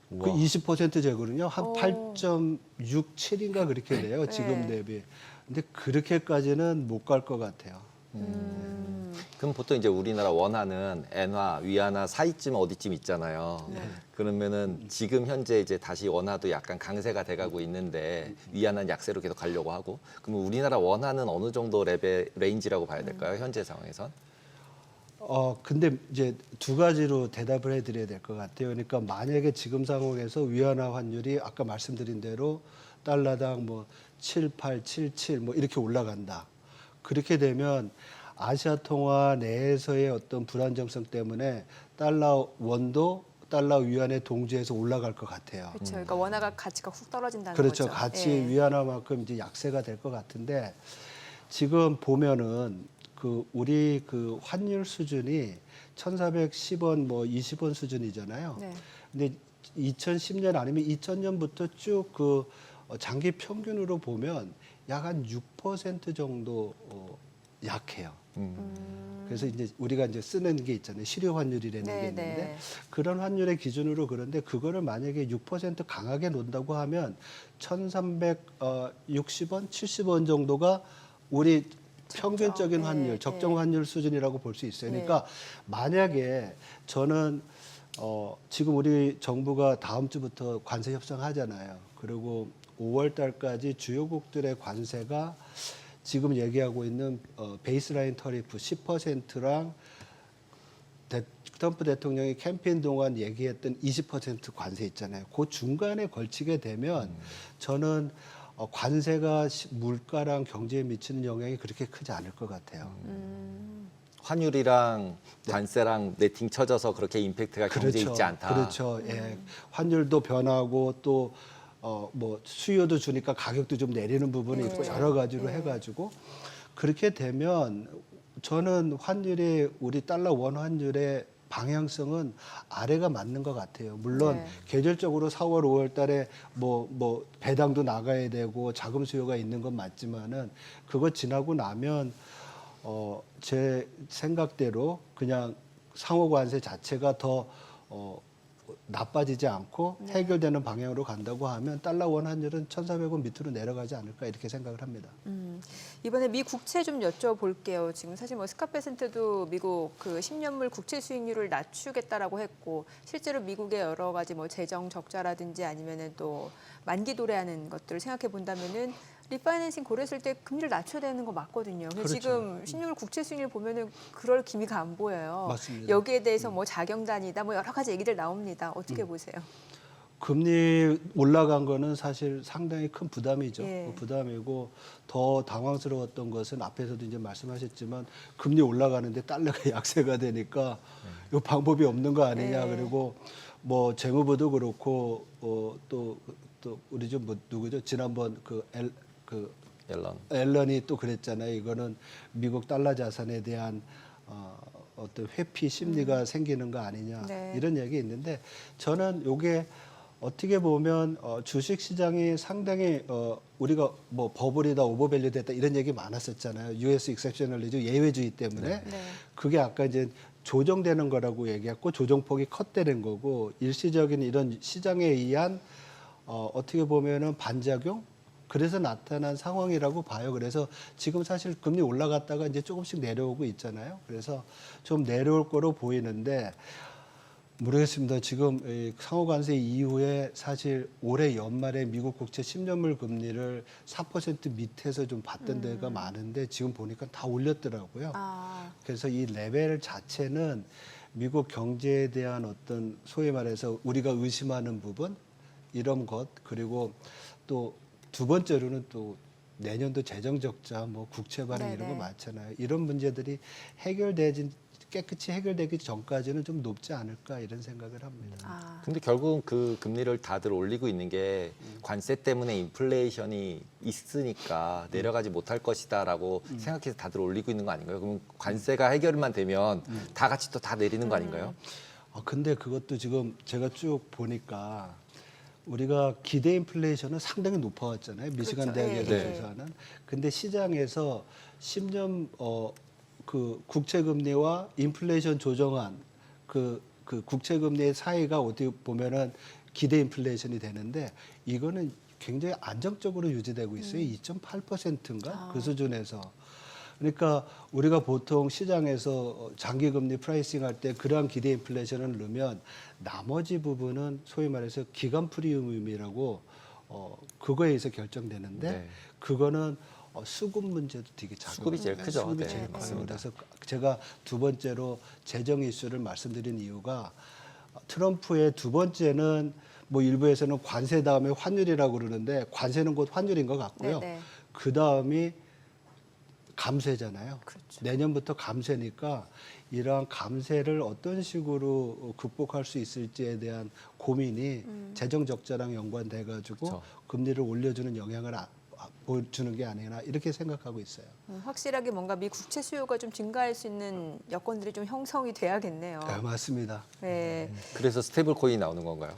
그 20% 제거든요. 한 8.67인가 그렇게 돼요. 지금 네. 대비. 근데 그렇게까지는 못 갈 것 같아요. 그럼 보통 이제 우리나라 원하는 엔화, 위안화 사이쯤 어디쯤 있잖아요. 그러면은 지금 현재 이제 다시 원화도 약간 강세가 돼가고 있는데 위안화는 약세로 계속 가려고 하고. 그러면 우리나라 원화는 어느 정도 레벨 레인지라고 봐야 될까요? 현재 상황에선? 근데 이제 두 가지로 대답을 해드려야 될 것 같아요. 그러니까 만약에 지금 상황에서 위안화 환율이 아까 말씀드린 대로 달러당 뭐 7, 8, 7, 7 뭐 이렇게 올라간다. 그렇게 되면 아시아 통화 내에서의 어떤 불안정성 때문에 달러 원도 달러 위안의 동지에서 올라갈 것 같아요. 그렇죠. 그러니까 원화가 가치가 훅 떨어진다는 그렇죠. 거죠. 같이 예. 위안화만큼 이제 약세가 될 것 같은데 지금 보면은 우리 그 환율 수준이 1,410원 뭐 20원 수준이잖아요. 네. 근데 2010년 아니면 2000년부터 쭉 그 장기 평균으로 보면 약 한 6% 정도 약해요. 그래서 이제 우리가 이제 쓰는 게 있잖아요. 실효 환율이라는 네, 게 있는데 네. 그런 환율의 기준으로 그런데 그거를 만약에 6% 강하게 놓는다고 하면 1,360원, 70원 정도가 우리 평균적인 네, 환율, 적정 네. 환율 수준이라고 볼 수 있어요. 네. 그러니까 만약에 저는 지금 우리 정부가 다음 주부터 관세 협상하잖아요. 그리고 5월 달까지 주요국들의 관세가 지금 얘기하고 있는 베이스라인 터리프 10%랑 트럼프 대통령이 캠페인 동안 얘기했던 20% 관세 있잖아요. 그 중간에 걸치게 되면 저는 관세가 물가랑 경제에 미치는 영향이 그렇게 크지 않을 것 같아요. 환율이랑 관세랑 네팅 쳐져서 그렇게 임팩트가 경제에 있지 않다. 그렇죠. 예. 환율도 변하고 또 뭐 수요도 주니까 가격도 좀 내리는 부분이 네. 있고 여러 가지로 네. 해가지고 그렇게 되면 저는 환율이 우리 달러 원 환율의 방향성은 아래가 맞는 것 같아요. 물론 네. 계절적으로 4월, 5월 달에 뭐 배당도 나가야 되고 자금 수요가 있는 건 맞지만은 그거 지나고 나면 제 생각대로 그냥 상호 관세 자체가 더 나빠지지 않고 해결되는 방향으로 간다고 하면 달러 원 환율은 1,400원 밑으로 내려가지 않을까 이렇게 생각을 합니다. 이번에 미 국채 좀 여쭤볼게요. 지금 사실 뭐 스카페센터도 미국 그 10년물 국채 수익률을 낮추겠다라고 했고 실제로 미국의 여러 가지 뭐 재정 적자라든지 아니면은 또 만기 도래하는 것들을 생각해 본다면은 리파이낸싱 고려했을 때 금리를 낮춰야 되는 거 맞거든요. 근데 그렇죠. 지금 10년물 국채 수익률 보면은 그럴 기미가 안 보여요. 맞습니다. 여기에 대해서 뭐 자경단이다 뭐 여러 가지 얘기들 나옵니다. 어떻게 보세요? 금리 올라간 거는 사실 상당히 큰 부담이죠. 예. 그 부담이고 더 당황스러웠던 것은 앞에서도 이제 말씀하셨지만 금리 올라가는데 달러가 약세가 되니까 이 방법이 없는 거 아니냐. 네. 그리고 뭐 재무부도 그렇고 또 우리 좀 뭐 누구죠? 지난번 앨런이 또 그랬잖아요. 이거는 미국 달러 자산에 대한 어떤 회피 심리가 생기는 거 아니냐 네. 이런 얘기 있는데 저는 이게 어떻게 보면 주식 시장이 상당히 우리가 뭐 버블이다 오버밸류 됐다 이런 얘기 많았었잖아요. US 익셉셔널리즘 예외주의 때문에 네. 그게 아까 이제 조정되는 거라고 얘기했고 조정폭이 컸다는 거고 일시적인 이런 시장에 의한 어떻게 보면은 반작용 그래서 나타난 상황이라고 봐요. 그래서 지금 사실 금리 올라갔다가 이제 조금씩 내려오고 있잖아요. 그래서 좀 내려올 거로 보이는데 모르겠습니다. 지금 상호관세 이후에 사실 올해 연말에 미국 국채 10년물 금리를 4% 밑에서 좀 봤던 데가 많은데 지금 보니까 다 올렸더라고요. 그래서 이 레벨 자체는 미국 경제에 대한 어떤 소위 말해서 우리가 의심하는 부분 이런 것 그리고 또 두 번째로는 또 내년도 재정 적자, 뭐 국채 발행 이런 거 네네. 많잖아요. 이런 문제들이 깨끗이 해결되기 전까지는 좀 높지 않을까 이런 생각을 합니다. 근데 결국은 그 금리를 다들 올리고 있는 게 관세 때문에 인플레이션이 있으니까 내려가지 못할 것이다라고 생각해서 다들 올리고 있는 거 아닌가요? 그러면 관세가 해결만 되면 다 같이 또 다 내리는 거 아닌가요? 근데 그것도 지금 제가 쭉 보니까 우리가 기대 인플레이션은 상당히 높아왔잖아요. 미시간 그렇죠. 대학에 예, 조사하는. 근데 시장에서 10년 그 국채 금리와 인플레이션 조정안 그 국채 금리의 사이가 어떻게 보면은 기대 인플레이션이 되는데 이거는 굉장히 안정적으로 유지되고 있어요. 2.8%인가 그 수준에서. 그러니까 우리가 보통 시장에서 장기 금리 프라이싱 할 때 그러한 기대 인플레이션을 넣으면 나머지 부분은 소위 말해서 기간 프리미엄이라고 그거에 의해서 결정되는데 네. 그거는 수급 문제도 되게 작아요. 수급이 제일 크죠. 수급이 네, 제일 커요. 맞습니다. 그래서 제가 두 번째로 재정 이슈를 말씀드린 이유가 트럼프의 두 번째는 뭐 일부에서는 관세 다음에 환율이라고 그러는데 관세는 곧 환율인 것 같고요. 네네. 그 다음이 감세잖아요. 그렇죠. 내년부터 감세니까 이러한 감세를 어떤 식으로 극복할 수 있을지에 대한 고민이 재정 적자랑 연관돼 가지고 그렇죠. 금리를 올려주는 영향을 보여주는 게 아니나 이렇게 생각하고 있어요. 확실하게 뭔가 미 국채 수요가 좀 증가할 수 있는 여건들이 좀 형성이 돼야겠네요. 네, 맞습니다. 네. 그래서 스테이블 코인이 나오는 건가요?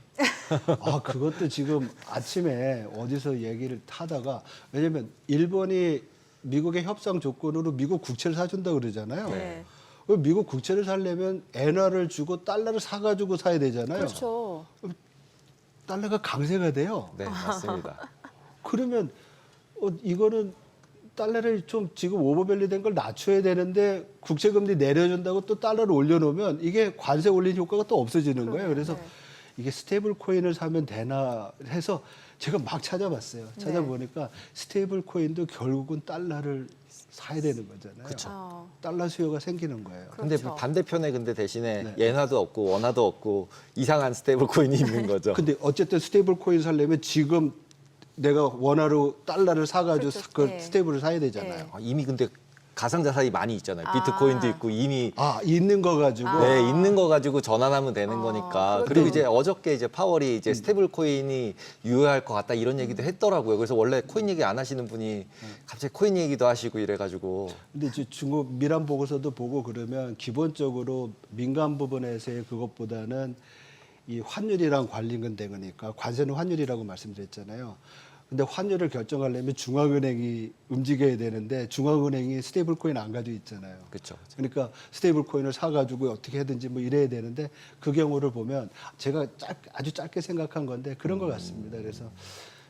그것도 지금 아침에 어디서 얘기를 하다가 왜냐면 일본이 미국의 협상 조건으로 미국 국채를 사준다고 그러잖아요. 네. 그럼 미국 국채를 사려면 엔화를 주고 달러를 사가지고 사야 되잖아요. 그렇죠. 달러가 강세가 돼요. 네, 맞습니다. 그러면 이거는 달러를 좀 지금 오버밸류 된 걸 낮춰야 되는데 국채금리 내려준다고 또 달러를 올려놓으면 이게 관세 올린 효과가 또 없어지는 거예요. 그래서 네. 이게 스테이블 코인을 사면 되나 해서 제가 막 찾아봤어요. 찾아보니까 스테이블 코인도 결국은 달러를 사야 되는 거잖아요. 그쵸. 달러 수요가 생기는 거예요. 근데 그렇죠. 반대편에 근데 대신에 네. 엔화도 없고 원화도 없고 이상한 스테이블 코인이 있는 거죠. 근데 어쨌든 스테이블 코인 살려면 지금 내가 원화로 달러를 사가지고 그렇죠. 그 네. 스테이블을 사야 되잖아요. 이미 근데 가상자산이 많이 있잖아요. 비트코인도 있고 이미 있는 거 가지고 네, 있는 거 가지고 전환하면 되는 거니까. 그것도- 그리고 이제 어저께 이제 파월이 이제 스테이블 코인이 유효할 것 같다 이런 얘기도 했더라고요. 그래서 원래 코인 얘기 안 하시는 분이 갑자기 코인 얘기도 하시고 이래가지고. 근데 이제 중국 미란 보고서도 보고 그러면 기본적으로 민간 부분에서의 그것보다는 이 환율이랑 관련된 거니까 관세는 환율이라고 말씀드렸잖아요. 근데 환율을 결정하려면 중앙은행이 움직여야 되는데 중앙은행이 스테이블 코인 안 가지고 있잖아요. 그렇죠. 그러니까 스테이블 코인을 사가지고 어떻게 하든지 뭐 이래야 되는데 그 경우를 보면 제가 아주 짧게 생각한 건데 그런 것 같습니다. 그래서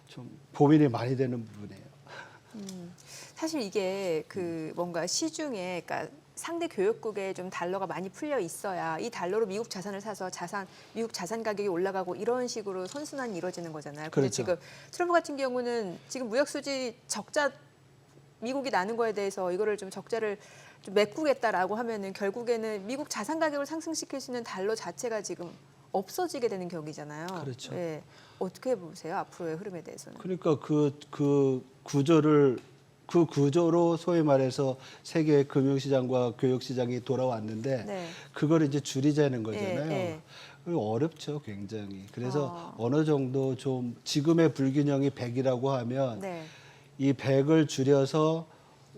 좀 고민이 많이 되는 부분이에요. 사실 이게 그 뭔가 시중에 그러니까 상대 교역국에 좀 달러가 많이 풀려 있어야 이 달러로 미국 자산을 사서 미국 자산 가격이 올라가고 이런 식으로 선순환이 이루어지는 거잖아요. 근데 그렇죠. 지금 트럼프 같은 경우는 지금 무역 수지 적자 미국이 나는 거에 대해서 이거를 좀 적자를 좀 메꾸겠다라고 하면은 결국에는 미국 자산 가격을 상승시킬 수 있는 달러 자체가 지금 없어지게 되는 격이잖아요. 그렇죠. 예. 어떻게 보세요? 앞으로의 흐름에 대해서는? 그러니까 그 구조로 소위 말해서 세계 금융시장과 교육시장이 돌아왔는데 네. 그걸 이제 줄이자는 거잖아요. 예. 어렵죠, 굉장히. 그래서 어느 정도 좀 지금의 불균형이 100이라고 하면 네. 이 100을 줄여서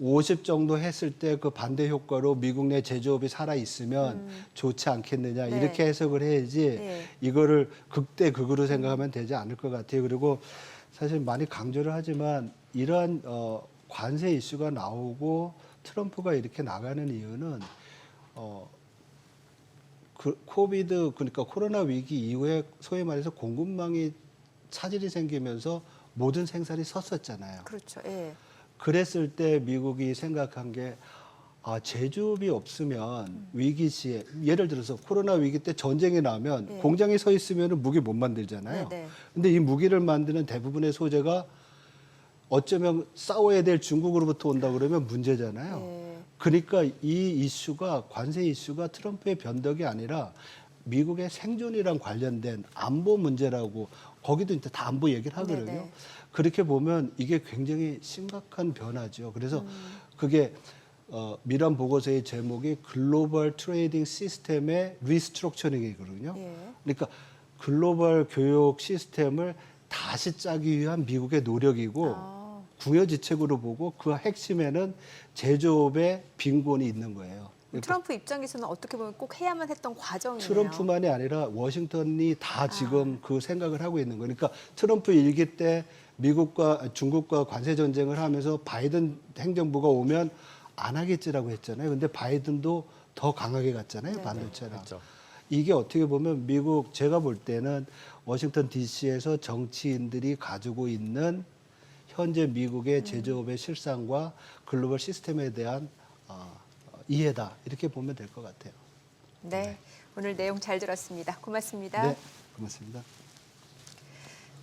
50 정도 했을 때 그 반대 효과로 미국 내 제조업이 살아 있으면 좋지 않겠느냐 네. 이렇게 해석을 해야지 네. 이거를 극대극으로 생각하면 되지 않을 것 같아요. 그리고 사실 많이 강조를 하지만 이러한 관세 이슈가 나오고 트럼프가 이렇게 나가는 이유는 코비드 그러니까 코로나 위기 이후에 소위 말해서 공급망이 차질이 생기면서 모든 생산이 섰었잖아요. 그렇죠. 예. 그랬을 때 미국이 생각한 게 제조업이 없으면 위기 시에 예를 들어서 코로나 위기 때 전쟁이 나면 네. 공장이 서 있으면 무기 못 만들잖아요. 네, 네. 근데 이 무기를 만드는 대부분의 소재가 어쩌면 싸워야 될 중국으로부터 온다 그러면 문제잖아요. 네. 그러니까 이 이슈가 관세 이슈가 트럼프의 변덕이 아니라 미국의 생존이랑 관련된 안보 문제라고 거기도 이제 다 안보 얘기를 하거든요. 네네. 그렇게 보면 이게 굉장히 심각한 변화죠. 그래서 그게 미란 보고서의 제목이 글로벌 트레이딩 시스템의 리스트럭처링이거든요. 예. 그러니까 글로벌 교육 시스템을 다시 짜기 위한 미국의 노력이고 궁여지책으로 보고 그 핵심에는 제조업의 빈곤이 있는 거예요. 트럼프 입장에서는 어떻게 보면 꼭 해야만 했던 과정이네요. 트럼프만이 아니라 워싱턴이 다 지금 그 생각을 하고 있는 거니까 트럼프 일기 때 미국과 중국과 관세 전쟁을 하면서 바이든 행정부가 오면 안 하겠지라고 했잖아요. 근데 바이든도 더 강하게 갔잖아요. 네. 반도체랑. 그렇죠. 이게 어떻게 보면 미국 제가 볼 때는 워싱턴 DC에서 정치인들이 가지고 있는 현재 미국의 제조업의 실상과 글로벌 시스템에 대한 이해다 이렇게 보면 될 것 같아요. 네. 오늘 내용 잘 들었습니다. 고맙습니다. 네, 고맙습니다.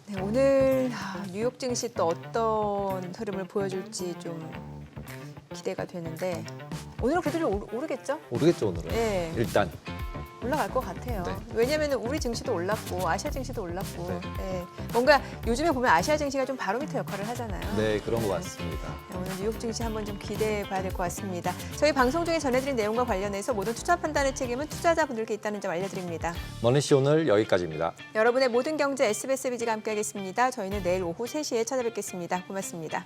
네, 오늘 뉴욕 증시 또 어떤 흐름을 보여줄지 좀 기대가 되는데 오늘은 그래도 좀 오르겠죠? 모르겠죠 오늘은. 네. 일단 올라갈 것 같아요. 네. 왜냐하면 우리 증시도 올랐고 아시아 증시도 올랐고 네. 예. 뭔가 요즘에 보면 아시아 증시가 좀 바로미터 역할을 하잖아요. 네, 그런 것 같습니다. 오늘 뉴욕 증시 한번 좀 기대해 봐야 될 것 같습니다. 저희 방송 중에 전해드린 내용과 관련해서 모든 투자 판단의 책임은 투자자분들께 있다는 점 알려드립니다. 머니씨 오늘 여기까지입니다. 여러분의 모든 경제 SBS 비즈가 함께하겠습니다. 저희는 내일 오후 3시에 찾아뵙겠습니다. 고맙습니다.